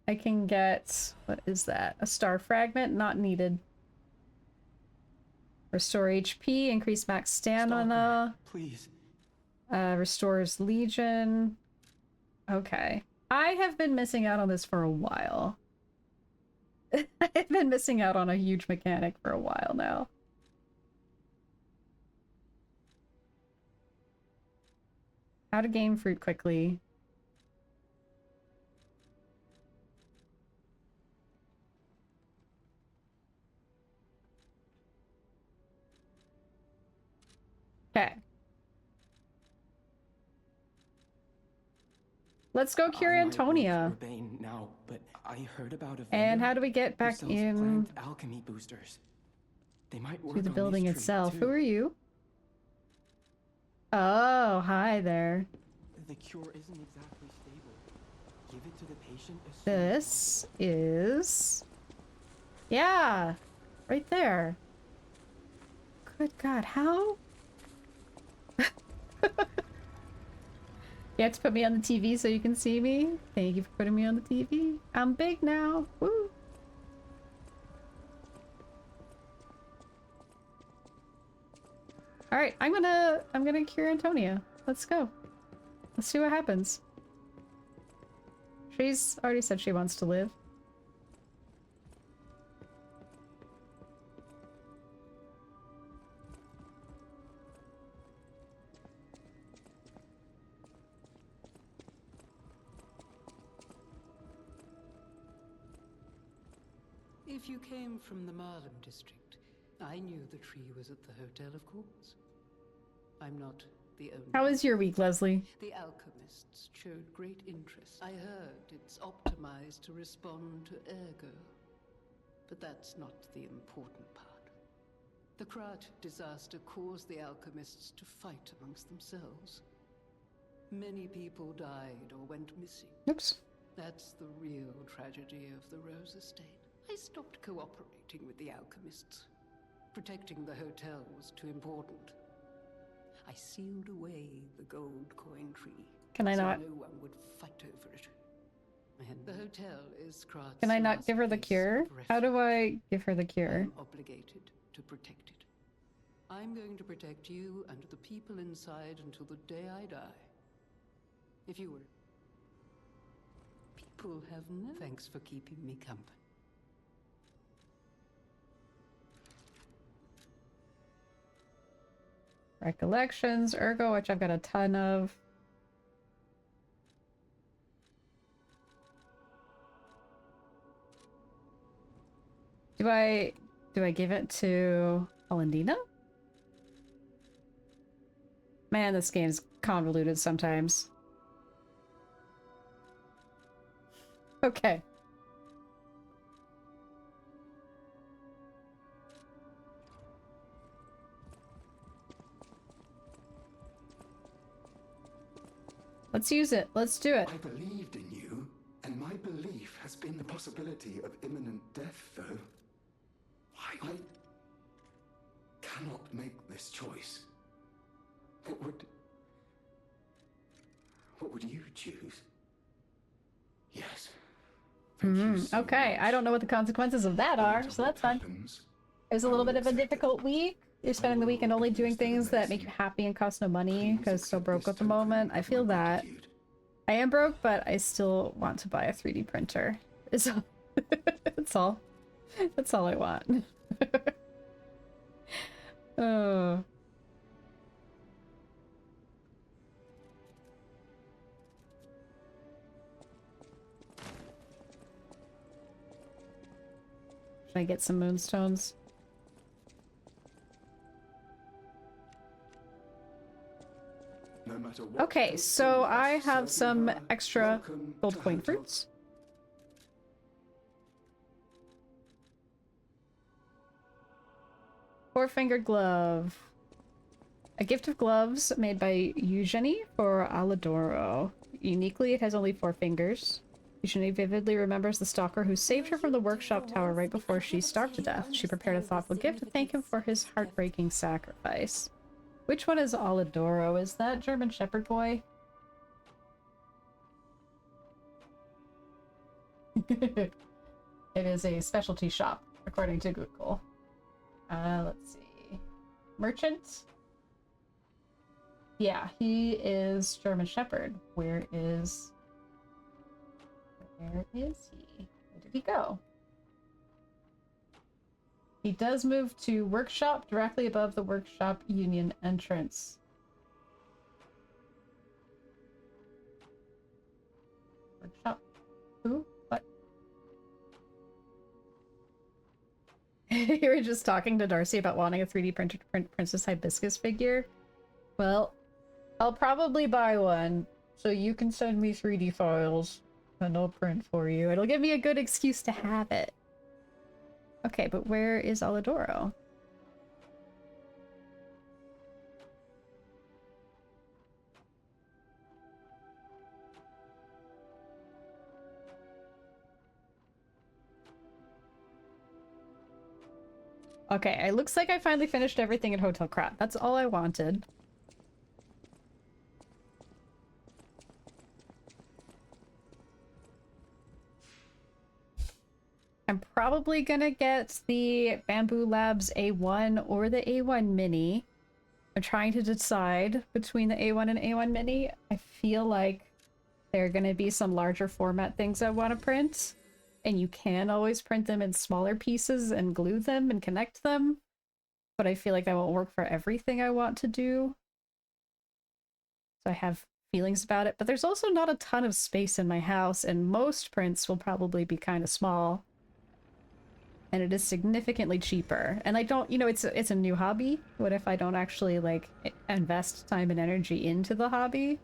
I can get, what is that? A star fragment, not needed. Restore HP, increase max stamina. Stalker, please. Restores Legion. Okay. I have been missing out on this for a while. I've been missing out on a huge mechanic for a while now. How to gain fruit quickly. Okay. Let's go cure Antonia. Now, but I heard about a And how do we get back sells in plant alchemy boosters. They might work to the on building this tree, itself? too. Who are you? Oh, hi there. The cure isn't exactly stable. Give it to the patient as soon This is... Yeah, right there. Good God, how? You have to put me on the TV so you can see me? Thank you for putting me on the TV. I'm big now. Woo! Alright, I'm gonna cure Antonia. Let's go. Let's see what happens. She's already said she wants to live. If you came from the Marlem district, I knew the tree was at the hotel, of course. I'm not the only. How was your week, Leslie? The alchemists showed great interest. I heard it's optimized to respond to ergo. But that's not the important part. The Krat disaster caused the alchemists to fight amongst themselves. Many people died or went missing. Oops. That's the real tragedy of the Rose Estate. I stopped cooperating with the alchemists. Protecting the hotel was too important. I sealed away the gold coin tree. Can I so not? no one would fight over it. And the hotel is Krat's Can I not last give her the place cure? of How refuge. do I give her the cure? I'm obligated to protect it. I'm going to protect you and the people inside until the day I die. If you were... People have no... Thanks for keeping me company. Recollections, ergo, which I've got a ton of. Do I give it to Alendina? Man, this game's convoluted sometimes. Okay. Let's use it. Let's do it. I believed in you, and my belief has been the possibility of imminent death, though. I cannot make this choice. What would you choose? Yes. Okay, I don't know what the consequences of that are, so that's fun. It was a little bit of a difficult week. You're spending the weekend only doing things that make you happy and cost no money because so broke at the moment. I feel that. I am broke, but I still want to buy a 3D printer. That's all. That's all I want. Oh. Should I get some moonstones? No matter what Okay, so I have some extra gold coin fruits. Four-fingered glove. A gift of gloves made by Eugenie for Aladoro. Uniquely, it has only 4 fingers. Eugenie vividly remembers the stalker who saved her from the workshop tower right before she starved to death. She prepared a thoughtful gift to thank him for his heartbreaking sacrifice. Which one is Aladoro? Is that German Shepherd boy? It is a specialty shop, according to Google. Let's see. Merchant? Yeah, he is German Shepherd. Where is he? Where did he go? He does move to workshop directly above the workshop union entrance. Workshop? Who? What? You were just talking to Darcy about wanting a 3D printed Princess Hibiscus figure? Well, I'll probably buy one, so you can send me 3D files, and I'll print for you. It'll give me a good excuse to have it. Okay, but where is Aladoro? Okay, it looks like I finally finished everything in Hotel Krat. That's all I wanted. I'm probably gonna get the Bamboo Labs A1 or the A1 Mini. I'm trying to decide between the A1 and A1 Mini. I feel like there are gonna be some larger format things I want to print. And you can always print them in smaller pieces and glue them and connect them. But I feel like that won't work for everything I want to do. So I have feelings about it. But there's also not a ton of space in my house, and most prints will probably be kind of small. And it is significantly cheaper. And I don't, you know, it's a new hobby. What if I don't actually, like, invest time and energy into the hobby?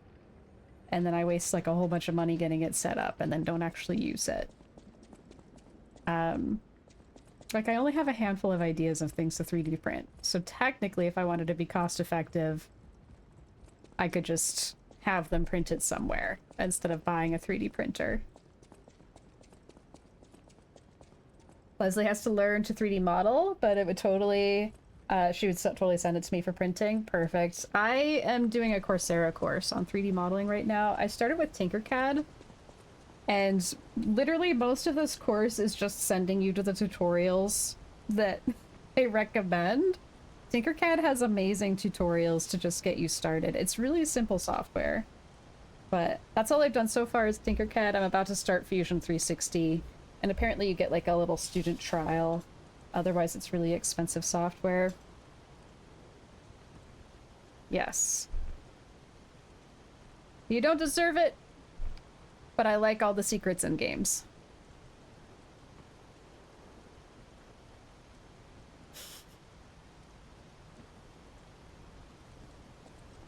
And then I waste, like, a whole bunch of money getting it set up and then don't actually use it. Like, I only have a handful of ideas of things to 3D print. So technically, if I wanted to be cost effective, I could just have them printed somewhere instead of buying a 3D printer. Leslie has to learn to 3D model, but it would totally, she would totally send it to me for printing. Perfect. I am doing a Coursera course on 3D modeling right now. I started with Tinkercad, and literally most of this course is just sending you to the tutorials that I recommend. Tinkercad has amazing tutorials to just get you started. It's really simple software. But that's all I've done so far is Tinkercad. I'm about to start Fusion 360. And apparently you get like a little student trial. Otherwise it's really expensive software. Yes. You don't deserve it, but I like all the secrets in games.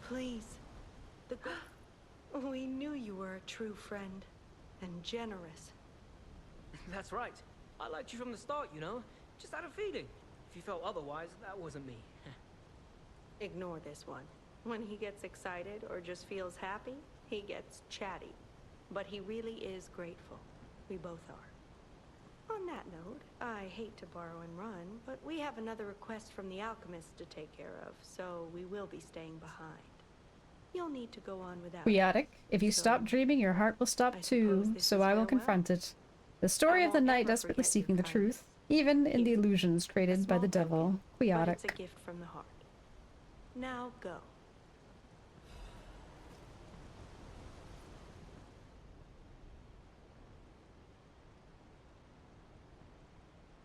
Please. We knew you were a true friend. And generous. That's right. I liked you from the start, you know? Just had a feeling. If you felt otherwise, that wasn't me. Ignore this one. When he gets excited or just feels happy, he gets chatty. But he really is grateful. We both are. On that note, I hate to borrow and run, but we have another request from the alchemist to take care of, so we will be staying behind. You'll need to go on without. Quixotic, if you stop dreaming, your heart will stop too, so I will confront it. The story of the knight desperately seeking the truth. even in the illusions created by the devil. But Quixotic. it's a gift from the heart. Now go.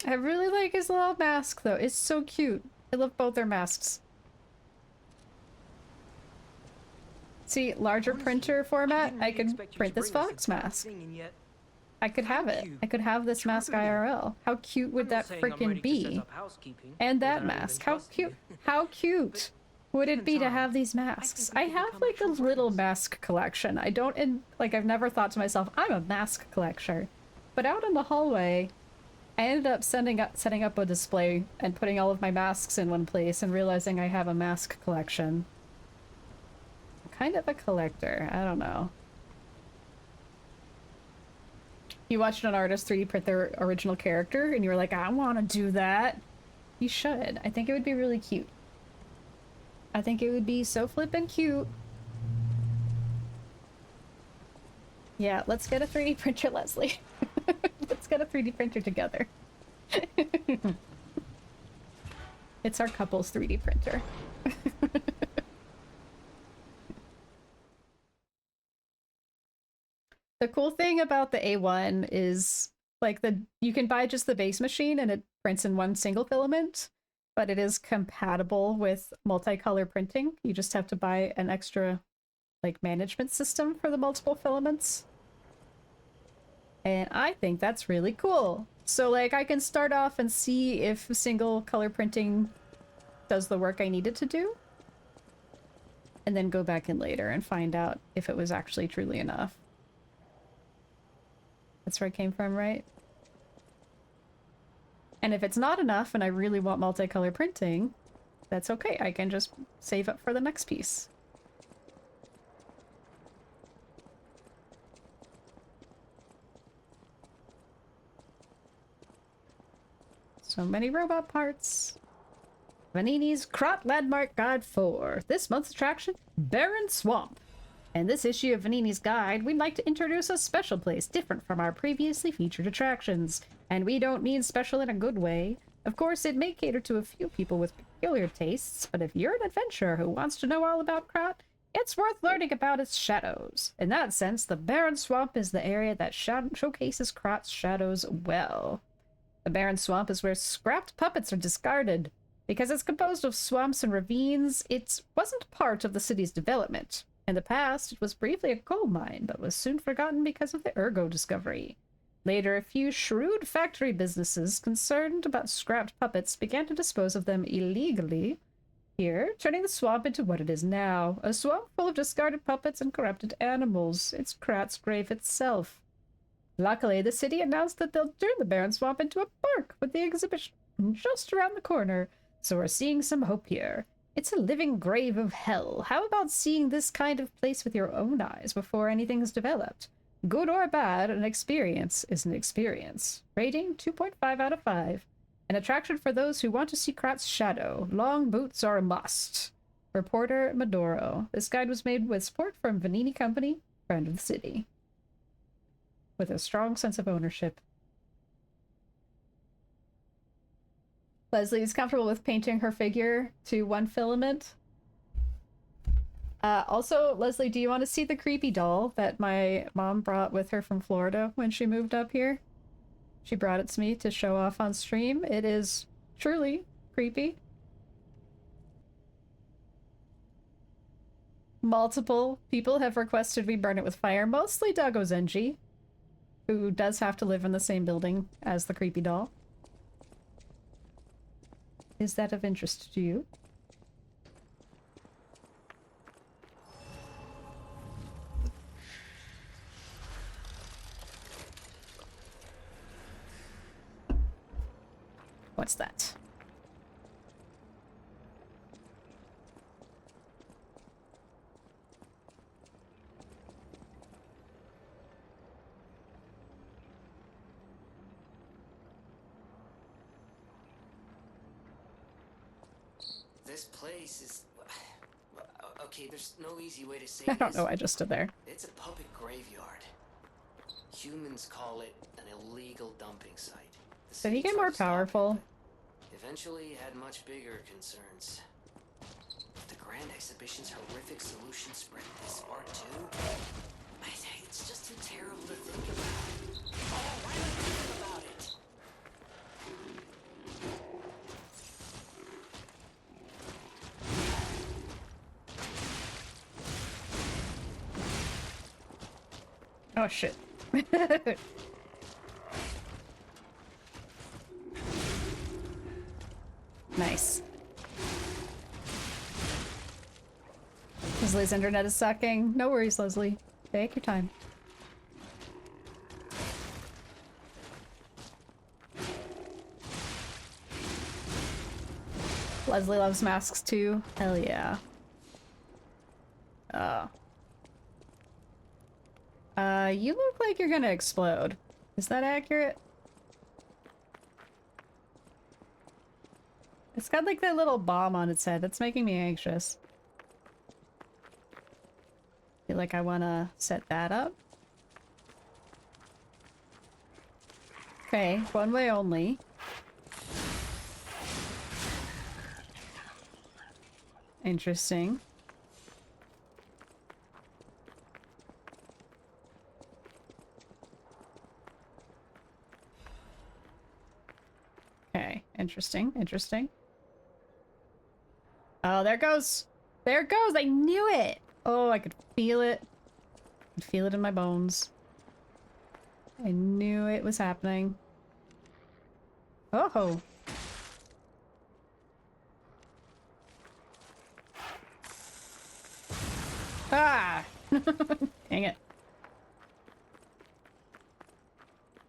I really like his little mask, though. It's so cute. I love both their masks. See, larger printer format, I could print this fox mask. I could have it. I could have this mask IRL. How cute would that freaking be? And that mask. How cute. How cute would it be to have these masks? I have like a little mask collection. I don't, like, I've never thought to myself, I'm a mask collector. But out in the hallway, I ended up setting up a display and putting all of my masks in one place and realizing I have a mask collection. I'm kind of a collector. I don't know. You watched an artist 3D print their original character and you were like, I want to do that. You should. I think it would be really cute. I think it would be so flippin' cute. Yeah, let's get a 3D printer, Leslie. Let's get a 3D printer together. It's our couple's 3D printer. The cool thing about the A1 is like you can buy just the base machine and it prints in one single filament, but it is compatible with multicolor printing. You just have to buy an extra like management system for the multiple filaments. And I think that's really cool. So like I can start off and see if single color printing does the work I need it to do. And then go back in later and find out if it was actually truly enough. That's where I came from, right? And if it's not enough and I really want multicolor printing, that's okay. I can just save up for the next piece. So many robot parts. Vanini's Krot Landmark Guide 4. This month's attraction, Barren Swamp. In this issue of Vanini's Guide, we'd like to introduce a special place different from our previously featured attractions. And we don't mean special in a good way. Of course, it may cater to a few people with peculiar tastes, but if you're an adventurer who wants to know all about Krot, it's worth learning about its shadows. In that sense, the Barren Swamp is the area that showcases Krot's shadows well. The Barren Swamp is where scrapped puppets are discarded. Because it's composed of swamps and ravines, it wasn't part of the city's development. In the past, it was briefly a coal mine, but was soon forgotten because of the Ergo discovery. Later, a few shrewd factory businesses concerned about scrapped puppets began to dispose of them illegally here, turning the swamp into what it is now, a swamp full of discarded puppets and corrupted animals. It's Krot's grave itself. Luckily, the city announced that they'll turn the Barren Swamp into a park with the exhibition just around the corner, so we're seeing some hope here. It's a living grave of hell. How about seeing this kind of place with your own eyes before anything's developed? Good or bad, an experience is an experience. Rating 2.5 out of 5. An attraction for those who want to see Krot's shadow. Long boots are a must. Reporter Maduro. This guide was made with support from Vanini Company, friend of the city. With a strong sense of ownership. Leslie is comfortable with painting her figure to one filament. Also, Leslie, do you want to see the creepy doll that my mom brought with her from Florida when she moved up here? She brought it to me to show off on stream. It is truly creepy. Multiple people have requested we burn it with fire, mostly Dago Zenji, who does have to live in the same building as the creepy doll. Is that of interest to you? What's that? This place is... Okay, there's no easy way to say I don't this. know, I just stood there. It's a puppet graveyard. Humans call it an illegal dumping site. The Did he get more powerful? Eventually, he had much bigger concerns. If the Grand Exhibition's horrific solution spread this far too, it's just too terrible to think about. Oh, why am I thinking about it? Oh shit. Nice. Leslie's internet is sucking. No worries, Leslie. Take your time. Leslie loves masks too. Hell yeah. You look like you're gonna explode. Is that accurate? It's got like that little bomb on its head. That's making me anxious. Feel like I wanna set that up. Okay, one way only. Interesting. Okay, interesting, interesting. Oh, there it goes. There it goes. I knew it. Oh, I could feel it. I could feel it in my bones. I knew it was happening. Oh. Ah! Dang it.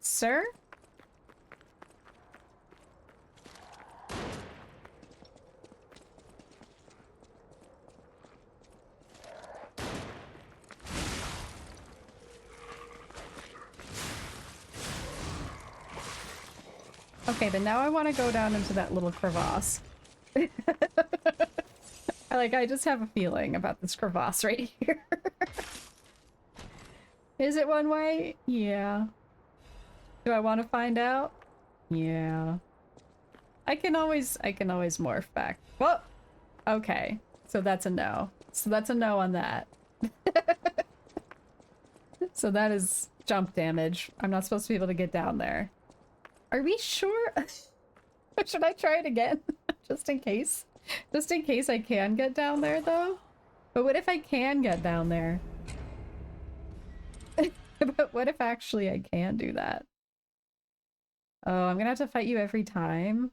Sir? Okay, but now I want to go down into that little crevasse. I just have a feeling about this crevasse right here. Is it one way? Yeah. Do I want to find out? Yeah. I can always morph back. Whoa! Okay. So that's a no. So that's a no on that. So that is jump damage. I'm not supposed to be able to get down there. Are we sure? Should I try it again? Just in case? Just in case I can get down there, though? But what if I can get down there? But what if actually I can do that? Oh, I'm gonna have to fight you every time?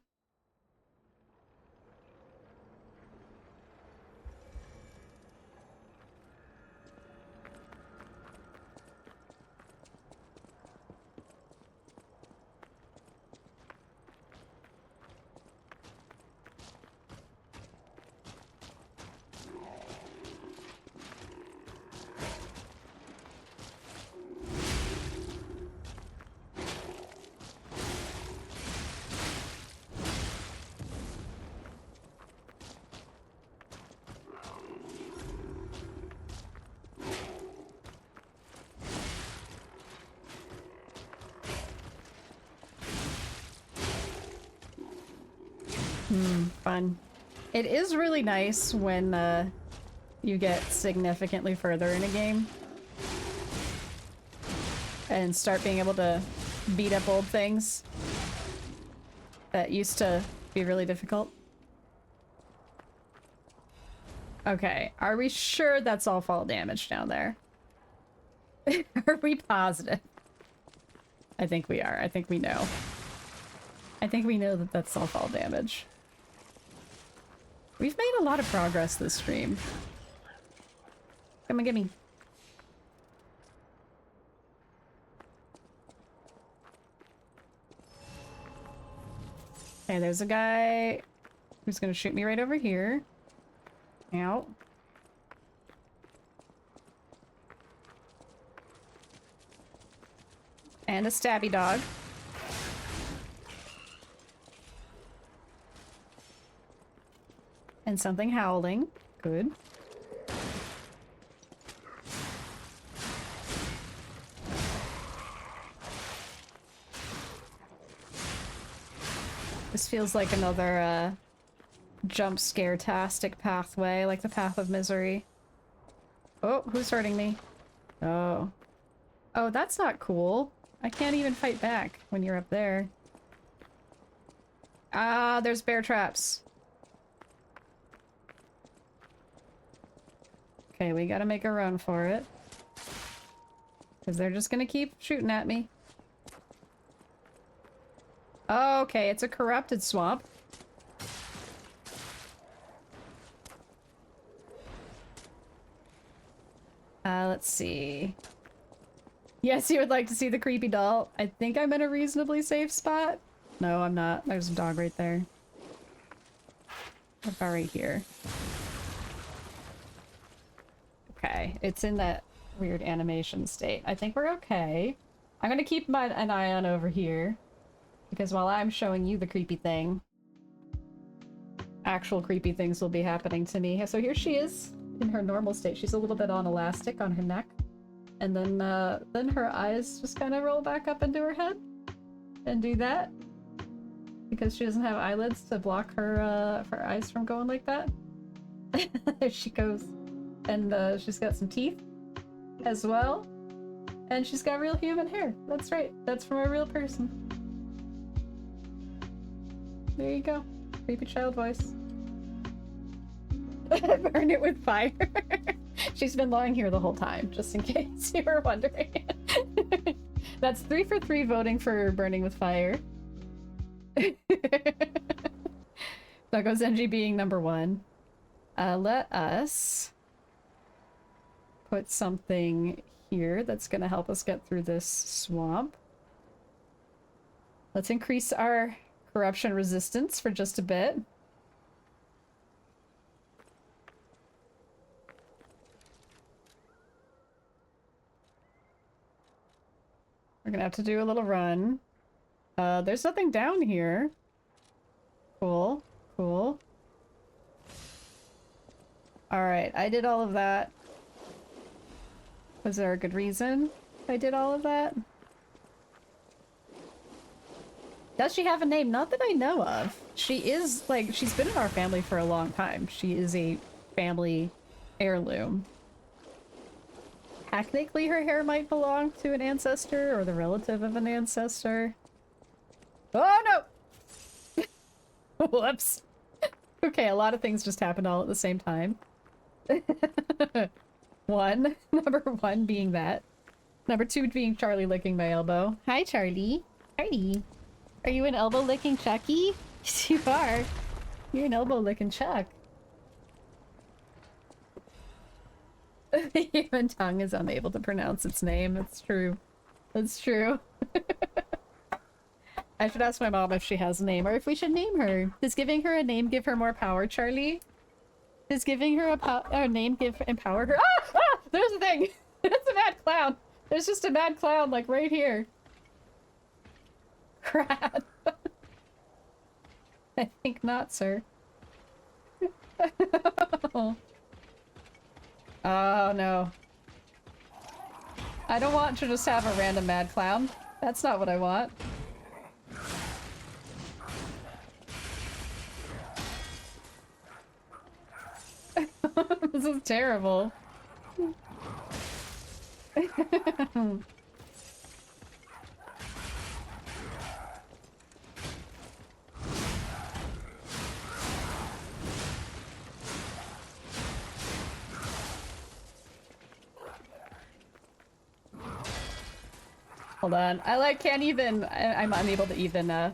Fun. It is really nice when you get significantly further in a game and start being able to beat up old things that used to be really difficult. Okay, are we sure that's all fall damage down there? Are we positive? I think we are. I think we know. I think we know that that's all fall damage. We've made a lot of progress this stream. Come on, get me. Okay, there's a guy who's gonna shoot me right over here. Ow. And a stabby dog. And something howling. Good. This feels like another, jump scare-tastic pathway, like the Path of Misery. Oh, who's hurting me? Oh. Oh, that's not cool. I can't even fight back when you're up there. Ah, there's bear traps. Okay, we gotta make a run for it. Because they're just gonna keep shooting at me. Okay, it's a corrupted swamp. Let's see. Yes, you would like to see the creepy doll. I think I'm in a reasonably safe spot. No, I'm not. There's a dog right there. What about right here? Okay, it's in that weird animation state. I think we're okay. I'm gonna keep an eye on over here. Because while I'm showing you the creepy thing, actual creepy things will be happening to me. So here she is in her normal state. She's a little bit on elastic on her neck. And then her eyes just kind of roll back up into her head. And do that. Because she doesn't have eyelids to block her eyes from going like that. There she goes. And she's got some teeth as well. And she's got real human hair. That's right. That's from a real person. There you go. Creepy child voice. Burn it with fire. She's been lying here the whole time, just in case you were wondering. That's 3 for 3 voting for burning with fire. That goes NG being number 1. Let us put something here that's gonna help us get through this swamp. Let's increase our corruption resistance for just a bit. We're gonna have to do a little run. There's nothing down here. Cool. Cool. Alright, I did all of that. Was there a good reason I did all of that? Does she have a name? Not that I know of. She is, like, she's been in our family for a long time. She is a family heirloom. Technically, her hair might belong to an ancestor or the relative of an ancestor. Oh, no! Whoops. Okay, a lot of things just happened all at the same time. Number one being that. Number 2 being Charlie licking my elbow. Hi, Charlie. Charlie. Are you an elbow licking Chucky? Yes, you are. You're an elbow licking Chuck. The human tongue is unable to pronounce its name. It's true. It's true. I should ask my mom if she has a name or if we should name her. Does giving her a name give her more power, Charlie? Does giving her a name empower her? Ah! Ah! There's a thing! It's a mad clown! There's just a mad clown, like, right here. Crap. I think not, sir. Oh, no. I don't want to just have a random mad clown. That's not what I want. This is terrible. Hold on. Can't even... I'm unable to even,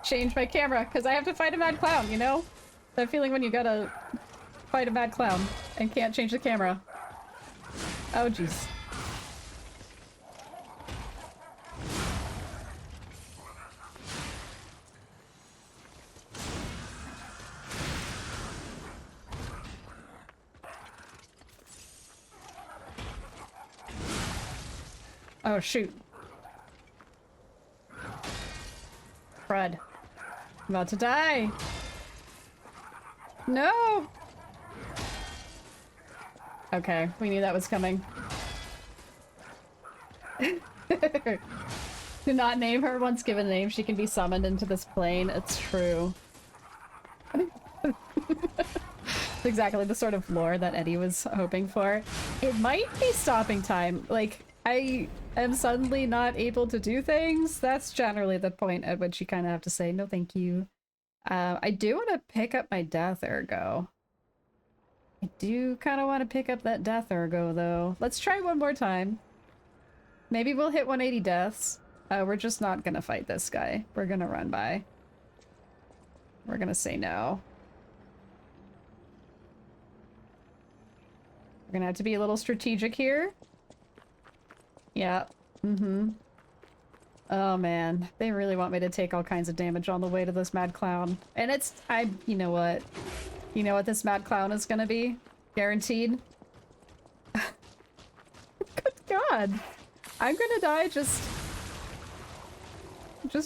change my camera, because I have to fight a mad clown, you know? That feeling when you gotta fight a mad clown and can't change the camera. Oh, jeez. Oh, shoot. Crud. I'm about to die. No! Okay, we knew that was coming. Do not name her. Once given a name, she can be summoned into this plane. It's true. It's exactly the sort of lore that Eddie was hoping for. It might be stopping time. Like, I am suddenly not able to do things. That's generally the point at which you kind of have to say, no thank you. I do want to pick up my death ergo. I do kind of want to pick up that death ergo, though. Let's try one more time. Maybe we'll hit 180 deaths. We're just not gonna fight this guy. We're gonna run by. We're gonna say no. We're gonna have to be a little strategic here. Yeah. Mm-hmm. Oh man, they really want me to take all kinds of damage on the way to this mad clown. And it's, you know what? You know what this mad clown is gonna be? Guaranteed. Good God. I'm gonna die just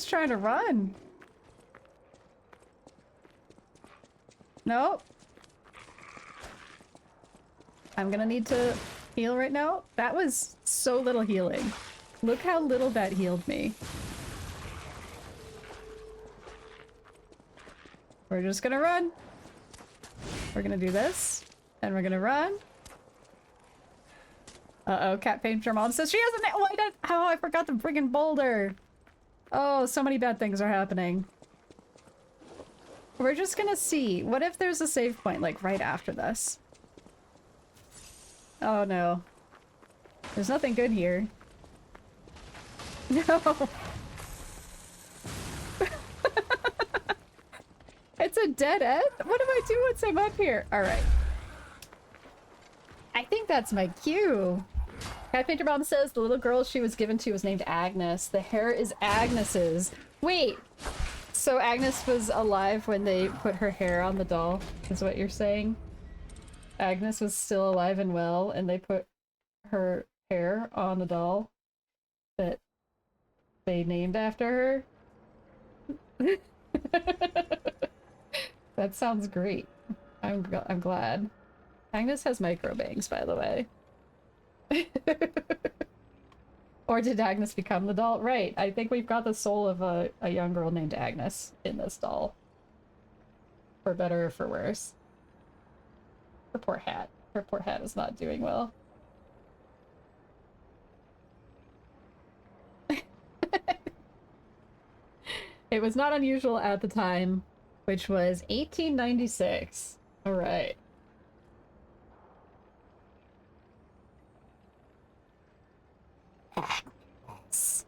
trying to run. Nope. I'm gonna need to heal right now. That was so little healing. Look how little that healed me. We're just gonna run. We're gonna do this, and we're gonna run. Uh-oh, Cat Painter Mom says she hasn't- Oh, I forgot the friggin' boulder! Oh, so many bad things are happening. We're just gonna see. What if there's a save point, like, right after this? Oh no. There's nothing good here. No! It's a dead end? What do I do once I'm up here? Alright. I think that's my cue. Cat Painter Mom says the little girl she was given to was named Agnes. The hair is Agnes's. Wait! So Agnes was alive when they put her hair on the doll, is what you're saying? Agnes was still alive and well, and they put her hair on the doll that they named after her? That sounds great. I'm glad. Agnes has micro bangs, by the way. Or did Agnes become the doll? Right, I think we've got the soul of a young girl named Agnes in this doll. For better or for worse. Her poor hat. Her poor hat is not doing well. It was not unusual at the time, which was 1896. Alright. Agnes.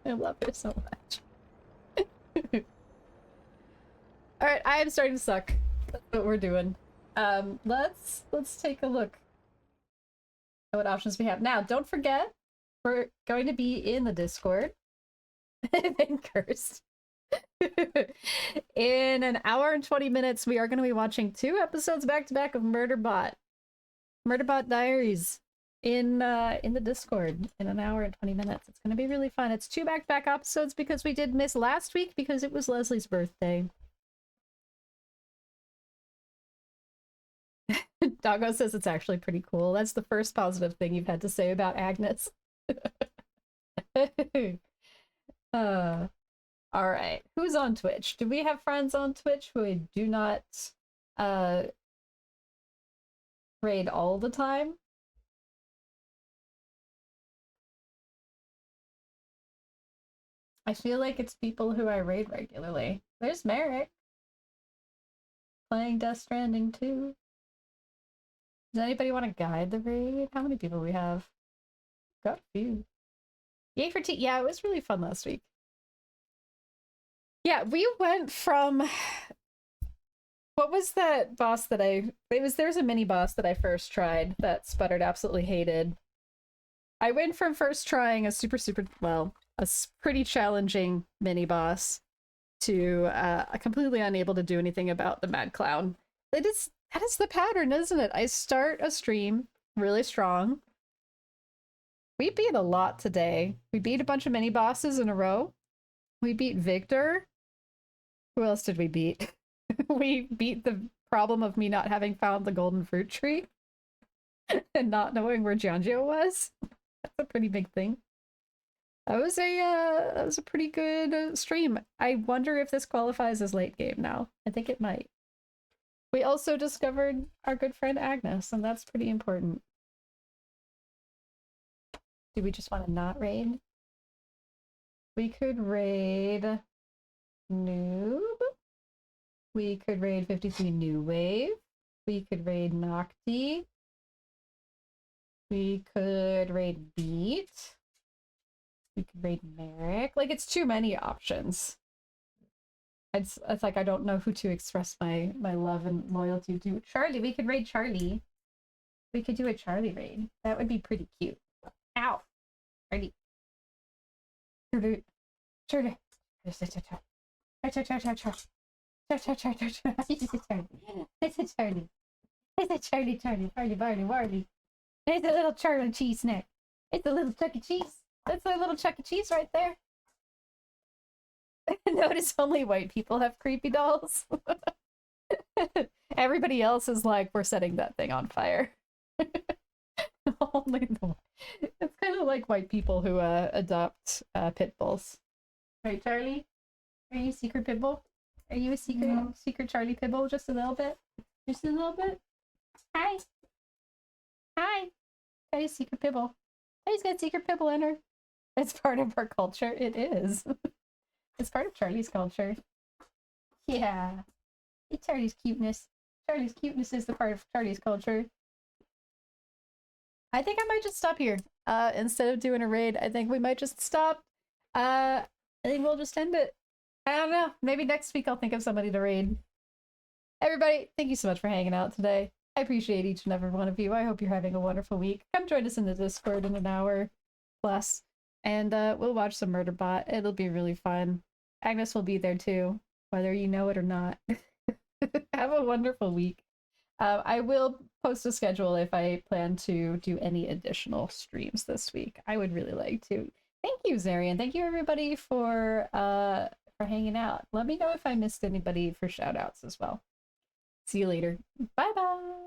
I love her so much. Alright, I am starting to suck. That's what we're doing. Let's take a look at what options we have. Now, don't forget, we're going to be in the Discord. Been cursed. In an hour and 20 minutes, we are going to be watching 2 episodes back to back of Murderbot. Murderbot Diaries in the Discord in an hour and 20 minutes. It's going to be really fun. It's 2 back-to-back episodes because we did miss last week because it was Leslie's birthday. Doggo says it's actually pretty cool. That's the first positive thing you've had to say about Agnes. Alright. Who's on Twitch? Do we have friends on Twitch who we do not raid all the time? I feel like it's people who I raid regularly. There's Merrick. Playing Death Stranding 2. Does anybody want to guide the raid? How many people we have? Got a few. Yay for tea. Yeah, it was really fun last week. Yeah, we went from... What was that boss that there's a mini boss that I first tried that Sputtered absolutely hated. I went from first trying a pretty challenging mini boss to completely unable to do anything about the Mad Clown. That is the pattern, isn't it? I start a stream really strong. We beat a lot today. We beat a bunch of mini bosses in a row. We beat Victor. Who else did we beat? We beat the problem of me not having found the golden fruit tree. and not knowing where Giangio was. That's a pretty big thing. That was a pretty good stream. I wonder if this qualifies as late game now. I think it might. We also discovered our good friend Agnes, and that's pretty important. Do we just want to not raid? We could raid Noob. We could raid 53 New Wave. We could raid Nocti. We could raid Beat. We could raid Merrick. Like, it's too many options. It's like I don't know who to express my love and loyalty to. Charlie, we could raid Charlie. We could do a Charlie raid. That would be pretty cute. Ow! Charlie. Charlie. Charlie. It's a Charlie. It's a Charlie. Charlie, Barley. It's a little Charlie cheese snack. It's a little Chuck E. Cheese. That's a little Chuck E. Cheese right there. Notice only white people have creepy dolls. Everybody else is like, we're setting that thing on fire. Only the it's kind of like white people who adopt pit bulls. Right, Charlie? Are you a secret pit bull? Are you a secret Charlie pit bull? Just a little bit? Just a little bit? Hi. Hi. Got a secret pit bull. He's got a secret pit bull in her. It's part of our culture. It is. It's part of Charlie's culture. Yeah. It's Charlie's cuteness. Charlie's cuteness is the part of Charlie's culture. I think I might just stop here. Instead of doing a raid, I think we might just stop. I think we'll just end it. I don't know. Maybe next week I'll think of somebody to raid. Everybody, thank you so much for hanging out today. I appreciate each and every one of you. I hope you're having a wonderful week. Come join us in the Discord in an hour plus. And we'll watch some Murderbot. It'll be really fun. Agnes will be there too, whether you know it or not. Have a wonderful week. I will post a schedule if I plan to do any additional streams this week. I would really like to. Thank you, Zarian. Thank you, everybody, for hanging out. Let me know if I missed anybody for shout outs as well. See you later. Bye bye.